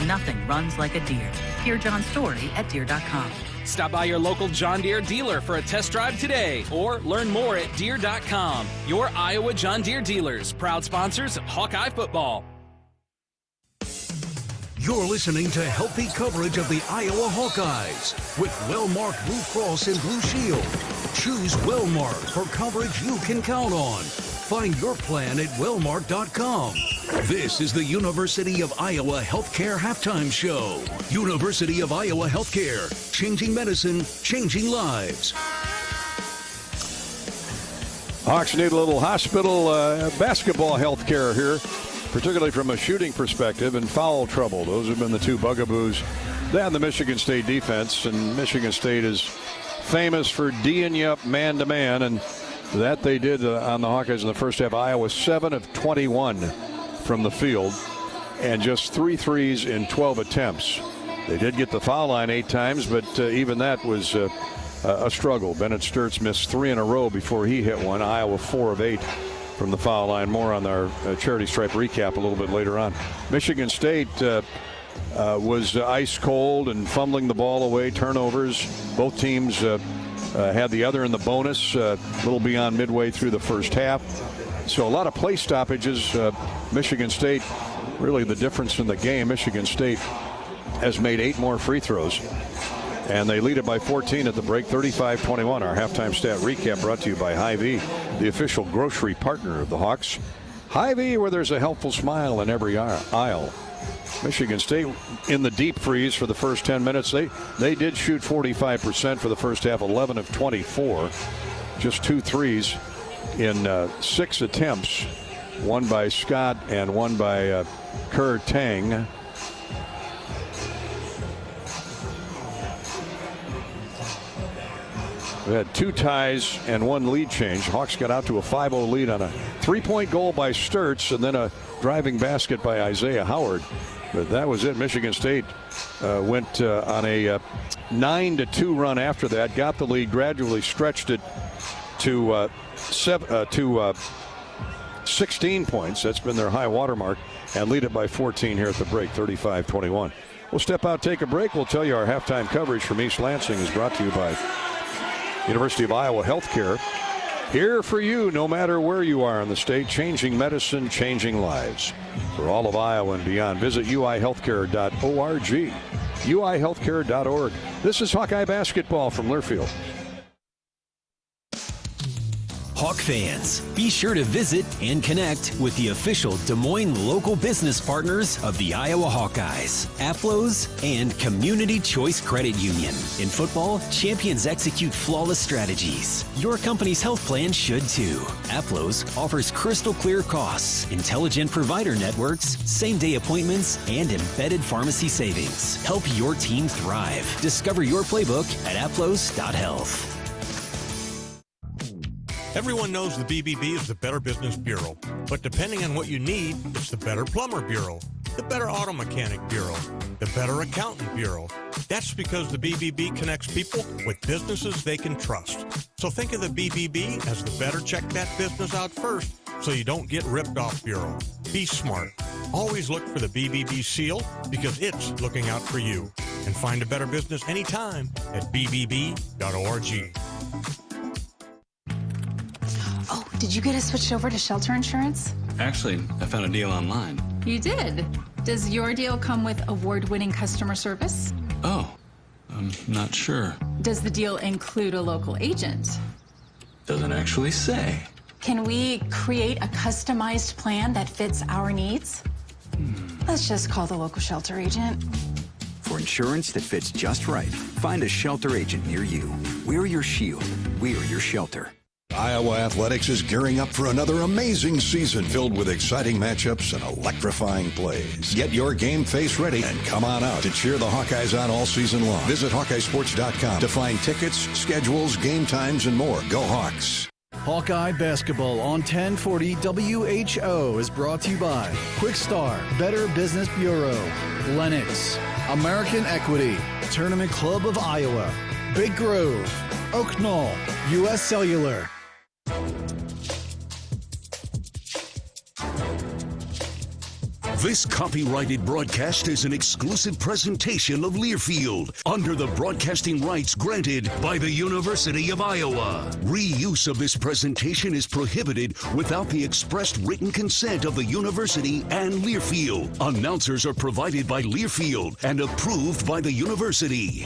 Nothing runs like a Deere. Hear John's story at Deere.com. Stop by your local John Deere dealer for a test drive today or learn more at Deere.com. Your Iowa John Deere dealers, proud sponsors of Hawkeye football. You're listening to healthy coverage of the Iowa Hawkeyes with well-marked Blue Cross and Blue Shield. Choose Wellmark for coverage you can count on. Find your plan at wellmark.com. This is the University of Iowa Healthcare Halftime Show. University of Iowa Healthcare. Changing medicine, changing lives. Hawks need a little hospital basketball health care here, particularly from a shooting perspective, and foul trouble. Those have been the two bugaboos down the Michigan State defense, and Michigan State is famous for D'ing you up man-to-man, and that they did on the Hawkeyes in the first half. Iowa 7 of 21 from the field, and just 3 threes in 12 attempts. They did get the foul line 8 times, but even that was a struggle. Bennett Sturtz missed 3 in a row before he hit one. Iowa 4 of 8 from the foul line. More on our charity stripe recap a little bit later on. Michigan State was ice cold and fumbling the ball away, turnovers. Both teams had the other in the bonus a little beyond midway through the first half. So a lot of play stoppages. Michigan State, really the difference in the game. Michigan State has made 8 more free throws, and they lead it by 14 at the break, 35-21. Our halftime stat recap brought to you by Hy-Vee, the official grocery partner of the Hawks. Hy-Vee, where there's a helpful smile in every aisle. Michigan State in the deep freeze for the first 10 minutes. They did shoot 45% for the first half, 11 of 24. Just 2 threes in 6 attempts, one by Scott and one by Kerr Tang. We had 2 ties and 1 lead change. Hawks got out to a 5-0 lead on a 3-point goal by Sturtz and then a driving basket by Isaiah Howard. But that was it. Michigan State went on a 9-2 run after that, got the lead, gradually stretched it to 16 points. That's been their high water mark, and lead it by 14 here at the break, 35-21. We'll step out, take a break. We'll tell you our halftime coverage from East Lansing is brought to you by University of Iowa Healthcare. Here for you, no matter where you are in the state, changing medicine, changing lives. For all of Iowa and beyond, visit uihealthcare.org. uihealthcare.org. This is Hawkeye basketball from Learfield. Hawk fans, be sure to visit and connect with the official Des Moines local business partners of the Iowa Hawkeyes, AFLOS, and Community Choice Credit Union. In football, champions execute flawless strategies. Your company's health plan should too. AFLOS offers crystal clear costs, intelligent provider networks, same-day appointments, and embedded pharmacy savings. Help your team thrive. Discover your playbook at aflos.health. Everyone knows the BBB is the Better Business Bureau, but depending on what you need, it's the Better Plumber Bureau, the Better Auto Mechanic Bureau, the Better Accountant Bureau. That's because the BBB connects people with businesses they can trust. So think of the BBB as the better check that business out first so you don't get ripped off bureau. Be smart. Always look for the BBB seal because it's looking out for you. And find a better business anytime at bbb.org. Oh, did you get us switched over to shelter insurance? Actually, I found a deal online. You did? Does your deal come with award-winning customer service? Oh, I'm not sure. Does the deal include a local agent? Doesn't actually say. Can we create a customized plan that fits our needs? Let's just call the local shelter agent. For insurance that fits just right, find a shelter agent near you. We're your shield. We're your shelter. Iowa Athletics is gearing up for another amazing season filled with exciting matchups and electrifying plays. Get your game face ready and come on out to cheer the Hawkeyes on all season long. Visit HawkeyeSports.com to find tickets, schedules, game times, and more. Go Hawks! Hawkeye Basketball on 1040 WHO is brought to you by Quick Star, Better Business Bureau, Lennox, American Equity, Tournament Club of Iowa, Big Grove, Oak Knoll, U.S. Cellular. This copyrighted broadcast is an exclusive presentation of Learfield under the broadcasting rights granted by the University of Iowa. Reuse of this presentation is prohibited without the expressed written consent of the university and Learfield. Announcers are provided by Learfield and approved by the university.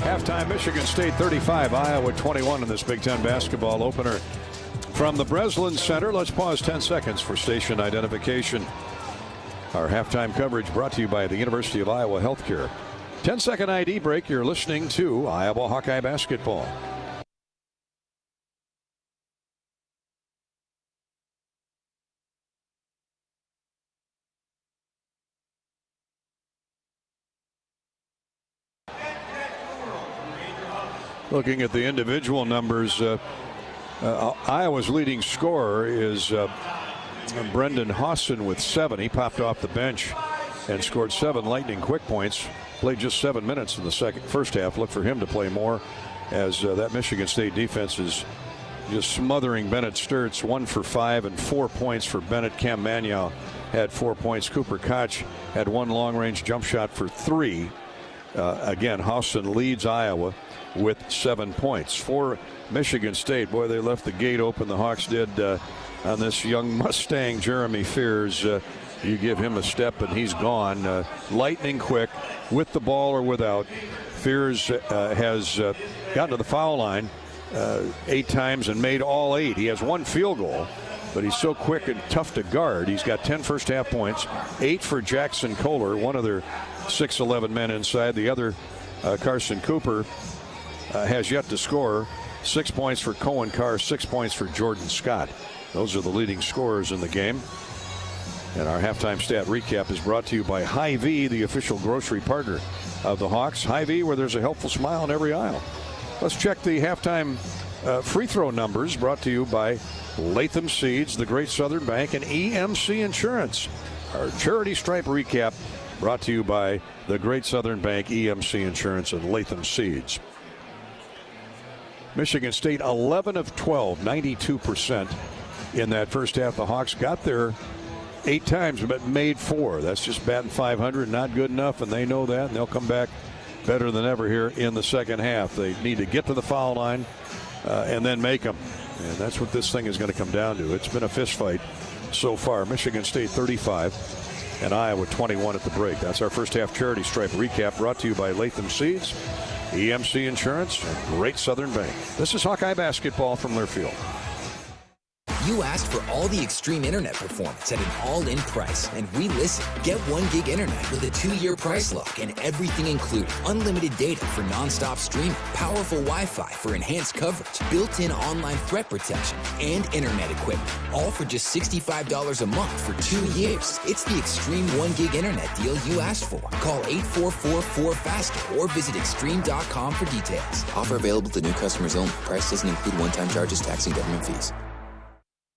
Halftime, Michigan State 35, Iowa 21 in this Big Ten basketball opener. From the Breslin Center, let's pause 10 seconds for station identification. Our halftime coverage brought to you by the University of Iowa Healthcare. 10-second ID break. You're listening to Iowa Hawkeye basketball. Looking at the individual numbers, Iowa's leading scorer is Brendan Hawson with 7. He popped off the bench and scored 7 lightning quick points. Played just 7 minutes in the first half. Look for him to play more as that Michigan State defense is just smothering Bennett Sturtz. 1 for 5 and 4 points for Bennett. Cam Manyow had 4 points. Cooper Koch had 1 long-range jump shot for 3. Again, Hawson leads Iowa with 7 points. For Michigan State, boy, they left the gate open. The Hawks did on this young Mustang, Jeremy Fears. You give him a step and he's gone. Lightning quick, with the ball or without. Fears has gotten to the foul line 8 times and made all 8. He has 1 field goal, but he's so quick and tough to guard. He's got 10 first half points, 8 for Jackson Kohler, one of their 6'11" men inside. The other, Carson Cooper, has yet to score. 6 points for Cohen Carr, 6 points for Jordan Scott. Those are the leading scorers in the game. And our halftime stat recap is brought to you by Hy-Vee, the official grocery partner of the Hawks. Hy-Vee, where there's a helpful smile in every aisle. Let's check the halftime free throw numbers, brought to you by Latham Seeds, the Great Southern Bank, and EMC Insurance. Our charity stripe recap brought to you by the Great Southern Bank, EMC Insurance, and Latham Seeds. Michigan State 11 of 12, 92% in that first half. The Hawks got their 8 times, but made 4. That's just batting .500, not good enough, and they know that, and they'll come back better than ever here in the second half. They need to get to the foul line and then make them, and that's what this thing is going to come down to. It's been a fist fight so far. Michigan State 35 and Iowa 21 at the break. That's our first half charity stripe recap, brought to you by Latham Seeds, EMC Insurance, and Great Southern Bank. This is Hawkeye basketball from Learfield. You asked for all the extreme internet performance at an all-in price, and we listened. Get 1 gig internet with a 2-year price lock and everything included. Unlimited data for non-stop streaming, powerful Wi-Fi for enhanced coverage, built-in online threat protection, and internet equipment. All for just $65 a month for 2 years. It's the extreme 1 gig internet deal you asked for. Call 844-4FASTER or visit extreme.com for details. Offer available to new customers only. Price doesn't include one-time charges, tax, and government fees.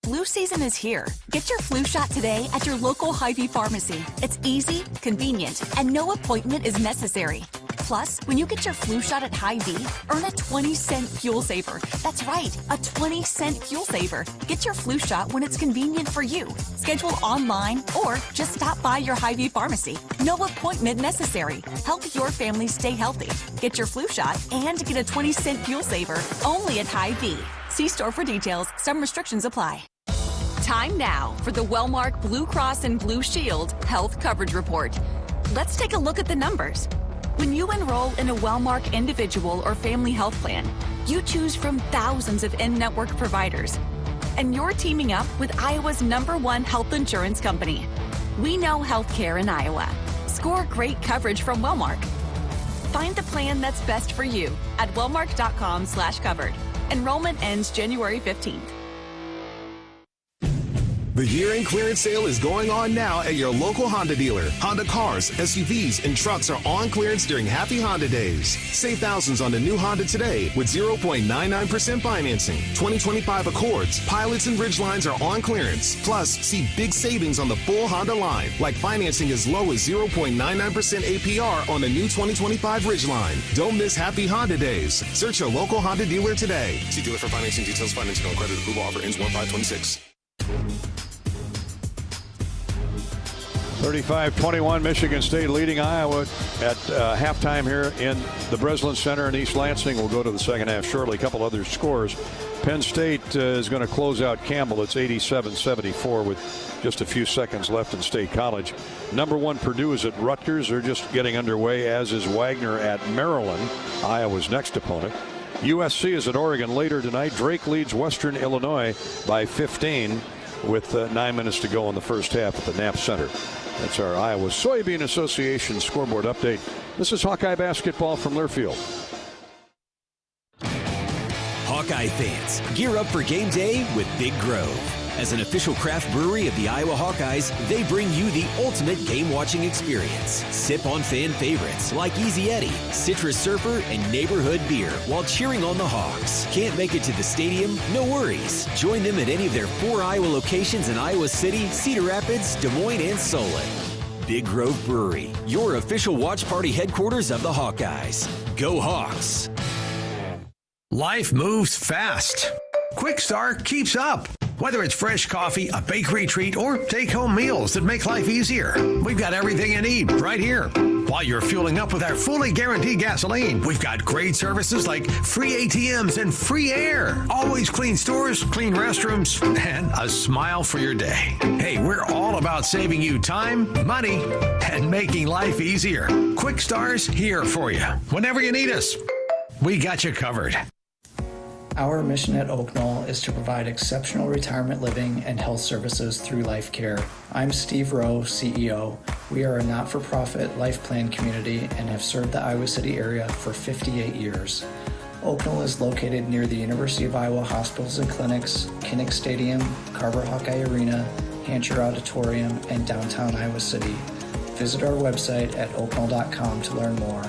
Flu season is here. Get your flu shot today at your local Hy-Vee pharmacy. It's easy, convenient, and no appointment is necessary. Plus, when you get your flu shot at Hy-Vee, earn a 20-cent fuel saver. That's right, a 20-cent fuel saver. Get your flu shot when it's convenient for you. Schedule online or just stop by your Hy-Vee pharmacy. No appointment necessary. Help your family stay healthy. Get your flu shot and get a 20-cent fuel saver only at Hy-Vee. See store for details. Some restrictions apply. Time now for the Wellmark Blue Cross and Blue Shield Health Coverage Report. Let's take a look at the numbers. When you enroll in a Wellmark individual or family health plan, you choose from thousands of in-network providers. And you're teaming up with Iowa's #1 health insurance company. We know healthcare in Iowa. Score great coverage from Wellmark. Find the plan that's best for you at wellmark.com/covered. Enrollment ends January 15th. The year-end clearance sale is going on now at your local Honda dealer. Honda cars, SUVs, and trucks are on clearance during Happy Honda Days. Save thousands on the new Honda today with 0.99% financing. 2025 Accords, Pilots, and Ridgelines are on clearance. Plus, see big savings on the full Honda line, like financing as low as 0.99% APR on the new 2025 Ridgeline. Don't miss Happy Honda Days. Search your local Honda dealer today. See dealer for financing details. Financing on credit approval offer ends 1/5/26. 35-21, Michigan State leading Iowa at halftime here in the Breslin Center in East Lansing. We'll go to the second half shortly. A couple other scores. Penn State is going to close out Campbell. It's 87-74 with just a few seconds left in State College. #1 Purdue is at Rutgers. They're just getting underway, as is Wagner at Maryland, Iowa's next opponent. USC is at Oregon later tonight. Drake leads Western Illinois by 15 with 9 minutes to go in the first half at the Knapp Center. That's our Iowa Soybean Association scoreboard update. This is Hawkeye basketball from Learfield. Hawkeye fans, gear up for game day with Big Grove. As an official craft brewery of the Iowa Hawkeyes, they bring you the ultimate game-watching experience. Sip on fan favorites like Easy Eddie, Citrus Surfer, and Neighborhood Beer while cheering on the Hawks. Can't make it to the stadium? No worries. Join them at any of their 4 Iowa locations in Iowa City, Cedar Rapids, Des Moines, and Solon. Big Grove Brewery, your official watch party headquarters of the Hawkeyes. Go Hawks! Life moves fast. Quick Start keeps up. Whether it's fresh coffee, a bakery treat, or take-home meals that make life easier, we've got everything you need right here. While you're fueling up with our fully guaranteed gasoline, we've got great services like free ATMs and free air. Always clean stores, clean restrooms, and a smile for your day. Hey, we're all about saving you time, money, and making life easier. Quick Star's here for you. Whenever you need us, we got you covered. Our mission at Oak Knoll is to provide exceptional retirement living and health services through Life Care. I'm Steve Rowe, CEO. We are a not-for-profit life plan community and have served the Iowa City area for 58 years. Oak Knoll is located near the University of Iowa hospitals and clinics, Kinnick Stadium, Carver Hawkeye Arena, Hancher Auditorium, and downtown Iowa City. Visit our website at oakknoll.com to learn more.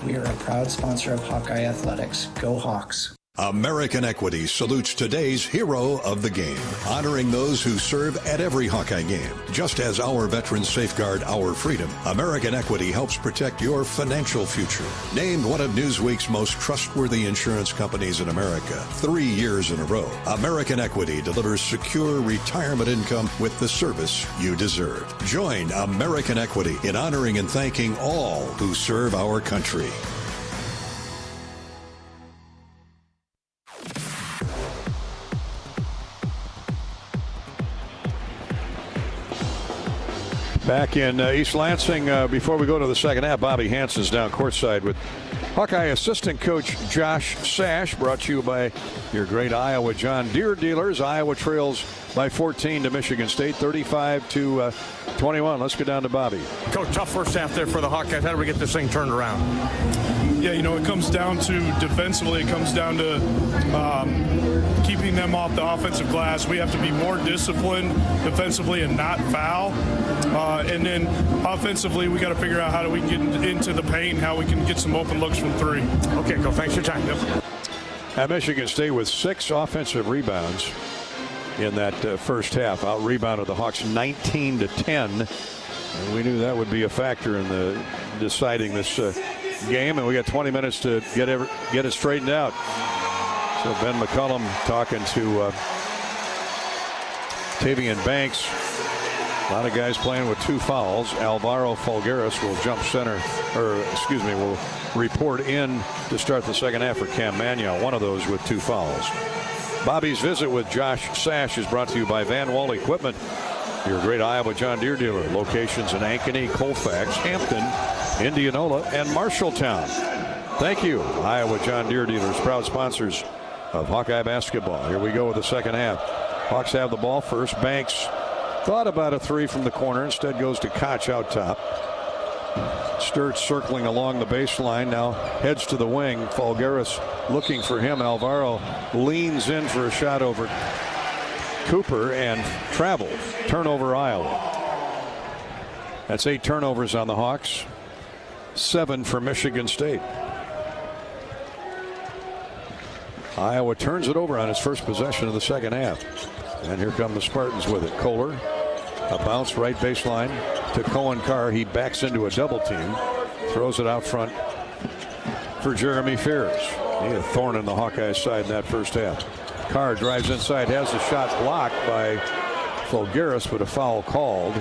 We are a proud sponsor of Hawkeye Athletics. Go Hawks! American Equity salutes today's hero of the game, honoring those who serve at every Hawkeye game. Just as our veterans safeguard our freedom, American Equity helps protect your financial future. Named one of Newsweek's most trustworthy insurance companies in America 3 years in a row, American Equity delivers secure retirement income with the service you deserve. Join American Equity in honoring and thanking all who serve our country. Back in East Lansing, before we go to the second half, Bobby Hansen's down courtside with Hawkeye assistant coach Josh Sash, brought to you by your great Iowa John Deere dealers. Iowa trails by 14 to Michigan State, 35-21. Let's go down to Bobby. Coach, tough first half there for the Hawkeyes. How do we get this thing turned around? Yeah, it comes down to defensively. It comes down to keeping them off the offensive glass. We have to be more disciplined defensively and not foul. And then offensively, we got to figure out how do we get into the paint, how we can get some open looks from three. Okay, coach, thanks for your time. Yep. At Michigan State with 6 offensive rebounds in that first half, out-rebounded the Hawks 19-10. And we knew that would be a factor in the deciding this game, and we got 20 minutes to get it straightened out. So Ben McCullum talking to Tavian Banks. A lot of guys playing with 2 fouls. Alvaro Falgueras will will report in to start the second half for Cam Mannion, one of those with 2 fouls. Bobby's visit with Josh Sash is brought to you by Van Wall Equipment, your great Iowa John Deere dealer. Locations in Ankeny, Colfax, Hampton, Indianola, and Marshalltown. Thank you, Iowa John Deere dealers, proud sponsors of Hawkeye basketball. Here we go with the second half. Hawks have the ball first. Banks thought about a 3 from the corner, instead goes to Koch out top. Sturt circling along the baseline, now heads to the wing. Falgueras looking for him. Alvaro leans in for a shot over Cooper and travel. Turnover, Iowa. That's 8 turnovers on the Hawks. 7 for Michigan State. Iowa turns it over on its first possession of the second half. And here come the Spartans with it. Kohler, a bounce right baseline to Cohen Carr. He backs into a double team. Throws it out front for Jeremy Fears. He had a thorn in the Hawkeyes side in that first half. Carr drives inside, has a shot blocked by Falgueras, but a foul called.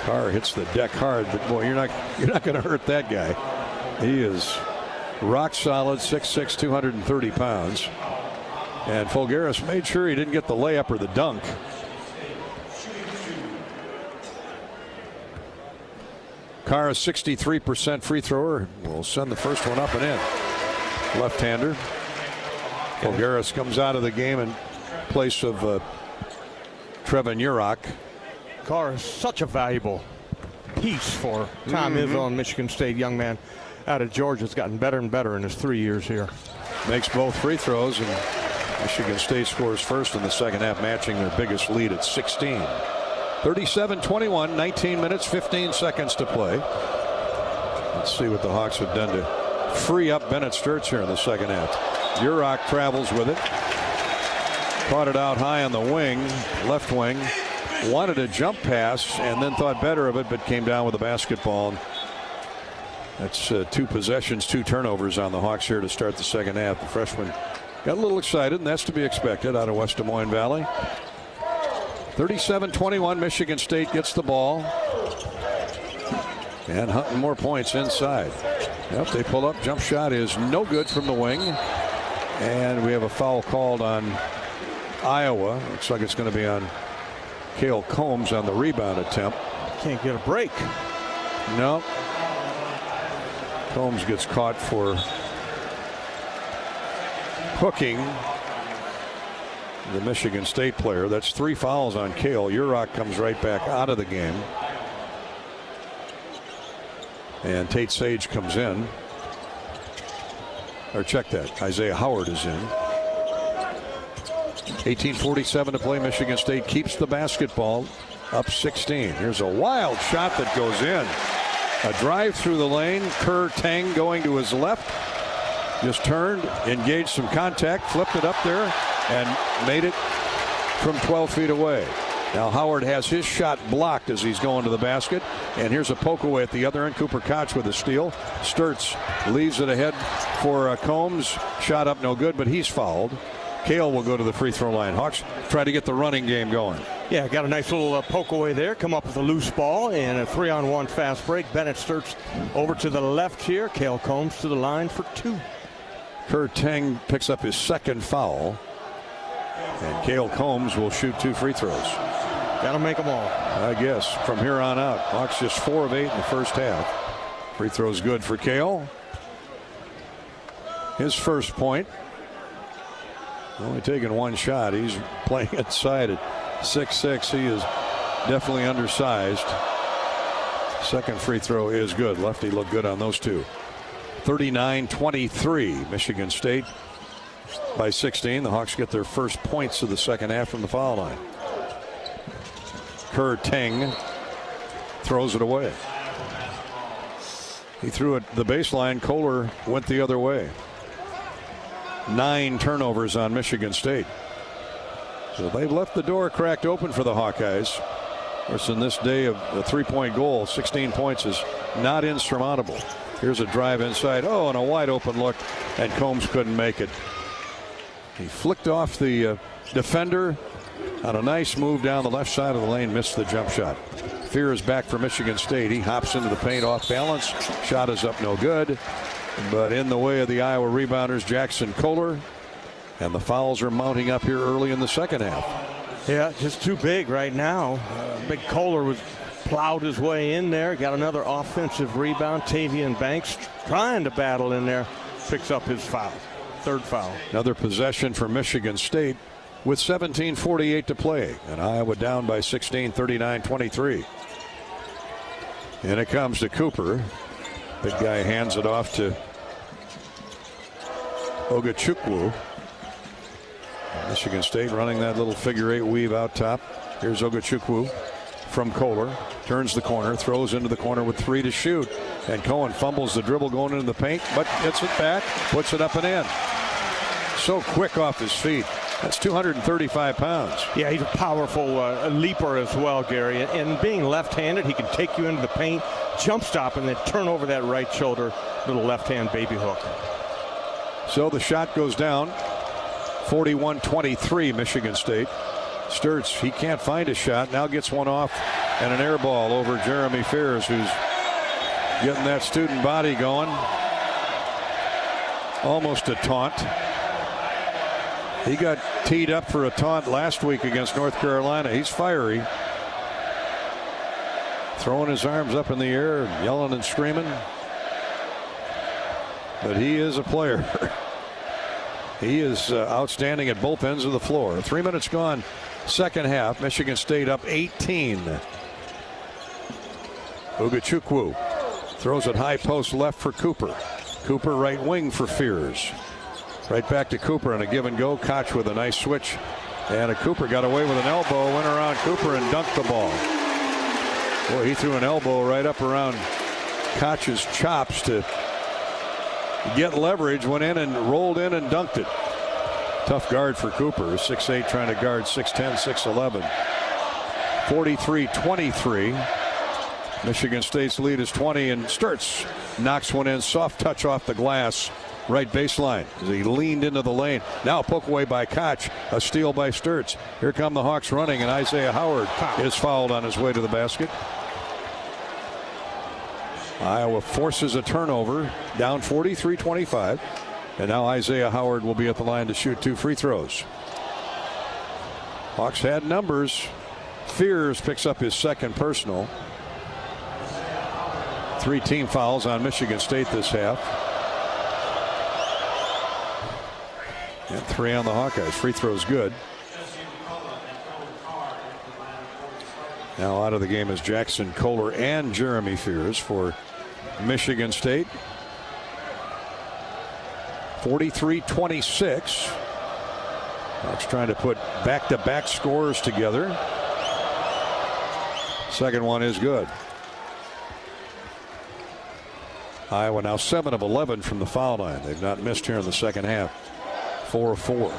Carr hits the deck hard, but boy, you're not going to hurt that guy. He is rock solid, 6'6", 230 pounds. And Falgueras made sure he didn't get the layup or the dunk. Carr, a 63% free thrower, will send the first one up and in. Left-hander. Falgueras comes out of the game in place of Trevin Urach. Carr is such a valuable piece for Tom Izzo and Michigan State. Young man out of Georgia has gotten better and better in his 3 years here. Makes both free throws, and Michigan State scores first in the second half, matching their biggest lead at 16. 37-21, 19 minutes, 15 seconds to play. Let's see what the Hawks have done to free up Bennett Sturtz here in the second half. Urach travels with it. Caught it out high on the wing, left wing. Wanted a jump pass and then thought better of it, but came down with a basketball. That's 2 possessions, 2 turnovers on the Hawks here to start the second half. The freshman got a little excited, and that's to be expected out of West Des Moines Valley. 37-21, Michigan State gets the ball. And hunting more points inside. Yep, they pull up. Jump shot is no good from the wing. And we have a foul called on Iowa. Looks like it's going to be on Cale Combs on the rebound attempt. Can't get a break. No. Combs gets caught for hooking the Michigan State player. That's 3 fouls on Cale. Urach comes right back out of the game. And Tate Sage comes in. Or check that. Isaiah Howard is in. 18:47 to play. Michigan State keeps the basketball up 16. Here's a wild shot that goes in. A drive through the lane. Kerr Tang going to his left. just turned, engaged some contact, flipped it up there, and made it from 12 feet away. Now Howard has his shot blocked as he's going to the basket. And here's a poke away at the other end. Cooper Koch with a steal. Sturtz leaves it ahead for Combs. Shot up no good, but he's fouled. Cale will go to the free throw line. Hawks try to get the running game going. Yeah, got a nice little poke away there. Come up with a loose ball and a 3-on-1 fast break. Bennett Sturtz over to the left here. Cale Combs to the line for 2. Kerr Teng picks up his second foul. And Cale Combs will shoot 2 free throws. Got to make them all, I guess, from here on out. Hawks just 4 of 8 in the first half. Free throw's good for Cale. His first point. Only taking 1 shot. He's playing inside at 6'6". He is definitely undersized. Second free throw is good. Lefty looked good on those 2. 39-23. Michigan State by 16. The Hawks get their first points of the second half from the foul line. Kerr Teng throws it away. He threw it the baseline. Kohler went the other way. 9 turnovers on Michigan State. So they've left the door cracked open for the Hawkeyes. Of course, in this day of a 3-point goal, 16 points is not insurmountable. Here's a drive inside. Oh, and a wide open look, and Combs couldn't make it. He flicked off the defender on a nice move down the left side of the lane, missed the jump shot. Fear is back for Michigan State. He hops into the paint off balance. Shot is up no good. But in the way of the Iowa rebounders, Jackson Kohler. And the fouls are mounting up here early in the second half. Yeah, just too big right now. Big Kohler was plowed his way in there. Got another offensive rebound. Tavian Banks trying to battle in there. Picks up his foul. Third foul. Another possession for Michigan State with 17:48 to play. And Iowa down by 16, 39-23. And it comes to Cooper. Big guy hands it off to Ogachukwu. Michigan State running that little figure 8 weave out top. Here's Ogachukwu from Kohler. Turns the corner, throws into the corner with 3 to shoot. And Cohen fumbles the dribble going into the paint, but gets it back, puts it up and in. So quick off his feet. That's 235 pounds. Yeah, he's a powerful leaper as well, Gary. And being left-handed, he can take you into the paint, jump stop, and then turn over that right shoulder, little left-hand baby hook. So the shot goes down. 41-23 Michigan State. Sturtz, he can't find a shot. Now gets one off and an air ball over Jeremy Fears, who's getting that student body going. Almost a taunt. He got teed up for a taunt last week against North Carolina. He's fiery. Throwing his arms up in the air, yelling and screaming. But he is a player. He is outstanding at both ends of the floor. 3 minutes gone, second half. Michigan State up 18. Ogachukwu throws it high post left for Cooper. Cooper right wing for Fears. Right back to Cooper and a give and go. Koch with a nice switch. And a Cooper got away with an elbow, went around Cooper and dunked the ball. Boy, he threw an elbow right up around Koch's chops to get leverage, went in and rolled in and dunked it. Tough guard for Cooper. 6'8", trying to guard 6'10", 6'11". 43-23. Michigan State's lead is 20, and Sturtz knocks one in. Soft touch off the glass. Right baseline as he leaned into the lane. Now a poke away by Koch. A steal by Sturtz. Here come the Hawks running, and Isaiah Howard is fouled on his way to the basket. Iowa forces a turnover, down 43-25. And now Isaiah Howard will be at the line to shoot 2 free throws. Hawks had numbers. Fears picks up his second personal. 3 team fouls on Michigan State this half. And 3 on the Hawkeyes. Free throw's good. Now out of the game is Jackson Kohler and Jeremy Fears for Michigan State. 43-26. Hawks trying to put back-to-back scores together. Second one is good. Iowa now 7 of 11 from the foul line. They've not missed here in the second half. 4 of 4.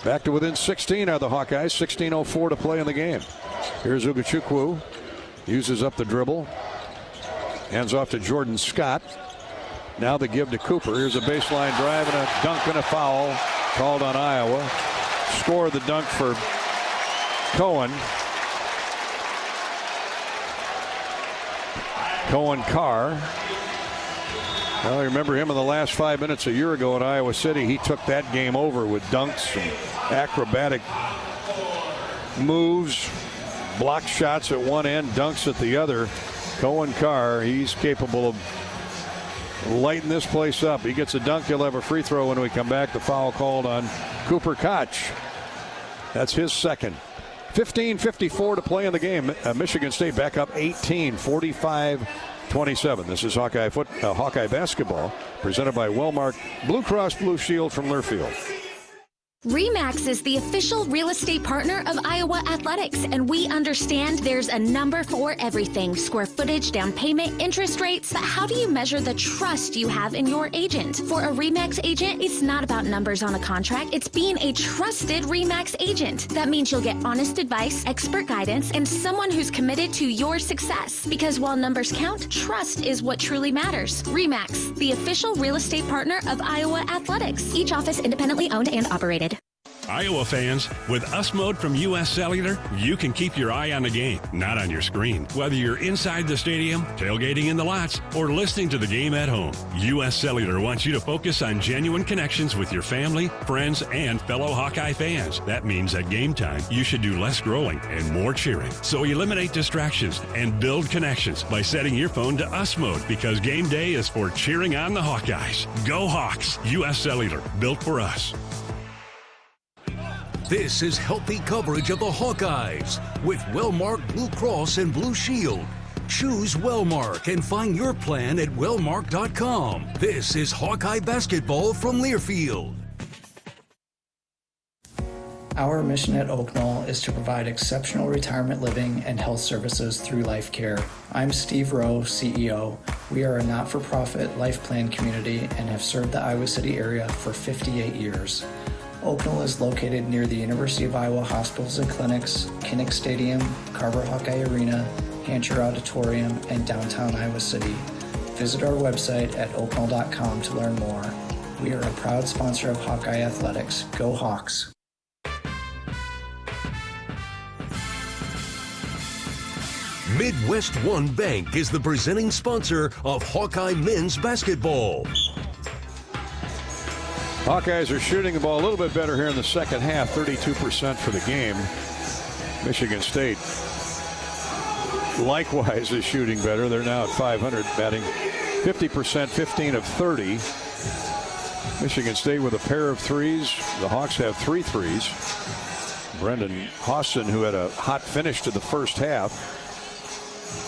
Back to within 16 are the Hawkeyes. 16:04 to play in the game. Here's Ugachukwu. Uses up the dribble. Hands off to Jordan Scott. Now the give to Cooper. Here's a baseline drive and a dunk and a foul called on Iowa. Score the dunk for Cohen. Cohen Carr. Well, I remember him in the last 5 minutes a year ago at Iowa City. He took that game over with dunks and acrobatic moves, block shots at one end, dunks at the other. Cohen Carr, he's capable of lighting this place up. He gets a dunk, he'll have a free throw when we come back. The foul called on Cooper Koch. That's his second. 15:54 to play in the game. Michigan State back up 18, 45-27. This is Hawkeye basketball presented by Wellmark Blue Cross Blue Shield from Learfield. RE/MAX is the official real estate partner of Iowa Athletics, and we understand there's a number for everything. Square footage, down payment, interest rates. But how do you measure the trust you have in your agent? For a RE/MAX agent, it's not about numbers on a contract. It's being a trusted RE/MAX agent. That means you'll get honest advice, expert guidance, and someone who's committed to your success. Because while numbers count, trust is what truly matters. RE/MAX, the official real estate partner of Iowa Athletics. Each office independently owned and operated. Iowa fans, with US Mode from US Cellular, you can keep your eye on the game, not on your screen. Whether you're inside the stadium, tailgating in the lots, or listening to the game at home, US Cellular wants you to focus on genuine connections with your family, friends, and fellow Hawkeye fans. That means at game time, you should do less scrolling and more cheering. So eliminate distractions and build connections by setting your phone to US Mode, because game day is for cheering on the Hawkeyes. Go Hawks! US Cellular, built for us. This is healthy coverage of the Hawkeyes with Wellmark Blue Cross and Blue Shield. Choose Wellmark and find your plan at wellmark.com. This is Hawkeye basketball from Learfield. Our mission at Oak Knoll is to provide exceptional retirement living and health services through life care. I'm Steve Rowe, CEO. We are a not-for-profit life plan community and have served the Iowa City area for 58 years. Oak Knoll is located near the University of Iowa hospitals and clinics, Kinnick Stadium, Carver Hawkeye Arena, Hancher Auditorium, and downtown Iowa City. Visit our website at oakknoll.com to learn more. We are a proud sponsor of Hawkeye Athletics. Go Hawks! Midwest One Bank is the presenting sponsor of Hawkeye men's basketball. Hawkeyes are shooting the ball a little bit better here in the second half, 32% for the game. Michigan State likewise is shooting better. They're now at 500, batting 50%, 15 of 30. Michigan State with a pair of threes. The Hawks have 3 threes. Brendan Hawson, who had a hot finish to the first half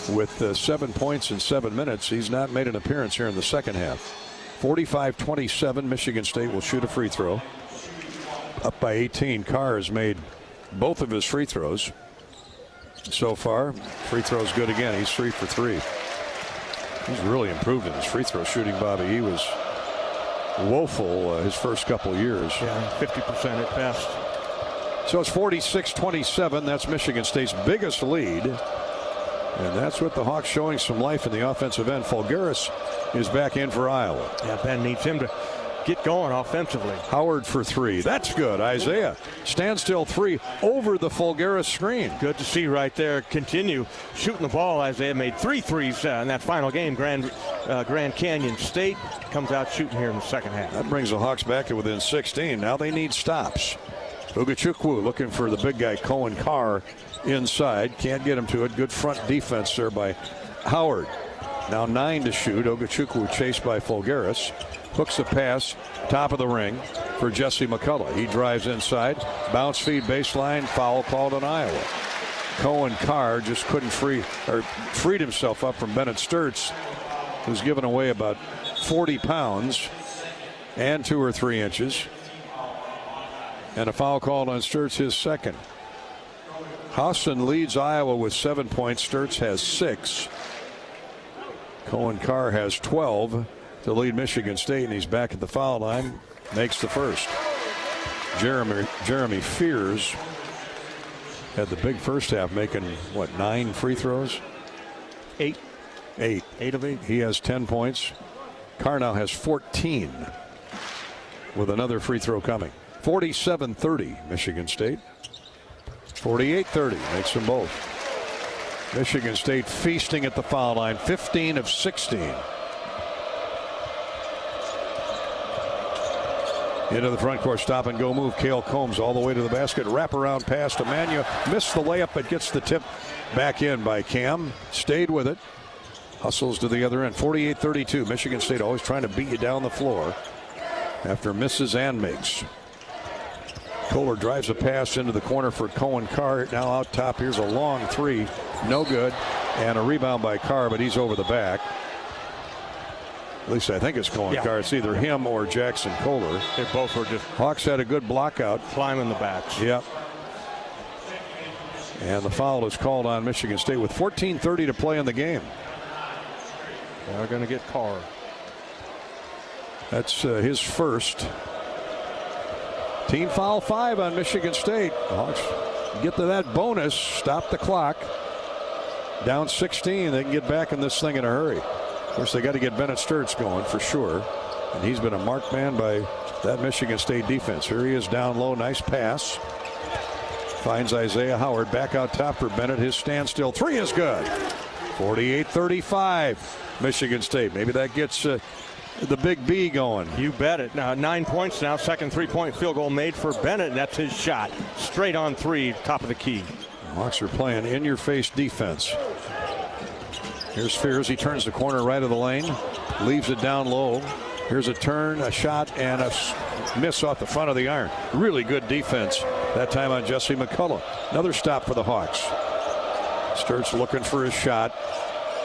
with 7 points in 7 minutes, he's not made an appearance here in the second half. 45-27, Michigan State will shoot a free throw. Up by 18. Carr has made both of his free throws so far. Free throw's good again. He's 3 for 3. He's really improved in his free throw shooting, Bobby. He was woeful his first couple years. Yeah, 50% at best. So it's 46-27. That's Michigan State's biggest lead. And that's with the Hawks showing some life in the offensive end. Fulgaris is back in for Iowa. Yeah, Ben needs him to get going offensively. Howard for 3. That's good. Isaiah, standstill 3 over the Fulgaris screen. Good to see right there. Continue shooting the ball. Isaiah made 3 threes in that final game. Grand Canyon State comes out shooting here in the second half. That brings the Hawks back to within 16. Now they need stops. Ugachukwu looking for the big guy Cohen Carr inside. Can't get him to it. Good front defense there by Howard. Now 9 to shoot. Ugachukwu chased by Fulgaris. Hooks a pass, top of the ring for Jesse McCullough. He drives inside. Bounce feed baseline. Foul called on Iowa. Cohen Carr just couldn't freed himself up from Bennett Sturtz, who's given away about 40 pounds and 2 or 3 inches. And a foul called on Sturtz, his second. Hawson leads Iowa with 7 points. Sturtz has 6. Cohen Carr has 12 to lead Michigan State, and he's back at the foul line. Makes the first. Jeremy Fears had the big first half, making, 9 free throws? 8. 8 of 8. He has 10 points. Carr now has 14 with another free throw coming. 47-30 Michigan State. 48-30 makes them both. Michigan State feasting at the foul line, 15 of 16. Into the front court, stop and go move. Cale Combs all the way to the basket. Wraparound pass to Manu. Missed the layup, but gets the tip back in by Cam. Stayed with it. Hustles to the other end. 48-32. Michigan State always trying to beat you down the floor after misses and makes. Kohler drives a pass into the corner for Cohen Carr. Now out top. Here's a long three. No good. And a rebound by Carr, but he's over the back. At least I think it's Cohen Carr. It's either him or Jackson Kohler. They both were just. Hawks had a good block out. Climbing the backs. Yep. And the foul is called on Michigan State with 14:30 to play in the game. They're going to get Carr. That's his first. Team foul 5 on Michigan State. Hawks get to that bonus. Stop the clock. Down 16. They can get back in this thing in a hurry. Of course, they got to get Bennett Sturtz going for sure. And he's been a marked man by that Michigan State defense. Here he is down low. Nice pass. Finds Isaiah Howard back out top for Bennett. His standstill three is good. 48-35 Michigan State. Maybe that gets the big B going. You bet it. Now 9 points now. Second three-point field goal made for Bennett. And that's his shot. Straight on three. Top of the key. Hawks are playing in-your-face defense. Here's Fears. He turns the corner right of the lane. Leaves it down low. Here's a turn, a shot, and a miss off the front of the iron. Really good defense that time on Jesse McCullough. Another stop for the Hawks. Sturtz looking for his shot,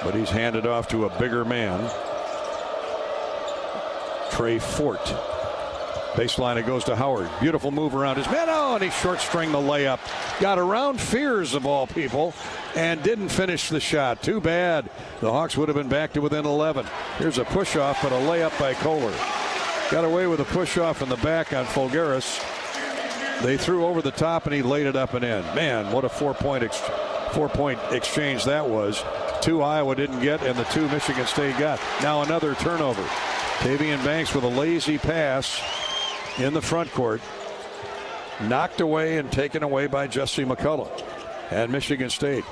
but he's handed off to a bigger man. Trey Fort. Baseline, it goes to Howard. Beautiful move around his man. Oh, and he short string the layup. Got around Fears of all people and didn't finish the shot. Too bad. The Hawks would have been back to within 11. Here's a push off, but a layup by Kohler. Got away with a push off in the back on Fulgaris. They threw over the top and he laid it up and in. Man, what a four-point exchange that was. 2 Iowa didn't get and the 2 Michigan State got. Now another turnover. Tavian Banks with a lazy pass in the front court. Knocked away and taken away by Jesse McCullough. And Michigan State.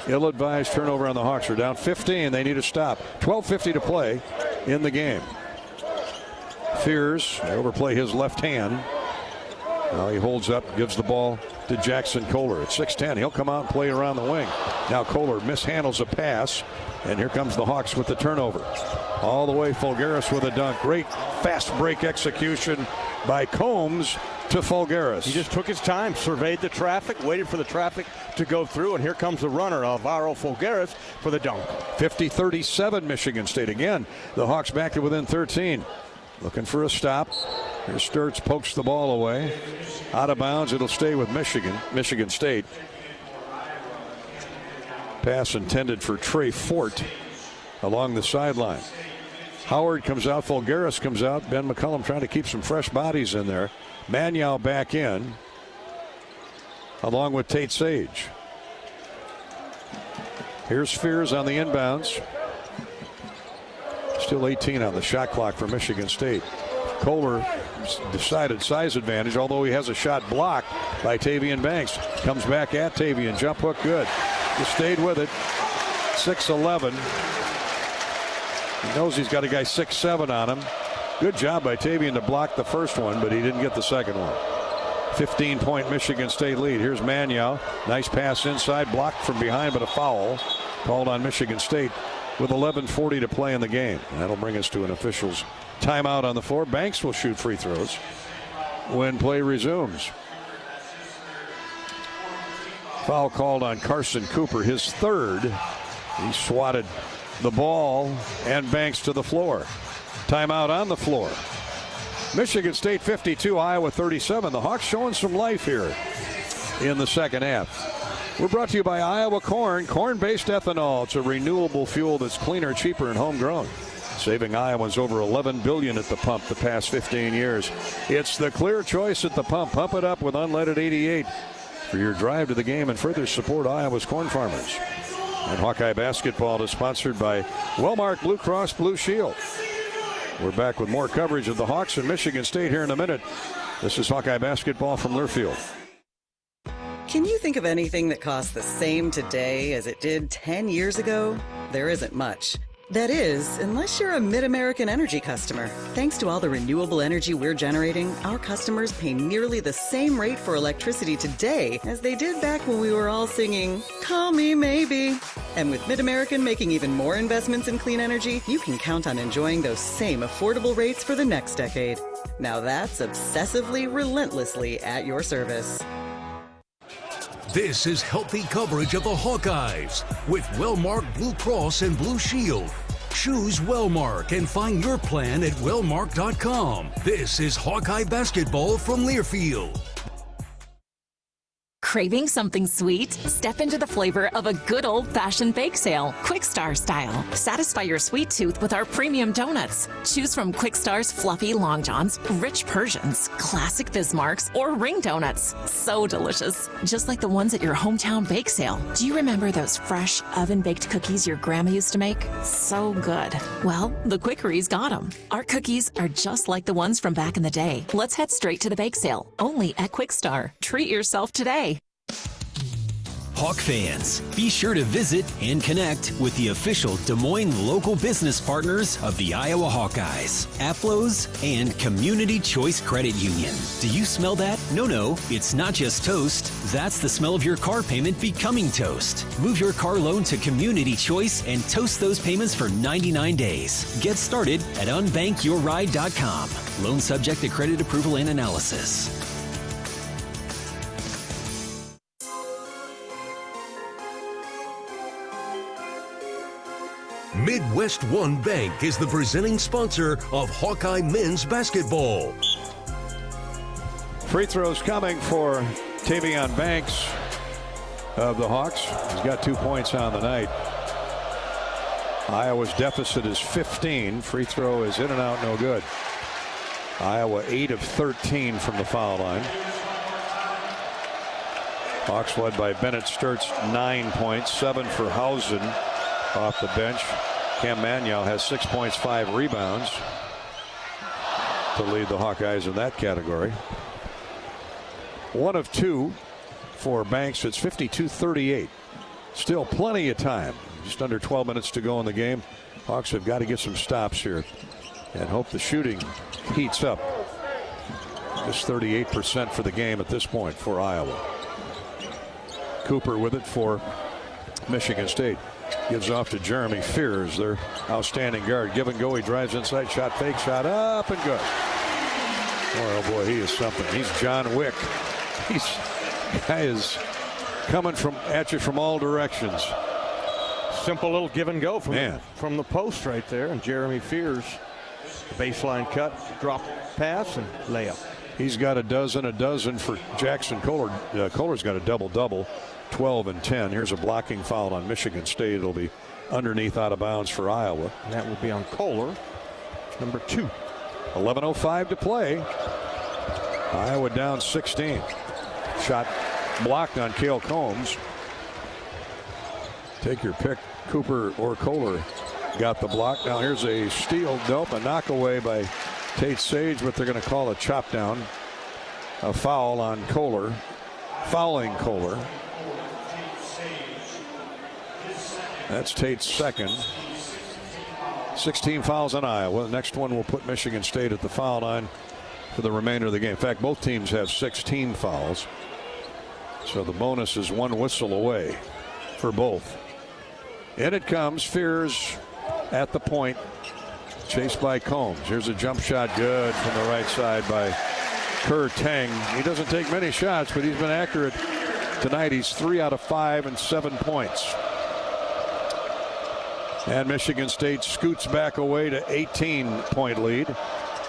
Ill-advised turnover on the Hawks. Are down 15. They need a stop. 12:50 to play in the game. Fears, they overplay his left hand. Now he holds up, gives the ball to Jackson Kohler. At 6'10", he'll come out and play around the wing. Now Kohler mishandles a pass, and here comes the Hawks with the turnover. All the way, Fulgaris with a dunk. Great fast break execution by Combs to Fulgaris. He just took his time, surveyed the traffic, waited for the traffic to go through, and here comes the runner, Alvaro Fulgaris, for the dunk. 50-37 Michigan State. Again, the Hawks back to within 13. Looking for a stop. Here's Sturtz, pokes the ball away. Out of bounds, it'll stay with Michigan State. Pass intended for Trey Fort along the sideline. Howard comes out, Fulgaris comes out. Ben McCullum trying to keep some fresh bodies in there. Manyow back in, along with Tate Sage. Here's Fears on the inbounds. Still 18 on the shot clock for Michigan State. Kohler decided size advantage, although he has a shot blocked by Tavian Banks. Comes back at Tavian. Jump hook good. He stayed with it. 6'11". He knows he's got a guy 6'7" on him. Good job by Tavian to block the first one, but he didn't get the second one. 15-point Michigan State lead. Here's Manyow. Nice pass inside. Blocked from behind, but a foul called on Michigan State with 11:40 to play in the game. That'll bring us to an official's timeout on the floor. Banks will shoot free throws when play resumes. Foul called on Carson Cooper, his third. He swatted the ball and Banks to the floor. Timeout on the floor. Michigan State 52, Iowa 37. The Hawks showing some life here in the second half. We're brought to you by Iowa Corn, corn-based ethanol. It's a renewable fuel that's cleaner, cheaper, and homegrown, saving Iowans over $11 billion at the pump the past 15 years. It's the clear choice at the pump. Pump it up with unleaded 88 for your drive to the game and further support Iowa's corn farmers. And Hawkeye basketball is sponsored by Wellmark Blue Cross Blue Shield. We're back with more coverage of the Hawks and Michigan State here in a minute. This is Hawkeye basketball from Learfield. Can you think of anything that costs the same today as it did 10 years ago? There isn't much. That is, unless you're a Mid-American Energy customer. Thanks to all the renewable energy we're generating, our customers pay nearly the same rate for electricity today as they did back when we were all singing, "Call Me Maybe." And with Mid-American making even more investments in clean energy, you can count on enjoying those same affordable rates for the next decade. Now that's obsessively, relentlessly at your service. This is healthy coverage of the Hawkeyes with Wellmark Blue Cross and Blue Shield. Choose Wellmark and find your plan at wellmark.com. This is Hawkeye basketball from Learfield. Craving something sweet? Step into the flavor of a good old-fashioned bake sale, Quick Star style. Satisfy your sweet tooth with our premium donuts. Choose from Quick Star's fluffy Long Johns, rich Persians, classic Bismarcks, or ring donuts. So delicious, just like the ones at your hometown bake sale. Do you remember those fresh, oven-baked cookies your grandma used to make? So good. Well, the Quickery's got them. Our cookies are just like the ones from back in the day. Let's head straight to the bake sale, only at Quick Star. Treat yourself today. Hawk fans, be sure to visit and connect with the official Des Moines local business partners of the Iowa Hawkeyes, AFLOS, and Community Choice Credit Union. Do you smell that? No, it's not just toast. That's the smell of your car payment becoming toast. Move your car loan to Community Choice and toast those payments for 99 days. Get started at unbankyourride.com. Loan subject to credit approval and analysis. Midwest One Bank is the presenting sponsor of Hawkeye men's basketball. Free throws coming for Tavion Banks of the Hawks. He's got 2 points on the night. Iowa's deficit is 15. Free throw is in and out, no good. Iowa 8 of 13 from the foul line. Hawks led by Bennett Sturtz, 9 points, 7 for Hausen off the bench. Cam Manyow has 6 points, 5 rebounds to lead the Hawkeyes in that category. 1 of 2 for Banks. It's 52-38. Still plenty of time. Just under 12 minutes to go in the game. Hawks have got to get some stops here and hope the shooting heats up. Just 38% for the game at this point for Iowa. Cooper with it for Michigan State. Gives off to Jeremy Fears, their outstanding guard. Give and go. He drives inside. Shot fake. Shot up and good. Oh boy, he is something. He's John Wick. Guy is coming at you from all directions. Simple little give and go from the post right there. And Jeremy Fears, baseline cut, drop pass, and layup. He's got a dozen for Jackson Kohler. Kohler's got a double-double. 12 and 10. Here's a blocking foul on Michigan State. It'll be underneath out of bounds for Iowa. And that will be on Kohler, number 2. 11:05 to play. Iowa down 16. Shot blocked on Cale Combs. Take your pick, Cooper or Kohler. Got the block. Now here's a steal. Nope, a knockaway by Tate Sage, but they're going to call a chop down. A foul on Kohler. Fouling Kohler. That's Tate's second. 16 fouls on Iowa. The next one will put Michigan State at the foul line for the remainder of the game. In fact, both teams have 16 fouls. So the bonus is 1 whistle away for both. In it comes. Fears at the point. Chased by Combs. Here's a jump shot. Good from the right side by Kerr Tang. He doesn't take many shots, but he's been accurate tonight. He's 3 out of 5 and 7 points. And Michigan State scoots back away to 18-point lead.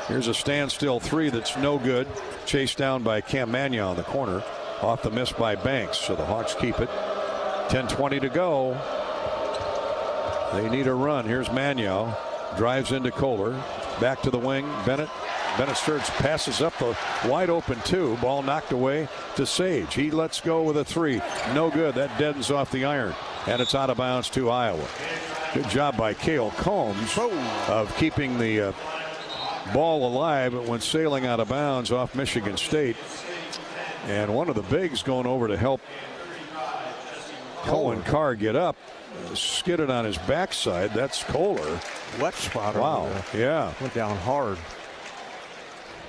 Here's a standstill 3 that's no good. Chased down by Cam Manyow in the corner. Off the miss by Banks. So the Hawks keep it. 10:20 to go. They need a run. Here's Magno. Drives into Kohler. Back to the wing. Bennett Sturts passes up the wide open 2. Ball knocked away to Sage. He lets go with a 3. No good. That deadens off the iron. And it's out of bounds to Iowa. Good job by Cale Combs of keeping the ball alive. It went sailing out of bounds off Michigan State. And one of the bigs going over to help Cohen Carr get up. Skidded on his backside. That's Kohler. Wet spot. Wow. Yeah. Went down hard.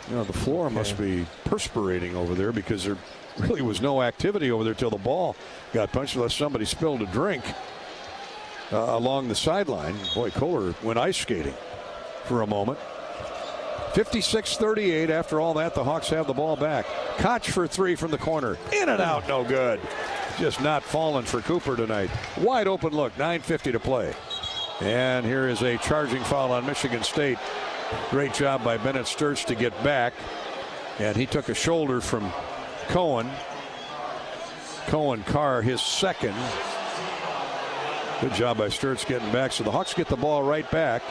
You know, the floor must be perspirating over there because there really was no activity over there till the ball got punched, unless somebody spilled a drink along the sideline. Boy, Kohler went ice skating for a moment. 56-38. After all that, the Hawks have the ball back. Koch for 3 from the corner. In and out. No good. Just not falling for Cooper tonight. Wide open look. 9:50 to play. And here is a charging foul on Michigan State. Great job by Bennett Sturts to get back. And he took a shoulder from Cohen. Cohen Carr, his second. Good job by Sturts getting back. So the Hawks get the ball right back.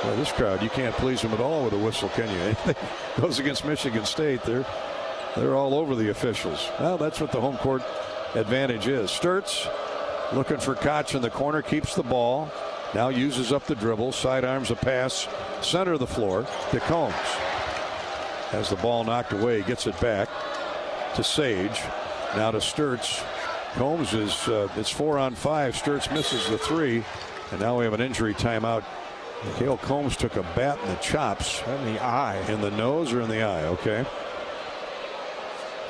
Well, this crowd, you can't please them at all with a whistle, can you? Anything goes against Michigan State, they're all over the officials. Well, that's what the home court advantage is. Sturts looking for Koch in the corner, keeps the ball. Now uses up the dribble, sidearms a pass, center of the floor to Combs. Has the ball knocked away, gets it back to Sage. Now to Sturts. Combs is, it's 4-on-5. Sturts misses the 3. And now we have an injury timeout. Cale Combs took a bat in the chops. In the eye. In the nose or in the eye, okay.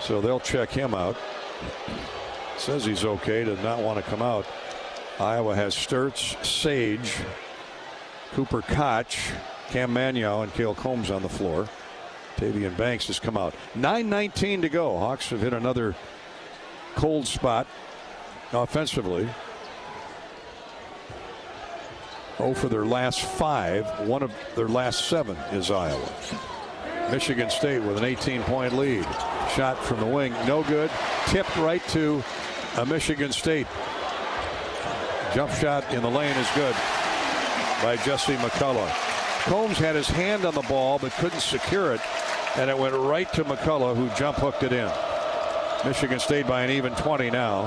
So they'll check him out. Says he's okay, does not want to come out. Iowa has Sturts, Sage, Cooper Koch, Cam Magno, and Cale Combs on the floor. Tavian Banks has come out. 9:19 to go. Hawks have hit another cold spot offensively. 0 for their last 5. 1 of their last 7 is Iowa. Michigan State with an 18-point lead. Shot from the wing, no good. Tipped right to Michigan State. Jump shot in the lane is good by Jesse McCullough. Combs had his hand on the ball but couldn't secure it, and it went right to McCullough, who jump hooked it in. Michigan State by an even 20 now.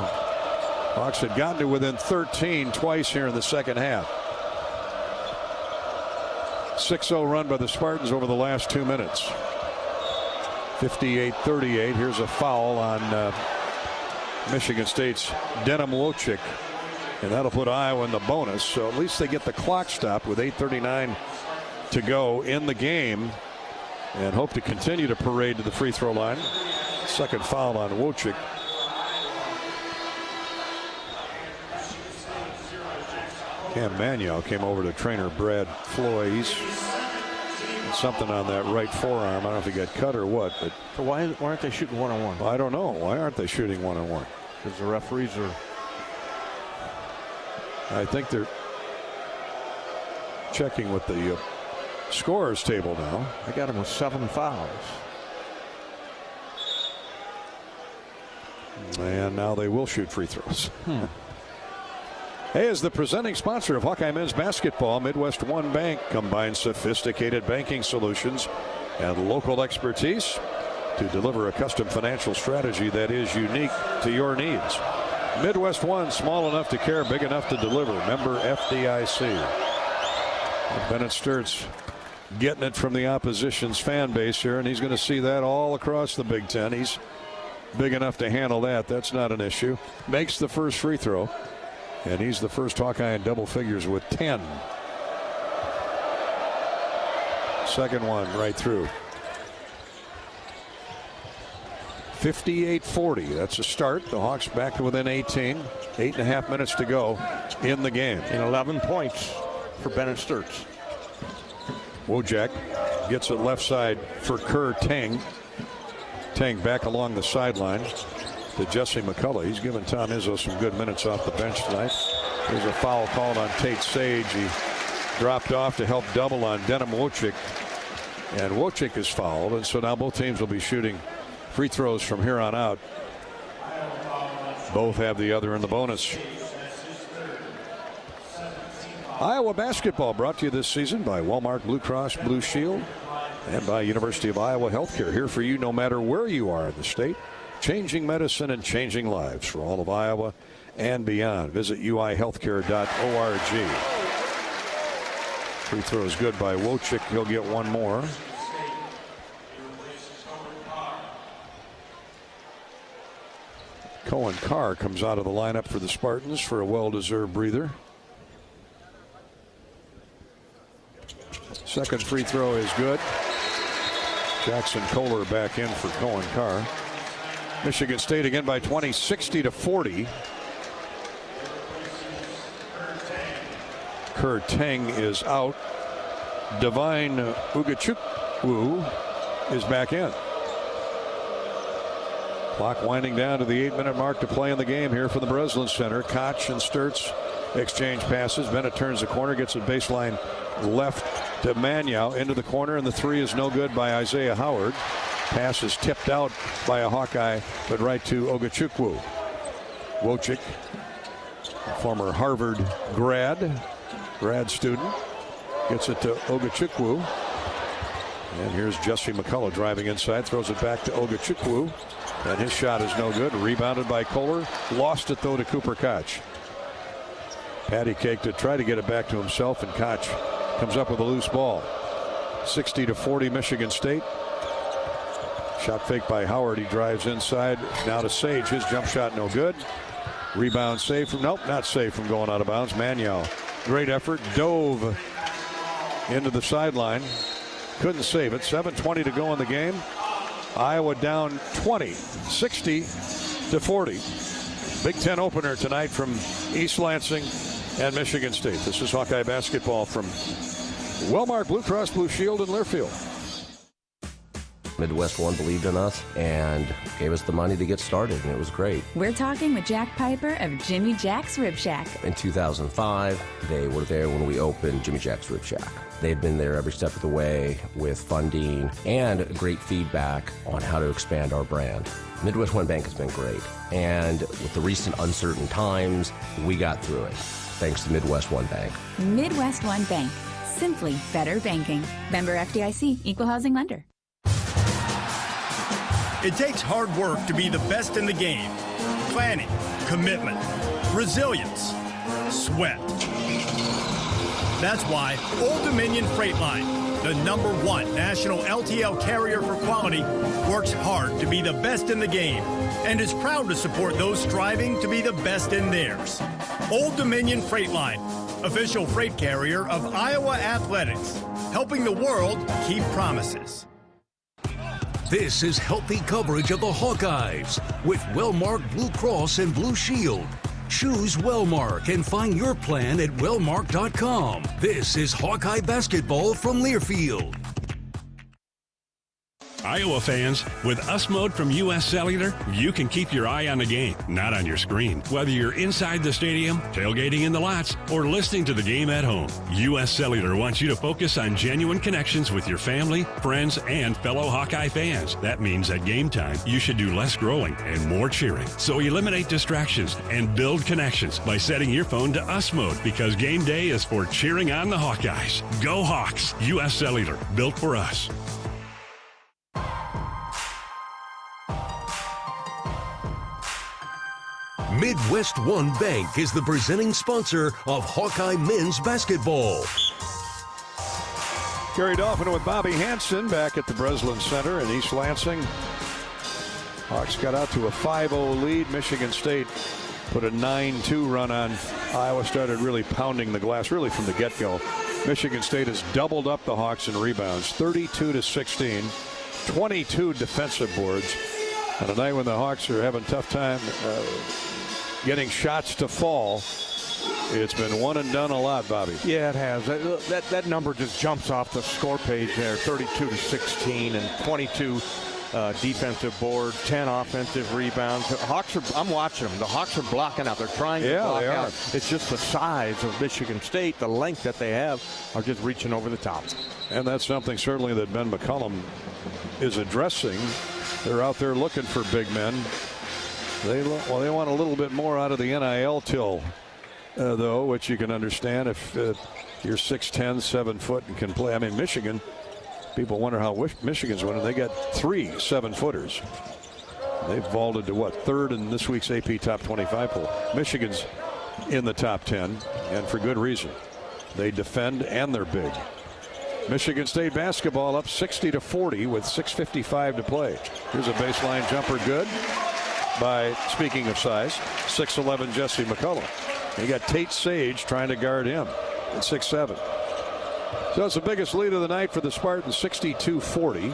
Hawks had gotten to within 13 twice here in the second half. 6-0 run by the Spartans over the last 2 minutes. 58-38. Here's a foul on Michigan State's Denim Wojcik, and that'll put Iowa in the bonus. So at least they get the clock stopped with 8:39 to go in the game, and hope to continue to parade to the free throw line. Second foul on Wojcik. Cam Magno came over to trainer Brad Floyd. He's something on that right forearm. I don't know if he got cut or what. But so why aren't they shooting one-on-one? I don't know. Why aren't they shooting one-on-one? Because the referees are. I think they're checking with the scorers table now. I got him with 7 fouls. And now they will shoot free throws. Hey, as the presenting sponsor of Hawkeye men's basketball, Midwest One Bank combines sophisticated banking solutions and local expertise to deliver a custom financial strategy that is unique to your needs. Midwest One, small enough to care, big enough to deliver. Member FDIC. And Bennett Sturts getting it from the opposition's fan base here, and he's going to see that all across the Big Ten. He's big enough to handle that. That's not an issue. Makes the first free throw. And he's the first Hawkeye in double figures with 10. Second one right through. 58-40. That's a start. The Hawks back to within 18. 8.5 minutes to go in the game. And 11 points for Bennett Sturts. Wojcik gets it left side for Kerr Tang. Tang back along the sideline to Jesse McCullough. He's given Tom Izzo some good minutes off the bench tonight. There's a foul called on Tate Sage. He dropped off to help double on Denim Wojcik. And Wojcik is fouled. And so now both teams will be shooting free throws from here on out. Both have the other in the bonus. Iowa basketball brought to you this season by Walmart Blue Cross Blue Shield and by University of Iowa Healthcare. Here for you no matter where you are in the state. Changing medicine and changing lives for all of Iowa and beyond. Visit uihealthcare.org. Free throw is good by Wojcik. He'll get one more. Cohen Carr comes out of the lineup for the Spartans for a well-deserved breather. Second free throw is good. Jackson Kohler back in for Cohen Carr. Michigan State again by 20, 60-40. Kerr Teng is out. Divine Ugachukwu is back in. Clock winding down to the 8-minute mark to play in the game here for the Breslin Center. Koch and Sturtz exchange passes. Bennett turns the corner, gets a baseline left to Manyow into the corner, and the three is no good by Isaiah Howard. Pass is tipped out by a Hawkeye, but right to Ogachukwu. Wojcik, former Harvard grad student, gets it to Ogachukwu. And here's Jesse McCullough driving inside, throws it back to Ogachukwu, and his shot is no good. Rebounded by Kohler, lost it though to Cooper Koch. Patty cake to try to get it back to himself, and Koch comes up with a loose ball. 60-40 Michigan State. Shot fake by Howard. He drives inside. Now to Sage. His jump shot no good. Rebound saved from, nope, not saved from going out of bounds. Manyow, great effort. Dove into the sideline. Couldn't save it. 7:20 to go in the game. Iowa down 20, 60-40. Big Ten opener tonight from East Lansing and Michigan State. This is Hawkeye basketball from Walmart Blue Cross Blue Shield in Learfield. Midwest One believed in us and gave us the money to get started, and it was great. We're talking with Jack Piper of Jimmy Jack's Rib Shack. In 2005, they were there when we opened Jimmy Jack's Rib Shack. They've been there every step of the way with funding and great feedback on how to expand our brand. Midwest One Bank has been great, and with the recent uncertain times, we got through it, thanks to Midwest One Bank. Midwest One Bank. Simply better banking. Member FDIC, Equal Housing Lender. It takes hard work to be the best in the game. Planning, commitment, resilience, sweat. That's why Old Dominion Freight Line, the #1 national LTL carrier for quality, works hard to be the best in the game and is proud to support those striving to be the best in theirs. Old Dominion Freight Line, official freight carrier of Iowa Athletics, helping the world keep promises. This is healthy coverage of the Hawkeyes with Wellmark Blue Cross and Blue Shield. Choose Wellmark and find your plan at wellmark.com. This is Hawkeye basketball from Learfield. Iowa fans, with US Mode from US Cellular, you can keep your eye on the game, not on your screen. Whether you're inside the stadium, tailgating in the lots, or listening to the game at home, US Cellular wants you to focus on genuine connections with your family, friends, and fellow Hawkeye fans. That means at game time, you should do less growling and more cheering. So eliminate distractions and build connections by setting your phone to US Mode, because game day is for cheering on the Hawkeyes. Go Hawks! US Cellular, built for us. Midwest One Bank is the presenting sponsor of Hawkeye men's basketball. Gary Dolphin with Bobby Hansen back at the Breslin Center in East Lansing. Hawks got out to a 5-0 lead. Michigan State put a 9-2 run on. Iowa started really pounding the glass really from the get-go. Michigan State has doubled up the Hawks in rebounds, 32-16, 22 defensive boards. On a night when the Hawks are having a tough time getting shots to fall, it's been one and done a lot, Bobby. Yeah, it has. That number just jumps off the score page there, 32-16 and 22 defensive boards, 10 offensive rebounds. Hawks are, I'm watching them. The Hawks are blocking out. They're trying to block out. It's just the size of Michigan State, the length that they have, are just reaching over the top. And that's something certainly that Ben McCollum is addressing. They're out there looking for big men. They want a little bit more out of the NIL till, though, which you can understand if you're 6'10", 7 foot, and can play. I mean, Michigan, people wonder how Michigan's winning. They got 3 7-footers. They've vaulted to what, 3rd in this week's AP Top 25 poll. Michigan's in the top 10, and for good reason. They defend and they're big. Michigan State basketball up 60-40 with 6:55 to play. Here's a baseline jumper, good by, speaking of size, 6'11" Jesse McCullough. You got Tate Sage trying to guard him at 6'7". So it's the biggest lead of the night for the Spartans, 62-40.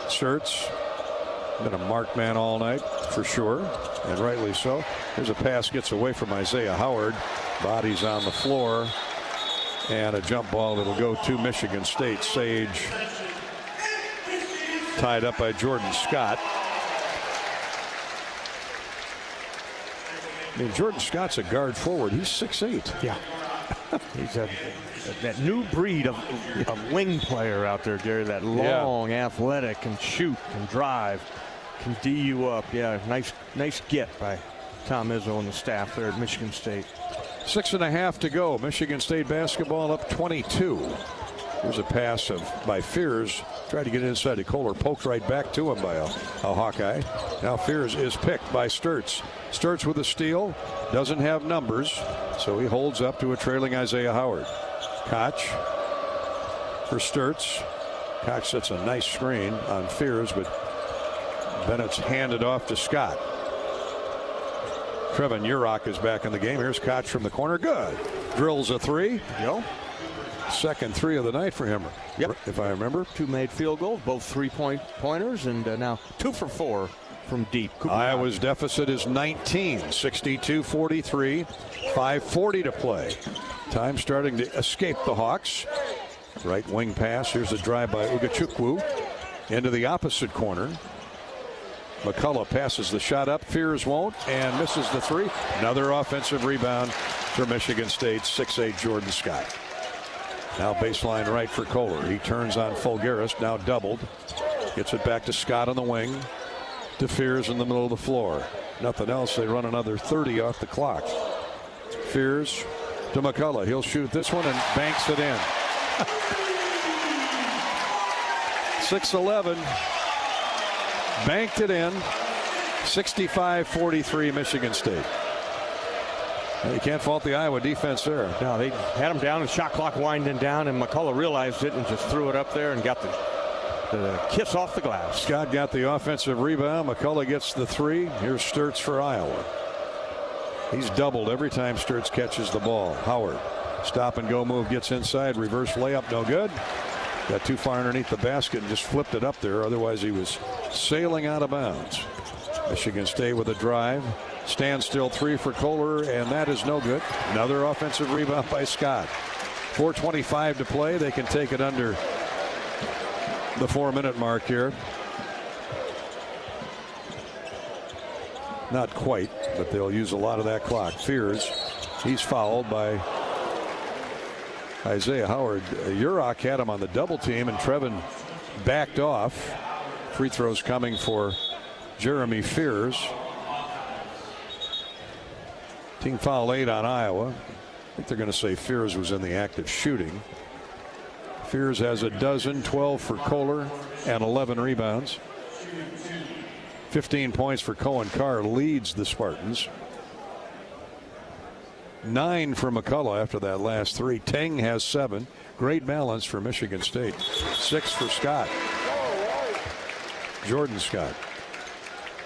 Schertz been a marked man all night for sure, and rightly so. Here's a pass, gets away from Isaiah Howard. Bodies on the floor, and a jump ball that'll go to Michigan State. Sage tied up by Jordan Scott. I mean, Jordan Scott's a guard forward. He's 6'8". Yeah. He's that new breed of wing player out there, Gary. That long, athletic, can shoot, can drive, can D you up. Yeah, nice get by Tom Izzo and the staff there at Michigan State. 6.5 to go. Michigan State basketball up 22. Here's a pass by Fears. Tried to get inside to Kohler. Poked right back to him by a Hawkeye. Now Fears is picked by Sturtz. Sturtz with a steal. Doesn't have numbers, so he holds up to a trailing Isaiah Howard. Koch for Sturtz. Koch sets a nice screen on Fears, but Bennett's handed off to Scott. Trevin Urach is back in the game. Here's Koch from the corner. Good. Drills a 3. Go. Second 3 of the night for him. Yep. If I remember. 2 made field goals, both 3-pointers, and now 2 for 4 from deep. Iowa's deficit is 19, 62-43, 5:40 to play. Time starting to escape the Hawks. Right wing pass. Here's a drive by Ugachukwu into the opposite corner. McCullough passes the shot up. Fears won't, and misses the 3. Another offensive rebound for Michigan State. 6'8" Jordan Scott. Now baseline right for Kohler. He turns on Fulgaris, now doubled. Gets it back to Scott on the wing. To Fears in the middle of the floor. Nothing else. They run another 30 off the clock. Fears to McCullough. He'll shoot this one and banks it in. 6'11". Banked it in. 65-43 Michigan State. You can't fault the Iowa defense there. No, they had him down and shot clock winding down, and McCullough realized it and just threw it up there and got the kiss off the glass. Scott got the offensive rebound. McCullough gets the 3. Here's Sturtz for Iowa. He's doubled every time Sturtz catches the ball. Howard, stop and go move, gets inside. Reverse layup, no good. Got too far underneath the basket and just flipped it up there. Otherwise, he was sailing out of bounds. Michigan State with a drive. Standstill 3 for Kohler, and that is no good. Another offensive rebound by Scott. 4:25 to play. They can take it under the 4-minute mark here. Not quite, but they'll use a lot of that clock. Fears, he's fouled by Isaiah Howard. Urach had him on the double team, and Trevin backed off. Free throws coming for Jeremy Fears. Team foul 8 on Iowa. I think they're going to say Fears was in the act of shooting. Fears has a dozen, 12 for Kohler, and 11 rebounds. 15 points for Cohen Carr, leads the Spartans. 9 for McCullough after that last 3. Teng has 7. Great balance for Michigan State. 6 for Scott. Jordan Scott.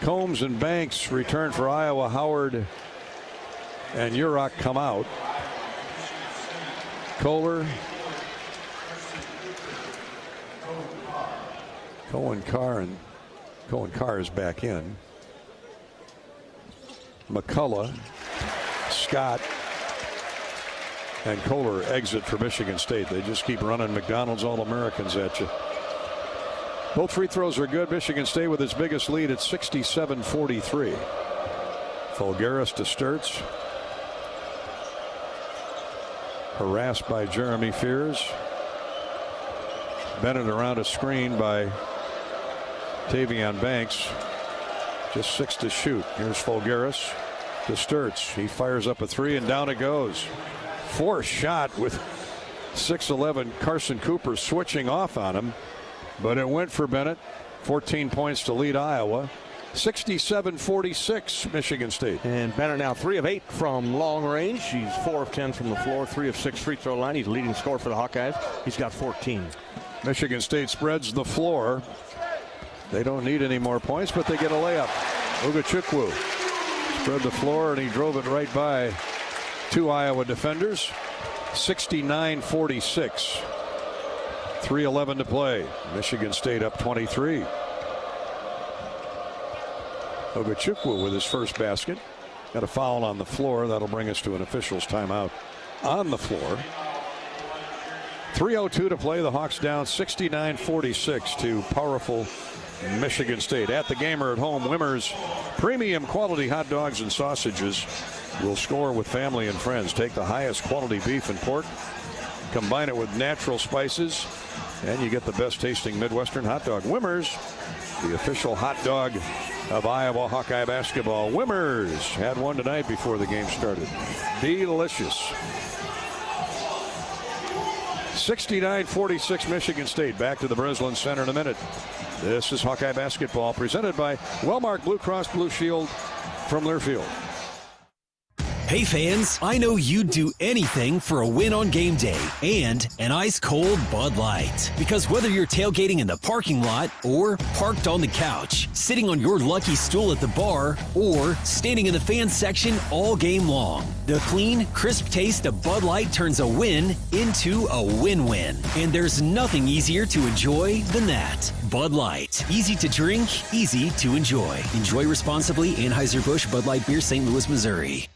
Combs and Banks return for Iowa. Howard and Urach come out. Kohler. Cohen Carr is back in. McCullough, Scott, and Kohler exit for Michigan State. They just keep running McDonald's All-Americans at you. Both free throws are good. Michigan State with its biggest lead at 67-43. Fulgaris to Sturtz. Harassed by Jeremy Fears. Bennett around a screen by Tavion Banks. Just 6 to shoot. Here's Folgeris to Sturts. He fires up a 3 and down it goes. Forced shot with 6'11" Carson Cooper switching off on him, but it went for Bennett. 14 points to lead Iowa. 67-46 Michigan State. And Bennett now 3 of 8 from long range. He's 4 of 10 from the floor, 3 of 6 free throw line. He's the leading scorer for the Hawkeyes. He's got 14. Michigan State spreads the floor. They don't need any more points, but they get a layup. Ugachukwu spread the floor, and he drove it right by 2 Iowa defenders. 69-46. 3:11 to play. Michigan State up 23. Ugachukwu with his first basket. Got a foul on the floor. That'll bring us to an official's timeout on the floor. 3:02 to play. The Hawks down 69-46 to powerful Michigan State. At the game or at home, Wimmer's premium quality hot dogs and sausages will score with family and friends. Take the highest quality beef and pork, combine it with natural spices, and you get the best tasting Midwestern hot dog. Wimmer's, the official hot dog of Iowa Hawkeye basketball. Wimmer's had one tonight before the game started. Delicious. 69-46 Michigan State. Back to the Breslin Center in a minute. This is Hawkeye basketball presented by Wellmark Blue Cross Blue Shield from Learfield. Hey fans, I know you'd do anything for a win on game day and an ice-cold Bud Light. Because whether you're tailgating in the parking lot or parked on the couch, sitting on your lucky stool at the bar, or standing in the fan section all game long, the clean, crisp taste of Bud Light turns a win into a win-win. And there's nothing easier to enjoy than that. Bud Light. Easy to drink, easy to enjoy. Enjoy responsibly. Anheuser-Busch Bud Light Beer, St. Louis, Missouri.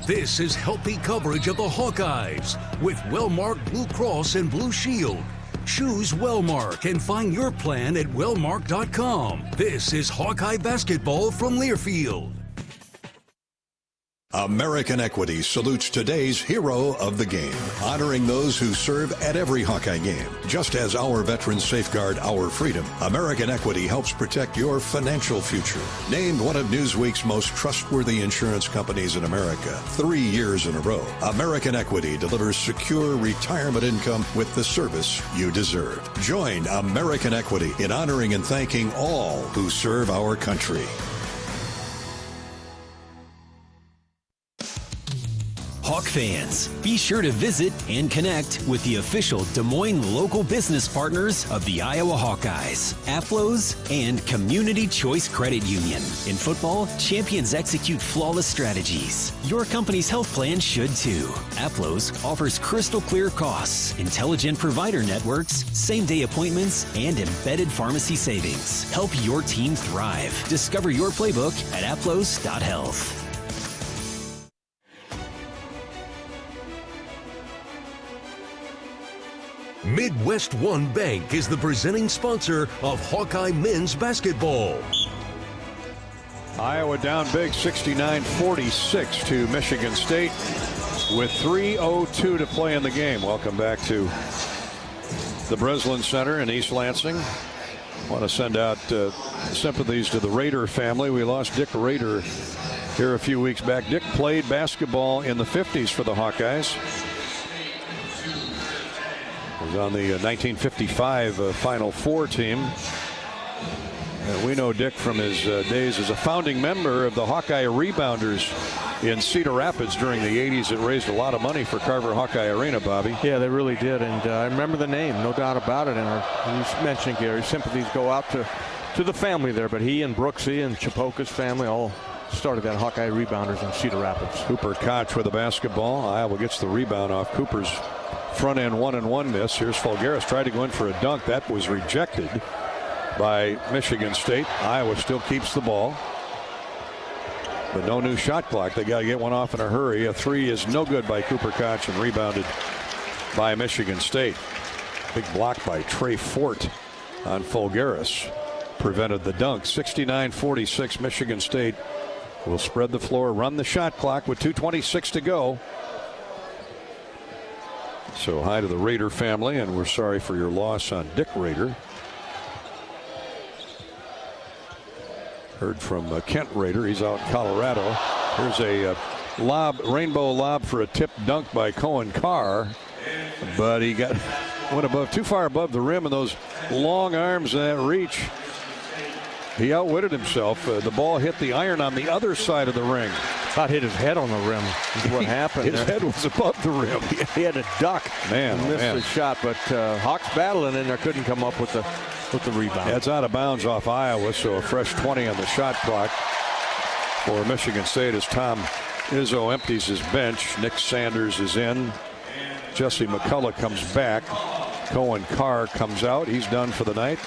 This is healthy coverage of the Hawkeyes with Wellmark Blue Cross and Blue Shield. Choose Wellmark and find your plan at wellmark.com. This is Hawkeye basketball from Learfield. American Equity salutes today's hero of the game, honoring those who serve at every Hawkeye game. Just as our veterans safeguard our freedom, American Equity helps protect your financial future. Named one of Newsweek's most trustworthy insurance companies in America 3 years in a row, American Equity delivers secure retirement income with the service you deserve. Join American Equity in honoring and thanking all who serve our country. Hawk fans, be sure to visit and connect with the official Des Moines local business partners of the Iowa Hawkeyes, AFLOS, and Community Choice Credit Union. In football, champions execute flawless strategies. Your company's health plan should too. AFLOS offers crystal clear costs, intelligent provider networks, same-day appointments, and embedded pharmacy savings. Help your team thrive. Discover your playbook at aflos.health. Midwest One Bank is the presenting sponsor of Hawkeye men's basketball. Iowa down big 69-46 to Michigan State with 3:02 to play in the game. Welcome back to the Breslin Center in East Lansing. I want to send out sympathies to the Rader family. We lost Dick Rader here a few weeks back. Dick played basketball in the 50s for the Hawkeyes. Was on the 1955 Final Four team. We know Dick from his days as a founding member of the Hawkeye Rebounders in Cedar Rapids during the 80s. It raised a lot of money for Carver Hawkeye Arena, Bobby. Yeah, they really did, and I remember the name, no doubt about it. And you mentioned, Gary, sympathies go out to the family there, but he and Brooksy and Chapoka's family all started that Hawkeye Rebounders in Cedar Rapids. Cooper Koch with the basketball. Iowa gets the rebound off Cooper's front end 1-and-1 miss. Here's Folgeris, tried to go in for a dunk. That was rejected by Michigan State. Iowa still keeps the ball, but no new shot clock. They got to get one off in a hurry. A three is no good by Cooper Koch and rebounded by Michigan State. Big block by Trey Fort on Folgeris prevented the dunk. 69-46 Michigan State will spread the floor, run the shot clock with 2:26 to go. So hi to the Rader family, and we're sorry for your loss on Dick Rader. Heard from Kent Rader. He's out in Colorado. Here's a rainbow lob for a tip dunk by Cohen Carr, but he went too far above the rim, and those long arms and that reach, he outwitted himself. The ball hit the iron on the other side of the ring. Thought hit his head on the rim is what happened. His head was above the rim. He had to duck. Man, missed the shot, but Hawks battling in there, couldn't come up with the rebound. That's out of bounds off Iowa, so a fresh 20 on the shot clock for Michigan State as Tom Izzo empties his bench. Nick Sanders is in. Jesse McCullough comes back. Cohen Carr comes out. He's done for the night.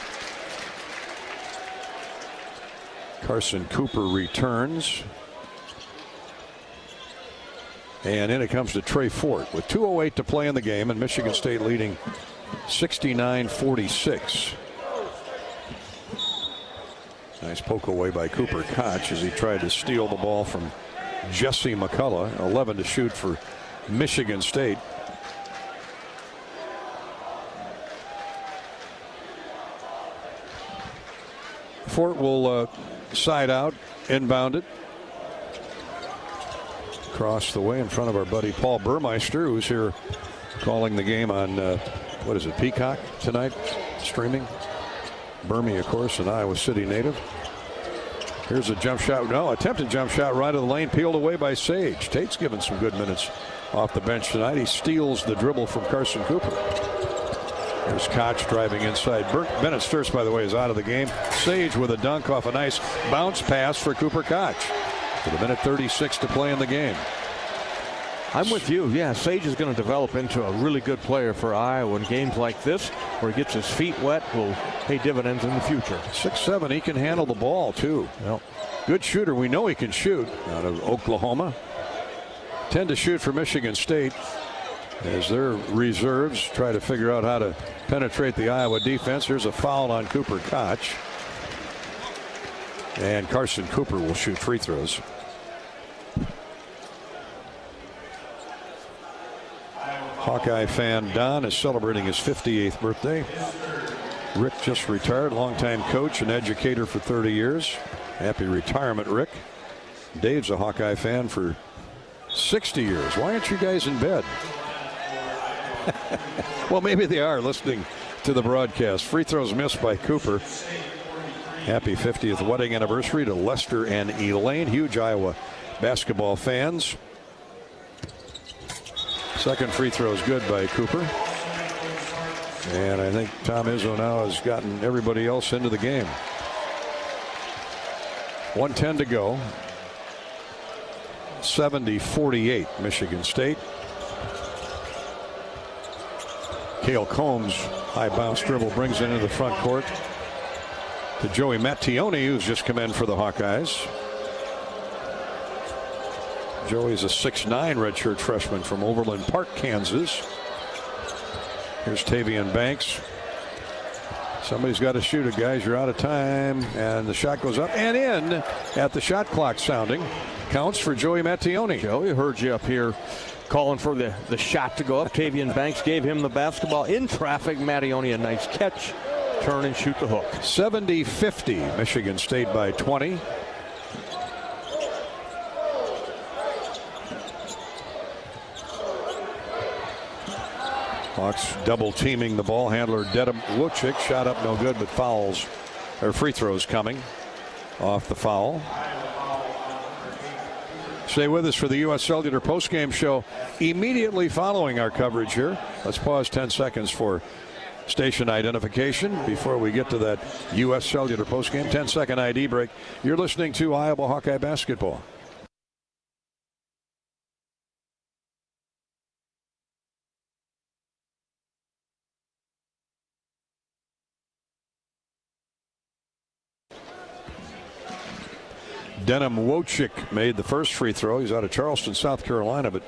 Carson Cooper returns. And in it comes to Trey Fort with 2:08 to play in the game, and Michigan State leading 69-46. Nice poke away by Cooper Koch as he tried to steal the ball from Jesse McCullough. 11 to shoot for Michigan State. Fort will side out, inbound it. Across the way in front of our buddy Paul Burmeister, who's here calling the game on, what is it, Peacock tonight, streaming. Burmy, of course, an Iowa City native. Here's a jump shot. No, attempted jump shot right of the lane, peeled away by Sage. Tate's given some good minutes off the bench tonight. He steals the dribble from Carson Cooper. There's Koch driving inside. Bennett Sturz, by the way, is out of the game. Sage with a dunk off a nice bounce pass for Cooper Koch. With a minute 36 to play in the game. I'm with you. Yeah, Sage is going to develop into a really good player for Iowa in games like this where he gets his feet wet, will pay dividends in the future. 6'7", he can handle the ball too. Yep. Good shooter. We know he can shoot out of Oklahoma. 10 to shoot for Michigan State as their reserves try to figure out how to penetrate the Iowa defense. Here's a foul on Cooper Koch. And Carson Cooper will shoot free throws. Hawkeye fan Don is celebrating his 58th birthday. Rick just retired, longtime coach and educator for 30 years. Happy retirement, Rick. Dave's a Hawkeye fan for 60 years. Why aren't you guys in bed? Well, maybe they are listening to the broadcast. Free throws missed by Cooper. Happy 50th wedding anniversary to Lester and Elaine. Huge Iowa basketball fans. Second free throw is good by Cooper. And I think Tom Izzo now has gotten everybody else into the game. 1:10 to go. 70-48 Michigan State. Cale Combs, high bounce dribble, brings it into the front court to Joey Mattione, who's just come in for the Hawkeyes. Joey's a 6'9" redshirt freshman from Overland Park, Kansas. Here's Tavian Banks. Somebody's got to shoot it, guys. You're out of time. And the shot goes up and in at the shot clock sounding. Counts for Joey Mattione. Joey, heard you up here calling for the shot to go up. Tavian Banks gave him the basketball in traffic. Mattione a nice catch. Turn and shoot the hook. 70-50. Michigan State by 20. Hawks double teaming the ball handler Dedham Wojcik. Shot up no good, but fouls or free throws coming off the foul. Stay with us for the U.S. Cellular postgame show immediately following our coverage here. Let's pause 10 seconds for station identification before we get to that U.S. Cellular postgame. 10-second ID break. You're listening to Iowa Hawkeye basketball. Dedham Wojcik made the first free throw. He's out of Charleston, South Carolina, but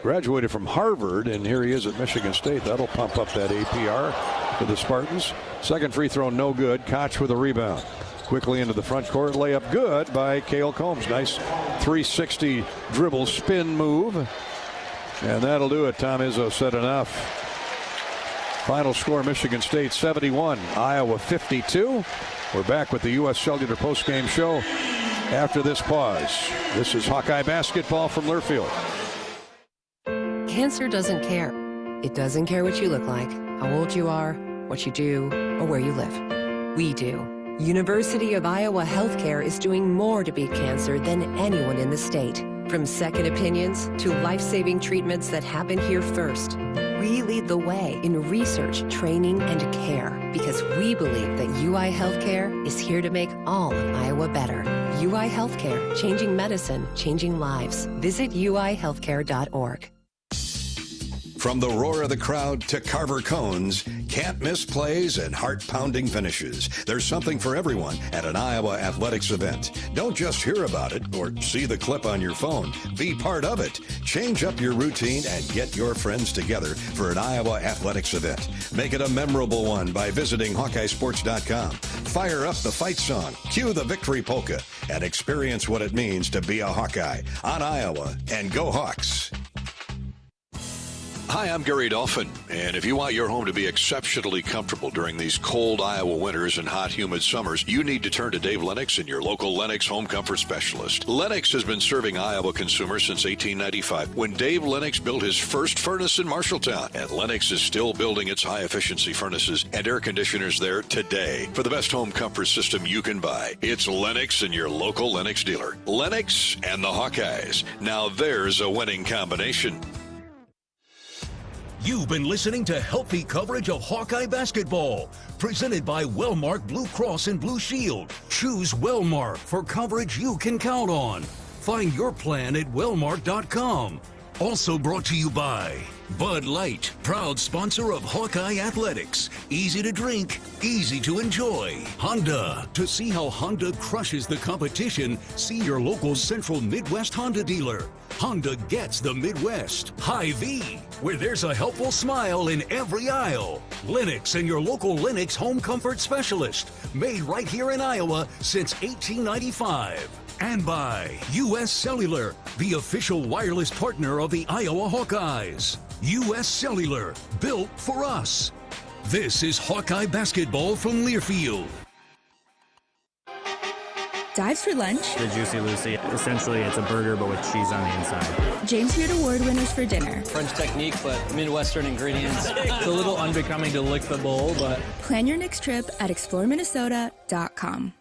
graduated from Harvard, and here he is at Michigan State. That'll pump up that APR for the Spartans. Second free throw, no good. Koch with a rebound. Quickly into the front court. Layup good by Cale Combs. Nice 360 dribble spin move. And that'll do it. Tom Izzo said enough. Final score, Michigan State 71, Iowa 52. We're back with the U.S. Cellular postgame show after this pause. This is Hawkeye basketball from Learfield. Cancer doesn't care. It doesn't care what you look like, how old you are, what you do, or where you live. We do. University of Iowa Healthcare is doing more to beat cancer than anyone in the state. From second opinions to life-saving treatments that happen here first. We lead the way in research, training, and care because we believe that UI Healthcare is here to make all of Iowa better. UI Healthcare, changing medicine, changing lives. Visit uihealthcare.org. From the roar of the crowd to Carver cones, can't miss plays and heart-pounding finishes. There's something for everyone at an Iowa athletics event. Don't just hear about it or see the clip on your phone. Be part of it. Change up your routine and get your friends together for an Iowa athletics event. Make it a memorable one by visiting HawkeyeSports.com. Fire up the fight song, cue the victory polka, and experience what it means to be a Hawkeye on Iowa. And go Hawks! Hi, I'm Gary Dolphin, and if you want your home to be exceptionally comfortable during these cold Iowa winters and hot, humid summers, you need to turn to Dave Lennox and your local Lennox home comfort specialist. Lennox has been serving Iowa consumers since 1895, when Dave Lennox built his first furnace in Marshalltown, and Lennox is still building its high-efficiency furnaces and air conditioners there today. For the best home comfort system you can buy, it's Lennox and your local Lennox dealer. Lennox and the Hawkeyes. Now there's a winning combination. You've been listening to healthy coverage of Hawkeye basketball, presented by Wellmark Blue Cross and Blue Shield. Choose Wellmark for coverage you can count on. Find your plan at wellmark.com. Also brought to you by Bud Light, proud sponsor of Hawkeye Athletics. Easy to drink, easy to enjoy. Honda. To see how Honda crushes the competition, see your local Central Midwest Honda dealer. Honda gets the Midwest. Hy-Vee, where there's a helpful smile in every aisle. Lennox and your local Lennox home comfort specialist. Made right here in Iowa since 1895. And by U.S. Cellular, the official wireless partner of the Iowa Hawkeyes. U.S. Cellular, built for us. This is Hawkeye basketball from Learfield. Dives for lunch. The Juicy Lucy. Essentially, it's a burger, but with cheese on the inside. James Beard Award winners for dinner. French technique, but Midwestern ingredients. It's a little unbecoming to lick the bowl, but... Plan your next trip at exploreminnesota.com.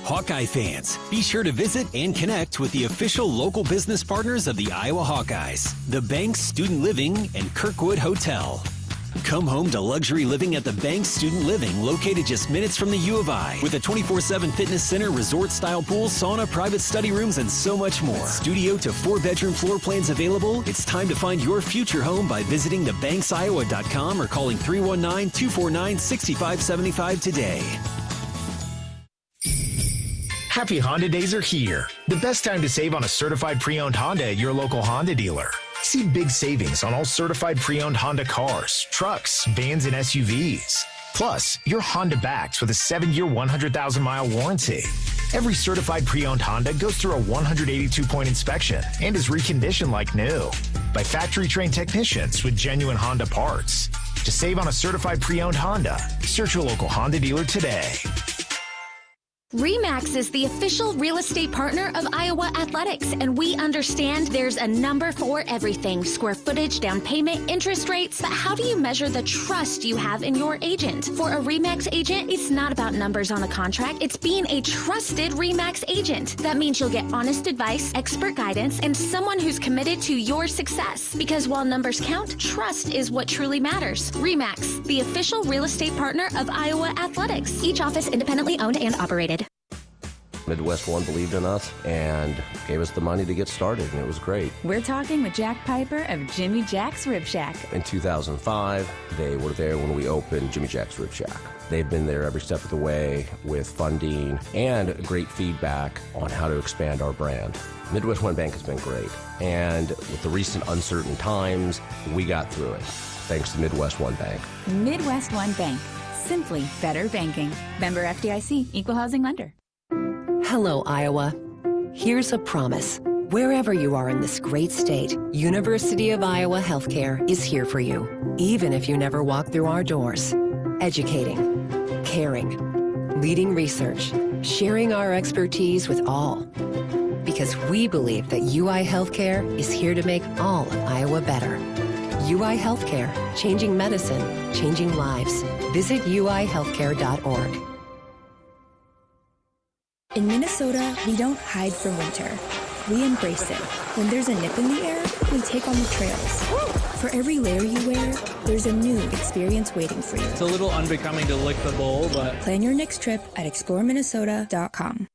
Hawkeye fans, be sure to visit and connect with the official local business partners of the Iowa Hawkeyes, the Banks Student Living and Kirkwood Hotel. Come home to luxury living at the Banks Student Living, located just minutes from the U of I, with a 24/7 fitness center, resort-style pool, sauna, private study rooms, and so much more. Studio to 4-bedroom floor plans available. It's time to find your future home by visiting thebanksiowa.com or calling 319-249-6575 today. Happy Honda Days are here. The best time to save on a certified pre-owned Honda at your local Honda dealer. See big savings on all certified pre-owned Honda cars, trucks, vans, and SUVs. Plus, you're Honda backed with a 7-year, 100,000-mile warranty. Every certified pre-owned Honda goes through a 182-point inspection and is reconditioned like new by factory-trained technicians with genuine Honda parts. To save on a certified pre-owned Honda, search your local Honda dealer today. RE/MAX is the official real estate partner of Iowa Athletics, and we understand there's a number for everything: square footage, down payment, interest rates. But how do you measure the trust you have in your agent? For a RE/MAX agent, it's not about numbers on a contract. It's being a trusted RE/MAX agent. That means you'll get honest advice, expert guidance, and someone who's committed to your success. Because while numbers count, trust is what truly matters. RE/MAX, the official real estate partner of Iowa Athletics. Each office independently owned and operated. Midwest One believed in us and gave us the money to get started, and it was great. We're talking with Jack Piper of Jimmy Jack's Rib Shack. In 2005, they were there when we opened Jimmy Jack's Rib Shack. They've been there every step of the way with funding and great feedback on how to expand our brand. Midwest One Bank has been great, and with the recent uncertain times, we got through it, thanks to Midwest One Bank. Midwest One Bank. Simply better banking. Member FDIC, Equal Housing Lender. Hello, Iowa. Here's a promise. Wherever you are in this great state, University of Iowa Healthcare is here for you, even if you never walk through our doors. Educating, caring, leading research, sharing our expertise with all. Because we believe that UI Healthcare is here to make all of Iowa better. UI Healthcare, changing medicine, changing lives. Visit uihealthcare.org. In Minnesota, we don't hide from winter. We embrace it. When there's a nip in the air, we take on the trails. For every layer you wear, there's a new experience waiting for you. It's a little unbecoming to lick the bowl, but... Plan your next trip at exploreminnesota.com.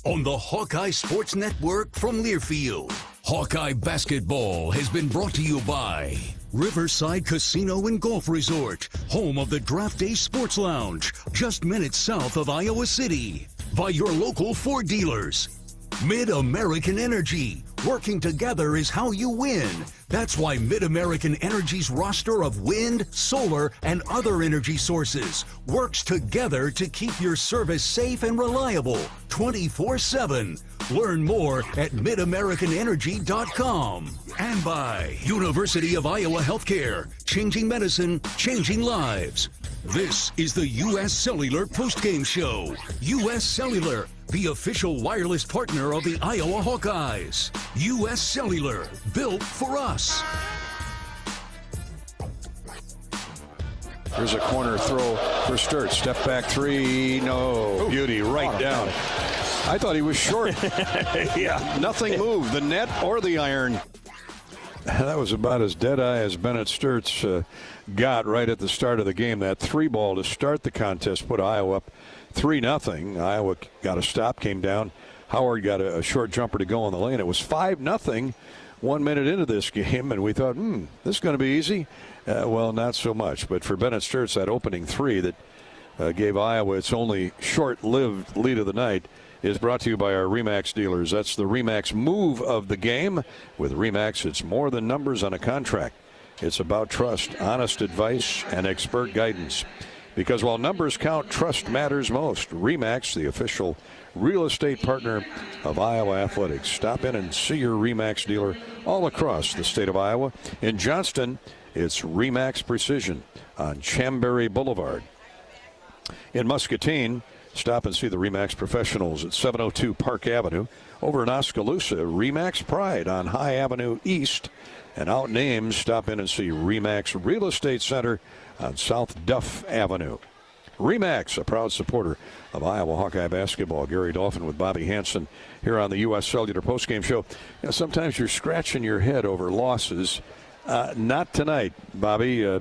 On the Hawkeye Sports Network from Learfield, Hawkeye Basketball has been brought to you by Riverside Casino and Golf Resort, home of the Draft Day Sports Lounge, just minutes south of Iowa City. By your local Ford dealers. Mid-American Energy. Working together is how you win. That's why Mid-American Energy's roster of wind, solar, and other energy sources works together to keep your service safe and reliable 24/7. Learn more at midamericanenergy.com. And by University of Iowa Healthcare. Changing medicine, changing lives. This is the U.S. Cellular postgame show. U.S. Cellular, the official wireless partner of the Iowa Hawkeyes. U.S. Cellular, built for us. Here's a corner throw for Sturt. Step back three. No. Beauty right down. I thought he was short. Yeah. Nothing moved. The net or the iron. That was about as dead-eye as Bennett Sturtz got right at the start of the game. That 3-ball to start the contest put Iowa up 3-0. Iowa got a stop, came down. Howard got a short jumper to go on the lane. It was 5-0 1 minute into this game, and we thought, this is going to be easy. Well, not so much. But for Bennett Sturtz, that opening three that gave Iowa its only short-lived lead of the night is brought to you by our RE/MAX dealers. That's the RE/MAX move of the game. With RE/MAX, it's more than numbers on a contract. It's about trust, honest advice, and expert guidance. Because while numbers count, trust matters most. RE/MAX, the official real estate partner of Iowa Athletics. Stop in and see your RE/MAX dealer all across the state of Iowa. In Johnston, it's RE/MAX Precision on Chambary Boulevard. In Muscatine, stop and see the RE/MAX professionals at 702 Park Avenue. Over in Oskaloosa, RE/MAX Pride on High Avenue East. And out in Ames, stop in and see RE/MAX Real Estate Center on South Duff Avenue. RE/MAX, a proud supporter of Iowa Hawkeye basketball. Gary Dolphin with Bobby Hansen here on the U.S. Cellular postgame show. You know, sometimes you're scratching your head over losses. Not tonight, Bobby.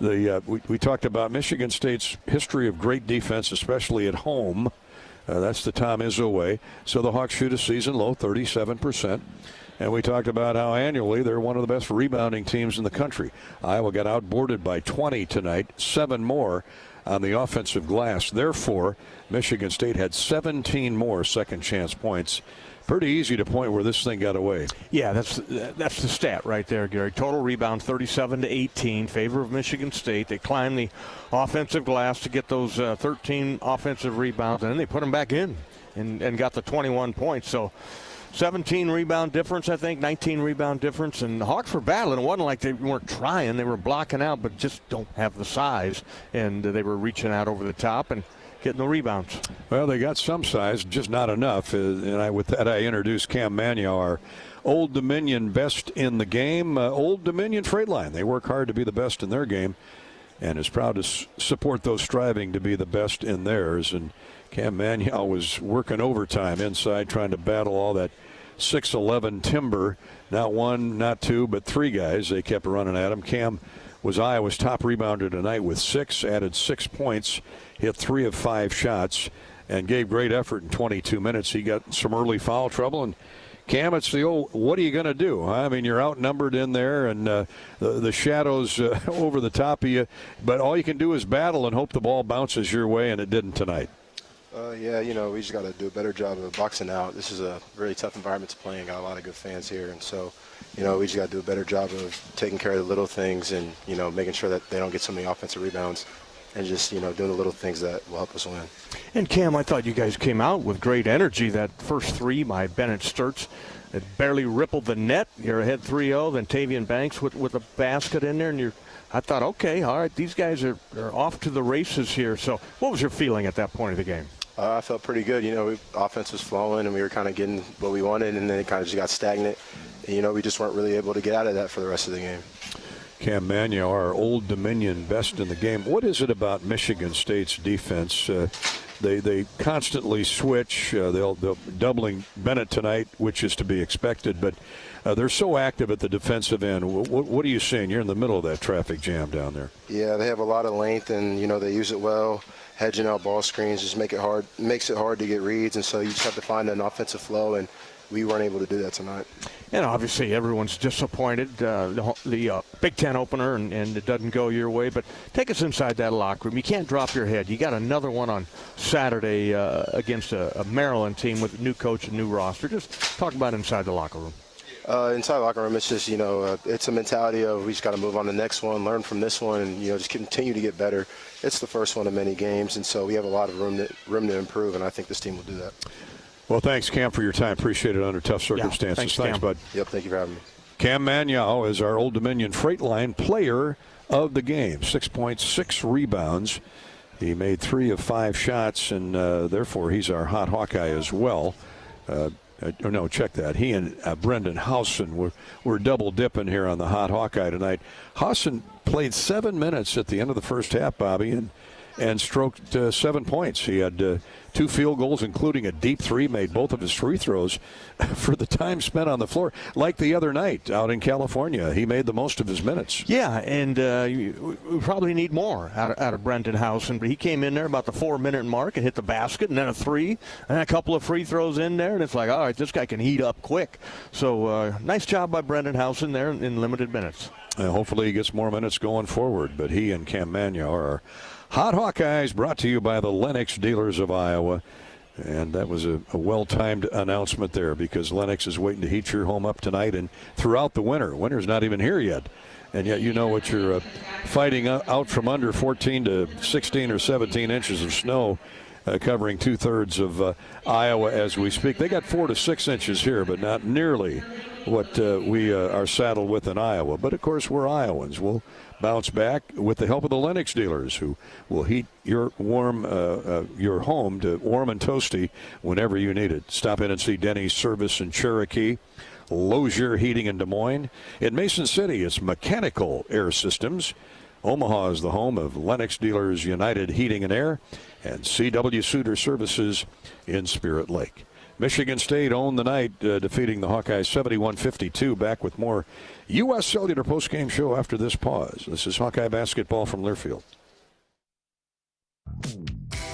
We talked about Michigan State's history of great defense, especially at home. That's the Tom Izzo way. So the Hawks shoot a season low, 37%. And we talked about how annually they're one of the best rebounding teams in the country. Iowa got outboarded by 20 tonight, 7 more on the offensive glass. Therefore, Michigan State had 17 more second chance points. Pretty easy to point where this thing got away. Yeah, that's the stat right there, Gary. Total rebounds 37-18, favor of Michigan State. They climbed the offensive glass to get those 13 offensive rebounds, and then they put them back in and got the 21 points. So 17 rebound difference, I think, 19 rebound difference. And the Hawks were battling. It wasn't like they weren't trying. They were blocking out, but just don't have the size. And they were reaching out over the top and getting the rebounds. Well, they got some size, just not enough. And with that, I introduced Cam Manio, our Old Dominion best in the game. Old Dominion Freight Line. They work hard to be the best in their game and is proud to support those striving to be the best in theirs. And Cam Manio was working overtime inside trying to battle all that 6'11" timber. Not one, not two, but 3 guys. They kept running at him. Cam was Iowa's top rebounder tonight with 6, added 6 points, hit 3 of 5 shots, and gave great effort in 22 minutes. He got some early foul trouble, and Cam, it's the old, what are you going to do? I mean, you're outnumbered in there, and the shadows over the top of you, but all you can do is battle and hope the ball bounces your way, and it didn't tonight. Yeah, we just got to do a better job of boxing out. This is a really tough environment to play in. Got a lot of good fans here, and so, we just got to do a better job of taking care of the little things and, making sure that they don't get so many offensive rebounds. and just, doing the little things that will help us win. And Cam, I thought you guys came out with great energy. That first three by Bennett Sturtz, it barely rippled the net. You're ahead 3-0. Then Tavian Banks with a basket in there, and I thought, okay, all right, these guys are off to the races here. So what was your feeling at that point of the game? I felt pretty good. Offense was flowing, and we were kind of getting what we wanted, and then it kind of just got stagnant. And, we just weren't really able to get out of that for the rest of the game. Cam Magno, our Old Dominion best in the game. What is it about Michigan State's defense? They constantly switch. They'll doubling Bennett tonight, which is to be expected, but they're so active at the defensive end. What are you seeing? You're in the middle of that traffic jam down there. Yeah, they have a lot of length, and they use it well. Hedging out ball screens just makes it hard to get reads, and so you just have to find an offensive flow, and we weren't able to do that tonight. And obviously everyone's disappointed, the Big Ten opener, and it doesn't go your way. But take us inside that locker room. You can't drop your head. You got another one on Saturday against a Maryland team with a new coach and new roster. Just talk about inside the locker room. Inside the locker room, it's just, it's a mentality of we just got to move on to the next one, learn from this one, and, just continue to get better. It's the first one of many games, and so we have a lot of room to improve, and I think this team will do that. Well, thanks, Cam, for your time. Appreciate it under tough circumstances. Yeah, thanks, bud. Yep, thank you for having me. Cam Magno is our Old Dominion Freight Line player of the game. 6.6 rebounds. He made 3 of 5 shots, and therefore he's our hot Hawkeye as well. No, check that. He and Brendan Housen were double dipping here on the hot Hawkeye tonight. Housen played 7 minutes at the end of the first half, Bobby, and stroked 7 points. He had 2 field goals, including a deep 3, made both of his free throws for the time spent on the floor. Like the other night out in California, he made the most of his minutes. Yeah, and we probably need more out of Brendan Housen, but he came in there about the 4-minute mark and hit the basket, and then a 3, and a couple of free throws in there, and it's like, all right, this guy can heat up quick. So nice job by Brendan Housen there in limited minutes. Hopefully he gets more minutes going forward, but he and Cam Magno are hot Hawkeyes, brought to you by the Lennox Dealers of Iowa. And that was a well-timed announcement there, because Lennox is waiting to heat your home up tonight and throughout the winter. Winter's not even here yet. And yet you know what you're fighting out from under 14 to 16 or 17 inches of snow covering 2/3 of Iowa as we speak. They got 4 to 6 inches here, but not nearly what we are saddled with in Iowa. But, of course, we're Iowans. We'll bounce back with the help of the Lennox dealers, who will heat your your home to warm and toasty whenever you need it. Stop in and see Denny's Service in Cherokee, Lozier Heating in Des Moines. In Mason City, it's Mechanical Air Systems. Omaha is the home of Lennox Dealers United Heating and Air, and C.W. Suter Services in Spirit Lake. Michigan State owned the night, defeating the Hawkeyes 71-52. Back with more U.S. Cellular postgame show after this pause. This is Hawkeye basketball from Learfield.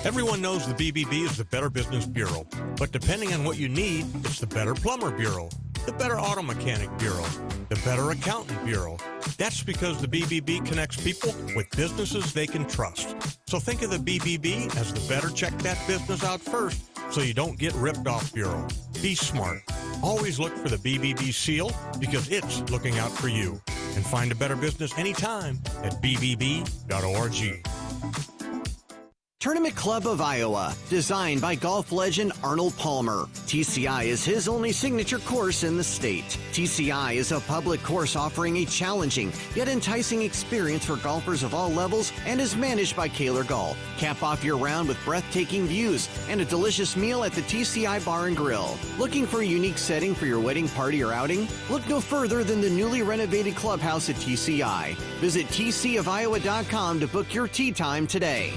Everyone knows the BBB is the Better Business Bureau, but depending on what you need, it's the Better Plumber Bureau, the Better Auto Mechanic Bureau, the Better Accountant Bureau. That's because the BBB connects people with businesses they can trust. So think of the BBB as the better check that business out first, so you don't get ripped off bureau. Be smart. Always look for the BBB seal, because it's looking out for you. And find a better business anytime at bbb.org. Tournament Club of Iowa, designed by golf legend Arnold Palmer. TCI is his only signature course in the state. TCI is a public course offering a challenging yet enticing experience for golfers of all levels and is managed by Kaler Golf. Cap off your round with breathtaking views and a delicious meal at the TCI Bar and Grill. Looking for a unique setting for your wedding party or outing? Look no further than the newly renovated clubhouse at TCI. Visit tcofiowa.com to book your tee time today.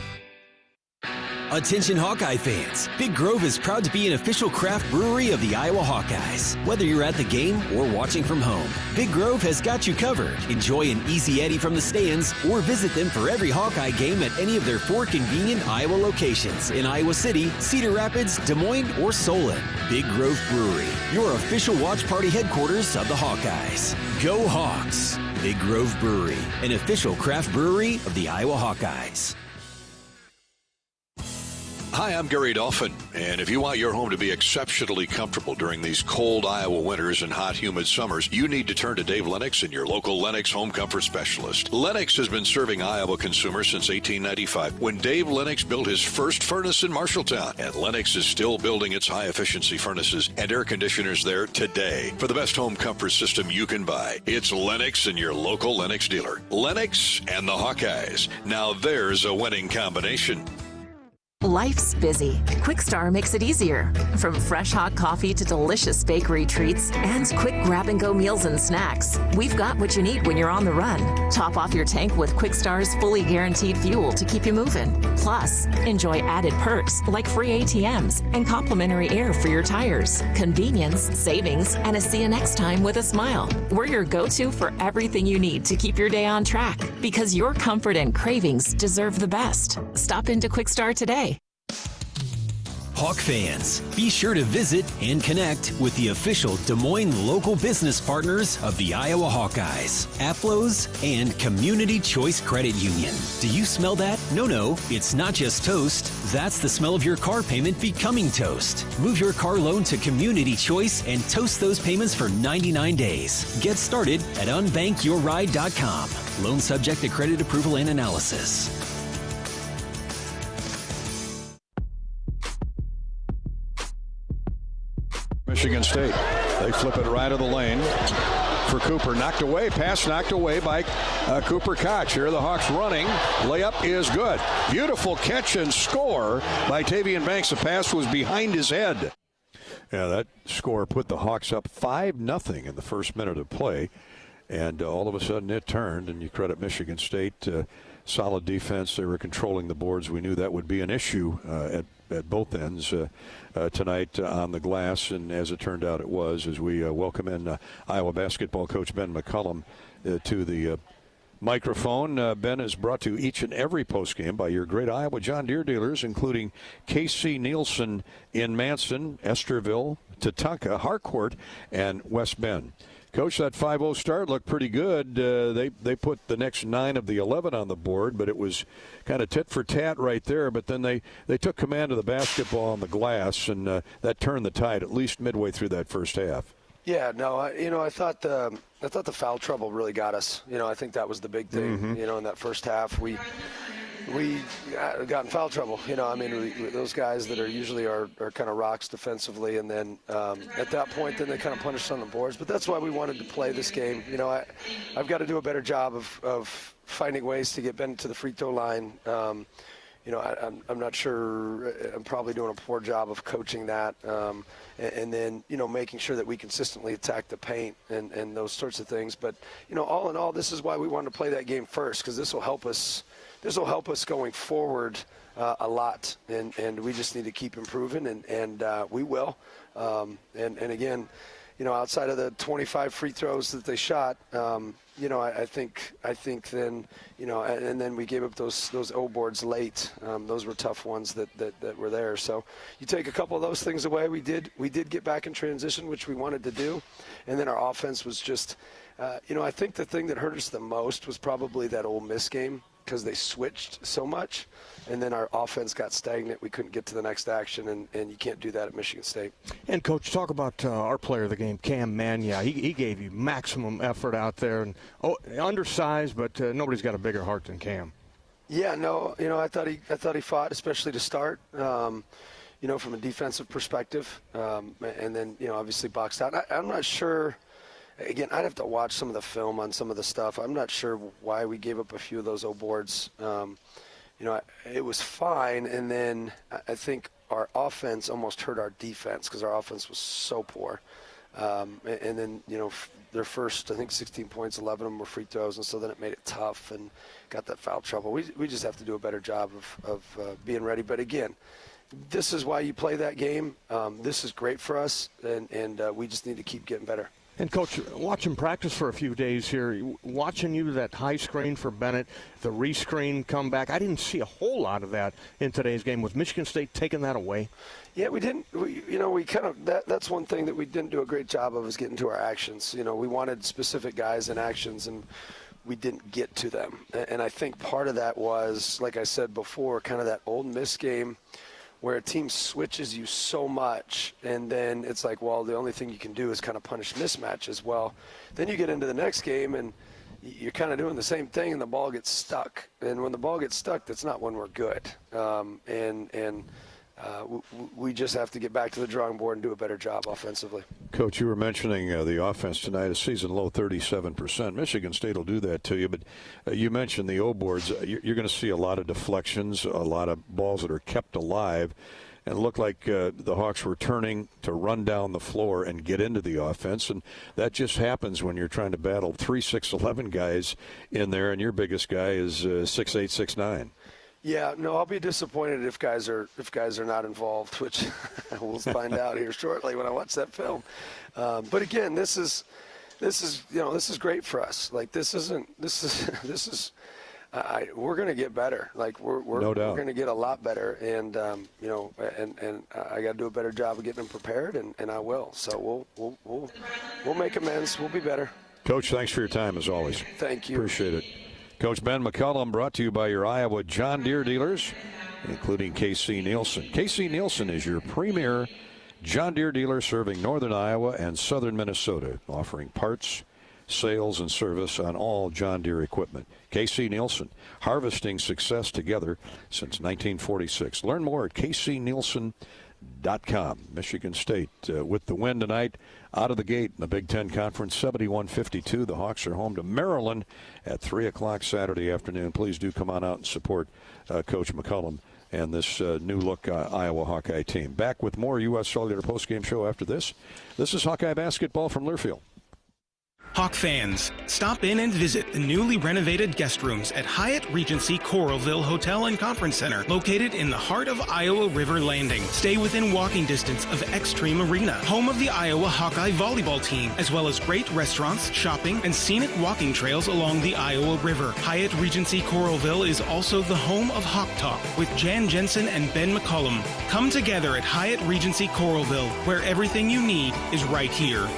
Attention Hawkeye fans, Big Grove is proud to be an official craft brewery of the Iowa Hawkeyes. Whether you're at the game or watching from home, Big Grove has got you covered. Enjoy an easy Eddie from the stands or visit them for every Hawkeye game at any of their 4 convenient Iowa locations in Iowa City, Cedar Rapids, Des Moines, or Solon. Big Grove Brewery, your official watch party headquarters of the Hawkeyes. Go Hawks! Big Grove Brewery, an official craft brewery of the Iowa Hawkeyes. Hi, I'm Gary Dolphin, and if you want your home to be exceptionally comfortable during these cold Iowa winters and hot, humid summers, you need to turn to Dave Lennox and your local Lennox home comfort specialist. Lennox has been serving Iowa consumers since 1895, when Dave Lennox built his first furnace in Marshalltown, and Lennox is still building its high-efficiency furnaces and air conditioners there today. For the best home comfort system you can buy, it's Lennox and your local Lennox dealer. Lennox and the Hawkeyes. Now there's a winning combination. Life's busy. Quickstar makes it easier. From fresh hot coffee to delicious bakery treats and quick grab-and-go meals and snacks, we've got what you need when you're on the run. Top off your tank with Quickstar's fully guaranteed fuel to keep you moving. Plus, enjoy added perks like free ATMs and complimentary air for your tires. Convenience, savings, and a see you next time with a smile. We're your go-to for everything you need to keep your day on track, because your comfort and cravings deserve the best. Stop into Quickstar today. Hawk fans, be sure to visit and connect with the official Des Moines local business partners of the Iowa Hawkeyes, Aplos, and Community Choice Credit Union. Do you smell that? No, it's not just toast. That's the smell of your car payment becoming toast. Move your car loan to Community Choice and toast those payments for 99 days. Get started at unbankyourride.com. Loan subject to credit approval and analysis. Michigan State. They flip it right of the lane for Cooper. Knocked away. Pass knocked away by Cooper Koch. Here are the Hawks running. Layup is good. Beautiful catch and score by Tavian Banks. The pass was behind his head. Yeah, that score put the Hawks up 5-0 in the first minute of play. And all of a sudden it turned, and you credit Michigan State. Solid defense. They were controlling the boards. We knew that would be an issue at both ends tonight on the glass, and as it turned out it was, as we welcome in Iowa basketball coach Ben McCullum to the microphone. Ben is brought to each and every postgame by your great Iowa John Deere dealers, including K.C. Nielsen in Manson, Esterville, Tatanka, Harcourt, and West Bend. Coach, that 5-0 start looked pretty good. They put the next 9 of the 11 on the board, but it was kind of tit for tat right there. But then they took command of the basketball on the glass, and that turned the tide at least midway through that first half. Yeah, no, I thought the foul trouble really got us. I think that was the big thing. Mm-hmm. In that first half, we got in foul trouble. Those guys that are usually are kind of rocks defensively, and then at that point, then they kind of punished on the boards. But that's why we wanted to play this game. I've got to do a better job of finding ways to get Ben to the free throw line. I'm not sure. I'm probably doing a poor job of coaching that, and then making sure that we consistently attack the paint and those sorts of things. But all in all, this is why we wanted to play that game first, because this will help us. This will help us going forward a lot, and we just need to keep improving, and we will. And again, outside of the 25 free throws that they shot, I think then, and then we gave up those O boards late. Those were tough ones that were there. So you take a couple of those things away. We did get back in transition, which we wanted to do, and then our offense was just, I think the thing that hurt us the most was probably that Ole Miss game, because they switched so much, and then our offense got stagnant. We couldn't get to the next action, and you can't do that at Michigan State. And, Coach, talk about our player of the game, Cam Mania. He gave you maximum effort out there, and undersized, but nobody's got a bigger heart than Cam. Yeah, no, I thought he fought, especially to start, from a defensive perspective, and then, obviously boxed out. I'm not sure. Again, I'd have to watch some of the film on some of the stuff. I'm not sure why we gave up a few of those O boards. It was fine, and then I think our offense almost hurt our defense because our offense was so poor. And then, their first, I think, 16 points, 11 of them were free throws, and so then it made it tough and got that foul trouble. We just have to do a better job of being ready. But, again, this is why you play that game. This is great for us, and we just need to keep getting better. And, Coach, watching practice for a few days here, watching you that high screen for Bennett, the rescreen come back, I didn't see a whole lot of that in today's game. Was Michigan State taking that away? Yeah, we didn't. We kind of that's one thing that we didn't do a great job of, is getting to our actions. We wanted specific guys in actions, and we didn't get to them. And I think part of that was, like I said before, kind of that Ole Miss game where a team switches you so much, and then it's like, well, the only thing you can do is kind of punish mismatches. Well, then you get into the next game, and you're kind of doing the same thing, and the ball gets stuck. And when the ball gets stuck, that's not when we're good. We just have to get back to the drawing board and do a better job offensively. Coach, you were mentioning the offense tonight, a season low 37%. Michigan State will do that to you, but you mentioned the O boards. You're going to see a lot of deflections, a lot of balls that are kept alive, and it looked like the Hawks were turning to run down the floor and get into the offense, and that just happens when you're trying to battle 3, 6, 11 guys in there, and your biggest guy is 6'8", 6'9". Yeah, no, I'll be disappointed if guys are not involved, which we'll find out here shortly when I watch that film. But again, this is great for us. Like we're going to get better. Like we're going to get a lot better, and and I got to do a better job of getting them prepared, and I will. So we'll make amends. We'll be better. Coach, thanks for your time as always. Thank you. Appreciate it. Coach Ben McCullum, brought to you by your Iowa John Deere dealers, including KC Nielsen. KC Nielsen is your premier John Deere dealer serving northern Iowa and southern Minnesota, offering parts, sales, and service on all John Deere equipment. KC Nielsen, harvesting success together since 1946. Learn more at kcnielsen.com. Michigan State with the win tonight out of the gate in the Big Ten Conference, 71-52. The Hawks are home to Maryland at 3 o'clock Saturday afternoon. Please do come on out and support Coach McCullum and this new-look Iowa Hawkeye team. Back with more U.S. Cellular postgame show after this. This is Hawkeye basketball from Learfield. Hawk fans, stop in and visit the newly renovated guest rooms at Hyatt Regency Coralville Hotel and Conference Center, located in the heart of Iowa River Landing. Stay within walking distance of Extreme Arena, home of the Iowa Hawkeye volleyball team, as well as great restaurants, shopping, and scenic walking trails along the Iowa River. Hyatt Regency Coralville is also the home of Hawk Talk with Jan Jensen and Ben McCullum. Come together at Hyatt Regency Coralville, where everything you need is right here.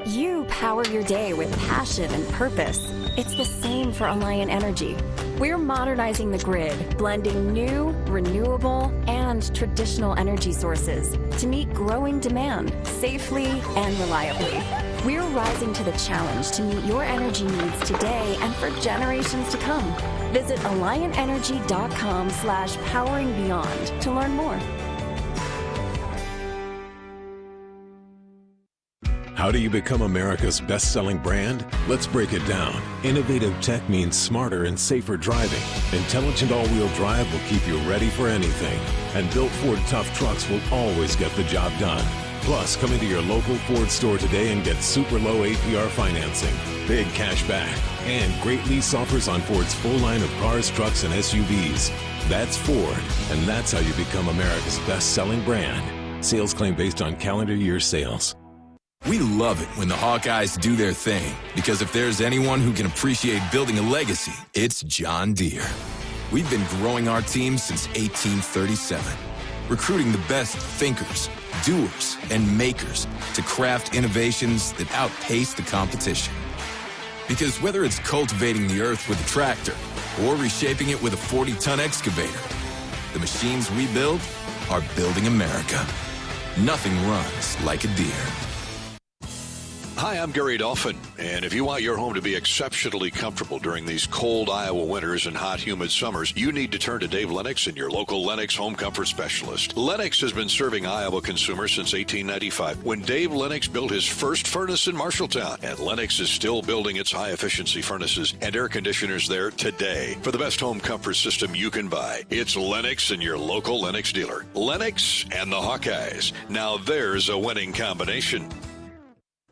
You power your day with passion and purpose. It's the same for Alliant Energy. We're modernizing the grid, blending new, renewable, and traditional energy sources to meet growing demand safely and reliably. We're rising to the challenge to meet your energy needs today and for generations to come. Visit AlliantEnergy.com/poweringbeyond to learn more. How do you become America's best-selling brand? Let's break it down. Innovative tech means smarter and safer driving. Intelligent all-wheel drive will keep you ready for anything. And built Ford tough trucks will always get the job done. Plus, come into your local Ford store today and get super low APR financing, big cash back, and great lease offers on Ford's full line of cars, trucks, and SUVs. That's Ford, and that's how you become America's best-selling brand. Sales claim based on calendar year sales. We love it when the Hawkeyes do their thing, because if there's anyone who can appreciate building a legacy, it's John Deere. We've been growing our team since 1837, recruiting the best thinkers, doers, and makers to craft innovations that outpace the competition. Because whether it's cultivating the earth with a tractor or reshaping it with a 40-ton excavator, the machines we build are building America. Nothing runs like a Deere. Hi, I'm Gary Dolphin, and if you want your home to be exceptionally comfortable during these cold Iowa winters and hot, humid summers, you need to turn to Dave Lennox and your local Lennox home comfort specialist. Lennox has been serving Iowa consumers since 1895, when Dave Lennox built his first furnace in Marshalltown, and Lennox is still building its high-efficiency furnaces and air conditioners there today. For the best home comfort system you can buy, it's Lennox and your local Lennox dealer. Lennox and the Hawkeyes. Now there's a winning combination.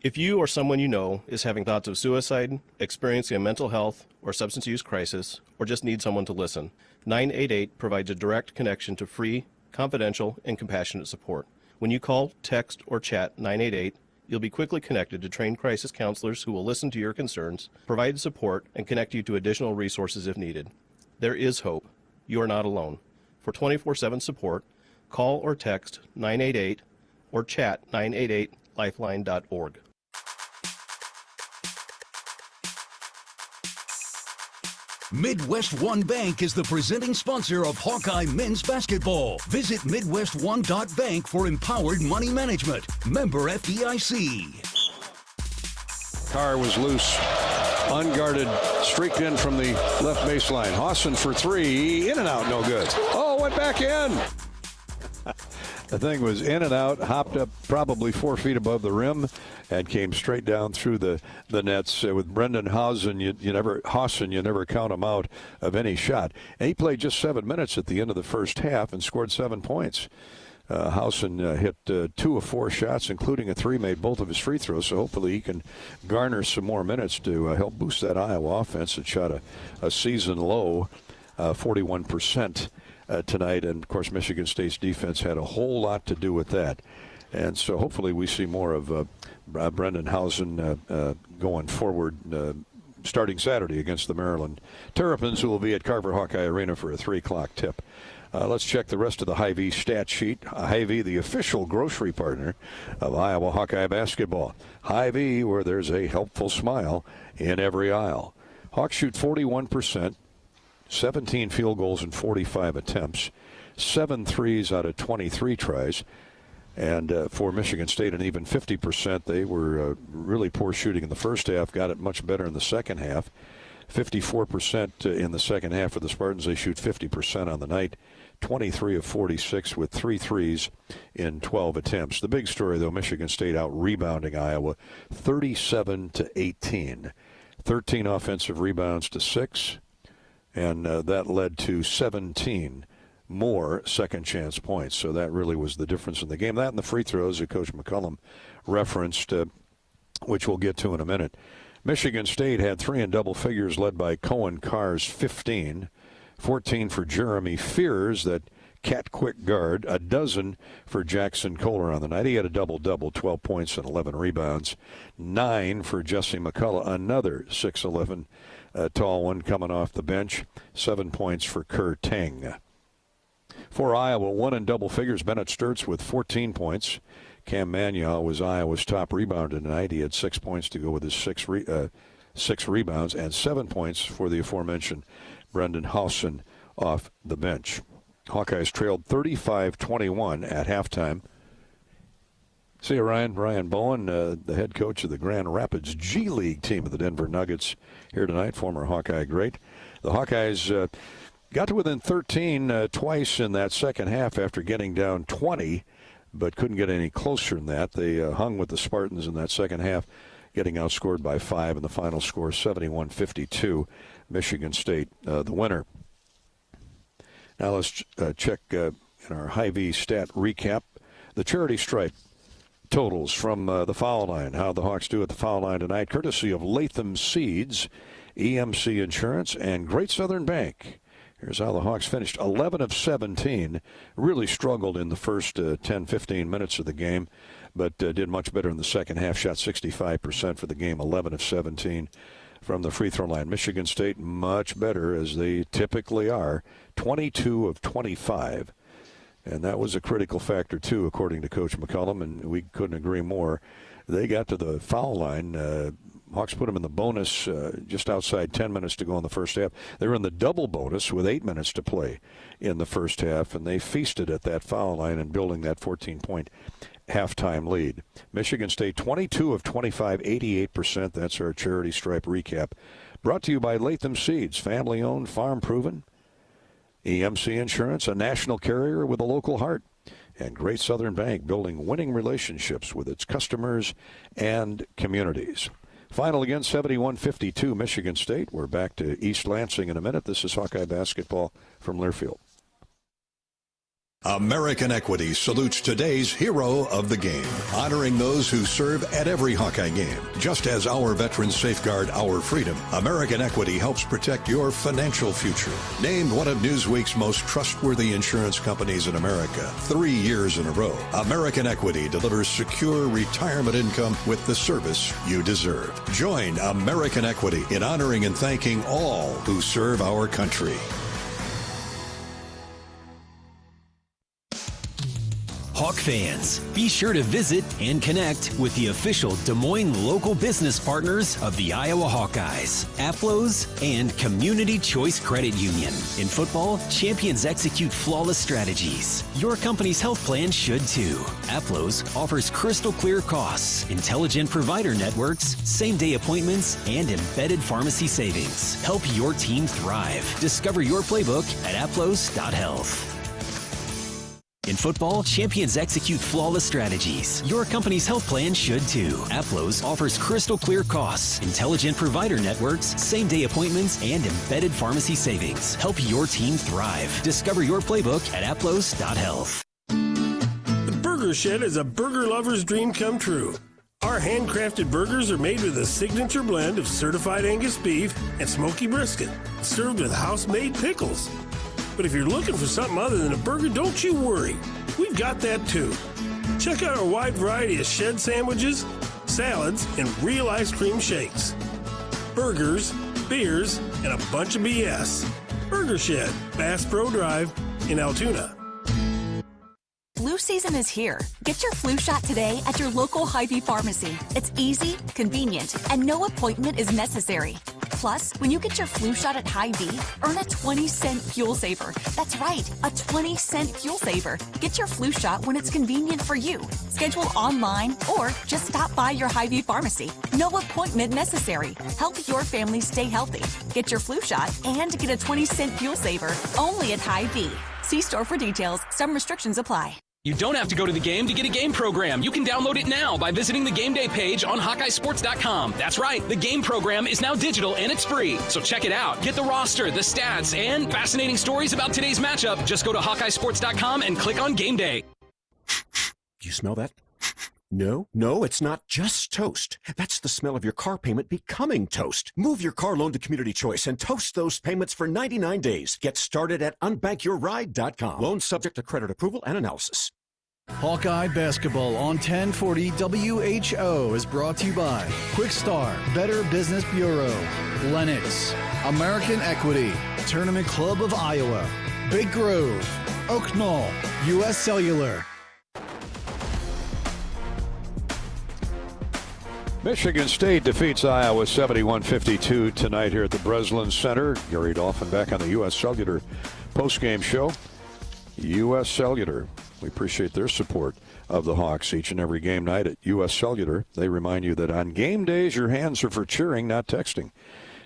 If you or someone you know is having thoughts of suicide, experiencing a mental health or substance use crisis, or just need someone to listen, 988 provides a direct connection to free, confidential, and compassionate support. When you call, text, or chat 988, you'll be quickly connected to trained crisis counselors who will listen to your concerns, provide support, and connect you to additional resources if needed. There is hope. You are not alone. For 24/7 support, call or text 988 or chat 988lifeline.org. Midwest One Bank is the presenting sponsor of Hawkeye men's basketball. Visit MidwestOne.bank for empowered money management. Member FDIC. Carr was loose, unguarded, streaked in from the left baseline. Hawson for three, in and out, no good. Oh, went back in. The thing was in and out, hopped up probably 4 feet above the rim, and came straight down through the nets. With Brendan Hawson, you never count him out of any shot. And he played just 7 minutes at the end of the first half and scored 7 points. Hawson hit 2 of 4 shots, including a 3, made both of his free throws, so hopefully he can garner some more minutes to help boost that Iowa offense. It shot a season low 41% tonight, and of course Michigan State's defense had a whole lot to do with that. And so hopefully we see more of Brendan Hawson going forward starting Saturday against the Maryland Terrapins, who will be at Carver Hawkeye Arena for a 3 o'clock tip. Let's check the rest of the Hy-Vee stat sheet. Hy-Vee, the official grocery partner of Iowa Hawkeye basketball. Hy-Vee, where there's a helpful smile in every aisle. Hawks shoot 41%, 17 field goals in 45 attempts, 7 threes out of 23 tries. And for Michigan State, an even 50%. They were really poor shooting in the first half, got it much better in the second half. 54% in the second half for the Spartans. They shoot 50% on the night. 23 of 46 with 3 threes in 12 attempts. The big story, though, Michigan State out-rebounding Iowa 37-18. 13 offensive rebounds to 6, and that led to 17 more second-chance points. So that really was the difference in the game. That and the free throws that Coach McCullum referenced, which we'll get to in a minute. Michigan State had 3 in double figures, led by Cohen Carr's 15. 14 for Jeremy Fears, that cat-quick guard. A dozen for Jackson Kohler on the night. He had a double-double, 12 points and 11 rebounds. 9 for Jesse McCullough, another 6'11", tall one coming off the bench. 7 points for Kerr Teng. For Iowa, 1 in double figures, Bennett Sturtz with 14 points. Cam Magnaw was Iowa's top rebounder tonight. He had 6 points to go with his 6 rebounds, and 7 points for the aforementioned Brendan Hawson off the bench. Hawkeyes trailed 35-21 at halftime. See you, Ryan. Ryan Bowen, the head coach of the Grand Rapids G League team of the Denver Nuggets, here tonight, former Hawkeye great. The Hawkeyes got to within 13 twice in that second half after getting down 20, but couldn't get any closer than that. They hung with the Spartans in that second half, getting outscored by 5, and the final score 71-52. Michigan State, the winner. Now let's check in our Hy-Vee stat recap the charity stripe totals from the foul line. How the Hawks do at the foul line tonight, courtesy of Latham Seeds, EMC Insurance, and Great Southern Bank. Here's how the Hawks finished. 11 of 17. Really struggled in the first 10-15 minutes of the game, but did much better in the second half. Shot 65% for the game. 11 of 17 from the free throw line. Michigan State much better, as they typically are. 22 of 25. And that was a critical factor, too, according to Coach McCullum, and we couldn't agree more. They got to the foul line. Hawks put them in the bonus just outside 10 minutes to go in the first half. They were in the double bonus with 8 minutes to play in the first half, and they feasted at that foul line and building that 14-point halftime lead. Michigan State 22 of 25, 88%. That's our charity stripe recap. Brought to you by Latham Seeds, family-owned, farm-proven. EMC Insurance, a national carrier with a local heart. And Great Southern Bank, building winning relationships with its customers and communities. Final again, 71-52, Michigan State. We're back to East Lansing in a minute. This is Hawkeye basketball from Learfield. American Equity salutes today's hero of the game, honoring those who serve at every Hawkeye game. Just as our veterans safeguard our freedom, American Equity helps protect your financial future. Named one of Newsweek's most trustworthy insurance companies in America 3 years in a row, American Equity delivers secure retirement income with the service you deserve. Join American Equity in honoring and thanking all who serve our country. Hawk fans, be sure to visit and connect with the official Des Moines local business partners of the Iowa Hawkeyes, APLOS, and Community Choice Credit Union. In football, champions execute flawless strategies. Your company's health plan should too. APLOS offers crystal clear costs, intelligent provider networks, same-day appointments, and embedded pharmacy savings. Help your team thrive. Discover your playbook at aplos.health. In football, champions execute flawless strategies. Your company's health plan should too. APLOS offers crystal clear costs, intelligent provider networks, same-day appointments, and embedded pharmacy savings. Help your team thrive. Discover your playbook at aplos.health. The Burger Shed is a burger lover's dream come true. Our handcrafted burgers are made with a signature blend of certified Angus beef and smoky brisket, served with house-made pickles. But if you're looking for something other than a burger, don't you worry. We've got that too. Check out our wide variety of shed sandwiches, salads, and real ice cream shakes. Burgers, beers, and a bunch of BS. Burger Shed, Bass Pro Drive in Altoona. Flu season is here. Get your flu shot today at your local Hy-Vee pharmacy. It's easy, convenient, and no appointment is necessary. Plus, when you get your flu shot at Hy-Vee, earn a 20-cent fuel saver. That's right, a 20-cent fuel saver. Get your flu shot when it's convenient for you. Schedule online or just stop by your Hy-Vee pharmacy. No appointment necessary. Help your family stay healthy. Get your flu shot and get a 20-cent fuel saver only at Hy-Vee. See store for details. Some restrictions apply. You don't have to go to the game to get a game program. You can download it now by visiting the game day page on HawkeyeSports.com. That's right, the game program is now digital and it's free. So check it out. Get the roster, the stats, and fascinating stories about today's matchup. Just go to HawkeyeSports.com and click on Game Day. Do you smell that? No, it's not just toast. That's the smell of your car payment becoming toast. Move your car loan to Community Choice and toast those payments for 99 days. Get started at unbankyourride.com. Loan subject to credit approval and analysis. Hawkeye Basketball on 1040 WHO is brought to you by Quick Star, Better Business Bureau, Lennox, American Equity, Tournament Club of Iowa, Big Grove, Oak Knoll, U.S. Cellular. Michigan State defeats Iowa 71-52 tonight here at the Breslin Center. Gary Dolphin back on the U.S. Cellular postgame show. U.S. Cellular, we appreciate their support of the Hawks each and every game night at U.S. Cellular. They remind you that on game days, your hands are for cheering, not texting.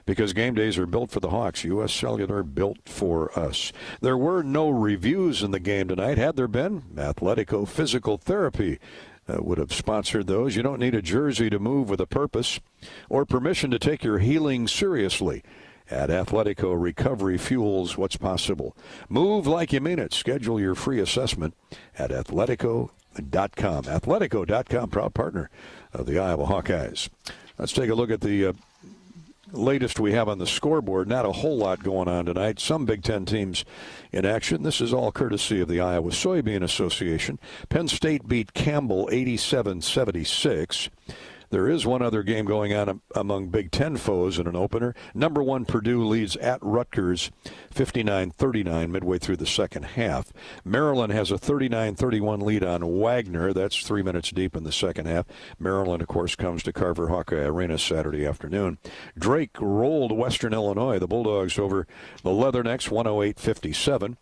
Because game days are built for the Hawks. U.S. Cellular built for us. There were no reviews in the game tonight. Had there been, Athletico Physical Therapy would have sponsored those. You don't need a jersey to move with a purpose or permission to take your healing seriously. At Athletico, recovery fuels what's possible. Move like you mean it. Schedule your free assessment at Athletico.com. Athletico.com, proud partner of the Iowa Hawkeyes. Let's take a look at the latest we have on the scoreboard. Not a whole lot going on tonight. Some Big Ten teams in action. This is all courtesy of the Iowa Soybean Association. Penn State beat Campbell 87-76. There is one other game going on among Big Ten foes in an opener. Number 1 Purdue leads at Rutgers 59-39 midway through the second half. Maryland has a 39-31 lead on Wagner. That's 3 minutes deep in the second half. Maryland, of course, comes to Carver Hawkeye Arena Saturday afternoon. Drake rolled Western Illinois, the Bulldogs, over the Leathernecks 108-57.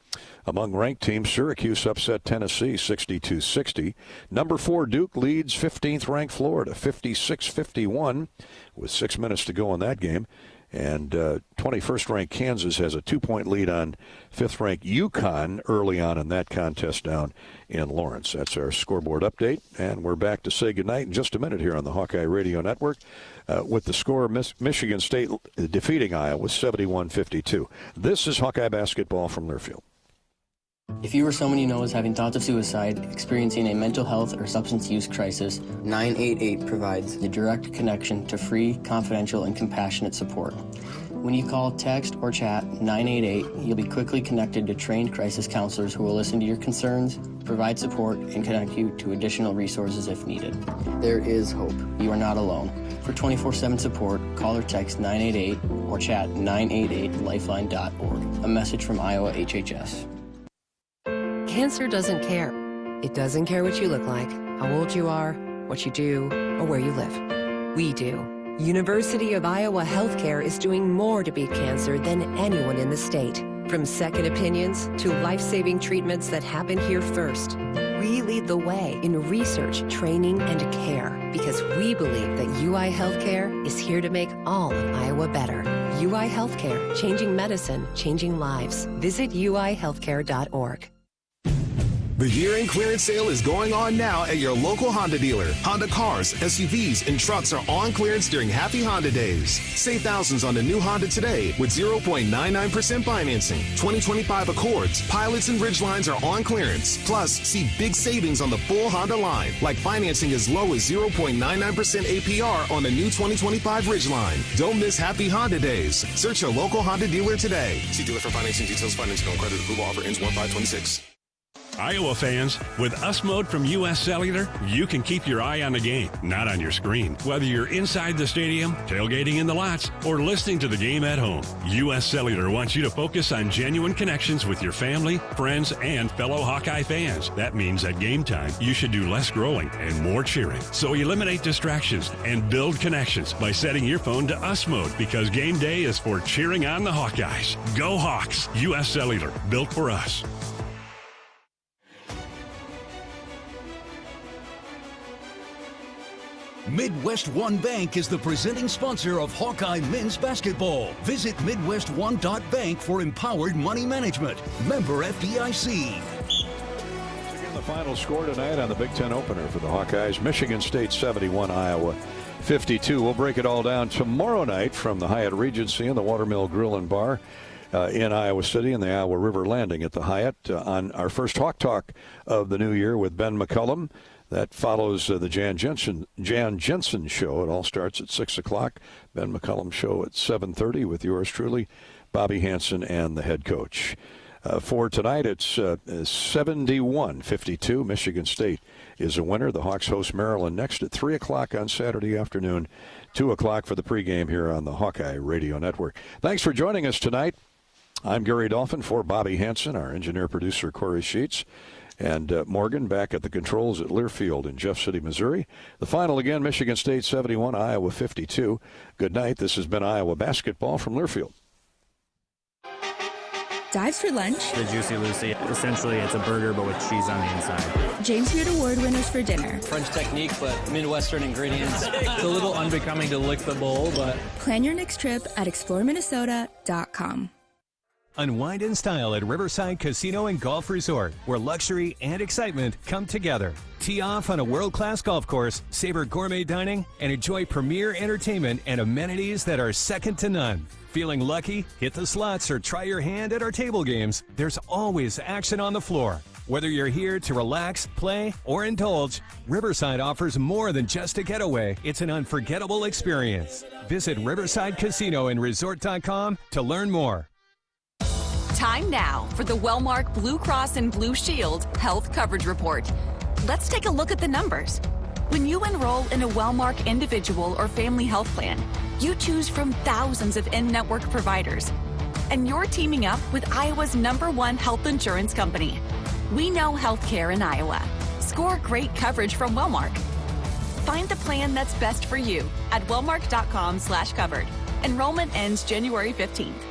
Among ranked teams, Syracuse upset Tennessee 62-60. Number 4 Duke leads 15th ranked Florida 56-51 with 6 minutes to go in that game. And 21st ranked Kansas has a 2-point lead on 5th ranked UConn early on in that contest down in Lawrence. That's our scoreboard update. And we're back to say goodnight in just a minute here on the Hawkeye Radio Network with the score Michigan State defeating Iowa 71-52. This is Hawkeye basketball from Learfield. If you or someone you know is having thoughts of suicide, experiencing a mental health or substance use crisis, 988 provides the direct connection to free, confidential, and compassionate support. When you call, text, or chat 988, you'll be quickly connected to trained crisis counselors who will listen to your concerns, provide support, and connect you to additional resources if needed. There is hope. You are not alone. For 24/7 support, call or text 988 or chat 988lifeline.org. A message from Iowa HHS. Cancer doesn't care. It doesn't care what you look like, how old you are, what you do, or where you live. We do. University of Iowa Healthcare is doing more to beat cancer than anyone in the state. From second opinions to life-saving treatments that happen here first. We lead the way in research, training, and care because we believe that UI Healthcare is here to make all of Iowa better. UI Healthcare, changing medicine, changing lives. Visit uihealthcare.org. The year-end clearance sale is going on now at your local Honda dealer. Honda cars, SUVs, and trucks are on clearance during Happy Honda Days. Save thousands on the new Honda today with 0.99% financing. 2025 Accords, Pilots, and Ridgelines are on clearance. Plus, see big savings on the full Honda line, like financing as low as 0.99% APR on the new 2025 Ridgeline. Don't miss Happy Honda Days. Search your local Honda dealer today. See dealer for financing details. Financing on credit approval offer ends 1/5/26. Iowa fans, with US Mode from US Cellular, you can keep your eye on the game, not on your screen. Whether you're inside the stadium, tailgating in the lots, or listening to the game at home, US Cellular wants you to focus on genuine connections with your family, friends, and fellow Hawkeye fans. That means at game time, you should do less scrolling and more cheering. So eliminate distractions and build connections by setting your phone to US Mode, because game day is for cheering on the Hawkeyes. Go Hawks! US Cellular, built for us. Midwest One Bank is the presenting sponsor of Hawkeye men's basketball. Visit MidwestOne.bank for empowered money management. Member FDIC. Again, the final score tonight on the Big Ten opener for the Hawkeyes. Michigan State 71, Iowa 52. We'll break it all down tomorrow night from the Hyatt Regency and the Watermill Grill and Bar in Iowa City and the Iowa River Landing at the Hyatt on our first Hawk Talk of the new year with Ben McCullum. That follows the Jan Jensen show. It all starts at 6 o'clock. Ben McCullum show at 7:30 with yours truly, Bobby Hansen, and the head coach. For tonight, it's 71-52. Michigan State is a winner. The Hawks host Maryland next at 3 o'clock on Saturday afternoon, 2 o'clock for the pregame here on the Hawkeye Radio Network. Thanks for joining us tonight. I'm Gary Dolphin for Bobby Hansen, our engineer-producer Corey Sheets, and Morgan back at the controls at Learfield in Jeff City, Missouri. The final again, Michigan State 71, Iowa 52. Good night. This has been Iowa Basketball from Learfield. Dives for lunch. The Juicy Lucy. Essentially, it's a burger, but with cheese on the inside. James Beard Award winners for dinner. French technique, but Midwestern ingredients. It's a little unbecoming to lick the bowl, but... Plan your next trip at exploreminnesota.com. Unwind in style at Riverside Casino and Golf Resort, where luxury and excitement come together. Tee off on a world-class golf course, savor gourmet dining, and enjoy premier entertainment and amenities that are second to none. Feeling lucky? Hit the slots or try your hand at our table games. There's always action on the floor. Whether you're here to relax, play, or indulge, Riverside offers more than just a getaway. It's an unforgettable experience. Visit Riverside Casino and Resort.com to learn more. Time now for the Wellmark Blue Cross and Blue Shield Health Coverage Report. Let's take a look at the numbers. When you enroll in a Wellmark individual or family health plan, you choose from thousands of in-network providers. And you're teaming up with Iowa's #1 health insurance company. We know healthcare in Iowa. Score great coverage from Wellmark. Find the plan that's best for you at wellmark.com/covered. Enrollment ends January 15th.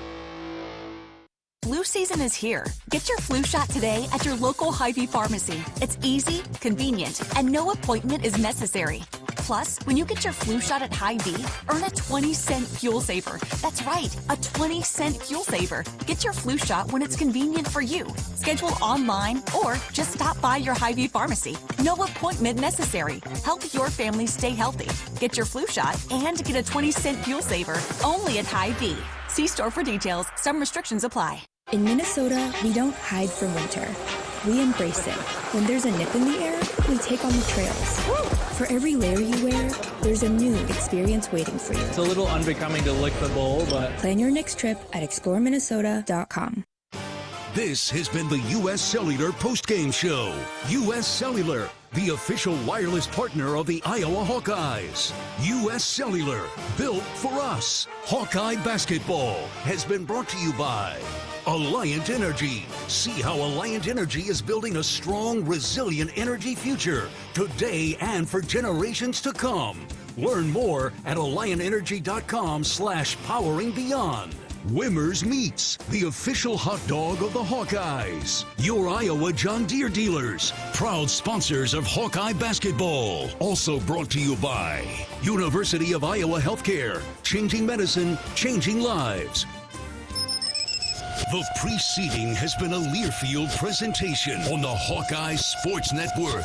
Flu season is here. Get your flu shot today at your local Hy-Vee pharmacy. It's easy, convenient, and no appointment is necessary. Plus, when you get your flu shot at Hy-Vee, earn a 20-cent fuel saver. That's right, a 20-cent fuel saver. Get your flu shot when it's convenient for you. Schedule online or just stop by your Hy-Vee pharmacy. No appointment necessary. Help your family stay healthy. Get your flu shot and get a 20-cent fuel saver only at Hy-Vee. See store for details. Some restrictions apply. In Minnesota, we don't hide from winter. We embrace it. When there's a nip in the air, we take on the trails. For every layer you wear, there's a new experience waiting for you. It's a little unbecoming to lick the bowl, but... Plan your next trip at exploreminnesota.com. This has been the U.S. Cellular postgame show. U.S. Cellular, the official wireless partner of the Iowa Hawkeyes. U.S. Cellular, built for us. Hawkeye basketball has been brought to you by Alliant Energy. See how Alliant Energy is building a strong, resilient energy future today and for generations to come. Learn more at AlliantEnergy.com/poweringbeyond. Wimmer's Meats, the official hot dog of the Hawkeyes. Your Iowa John Deere dealers, proud sponsors of Hawkeye basketball. Also brought to you by University of Iowa Healthcare, changing medicine, changing lives. The preceding has been a Learfield presentation on the Hawkeye Sports Network.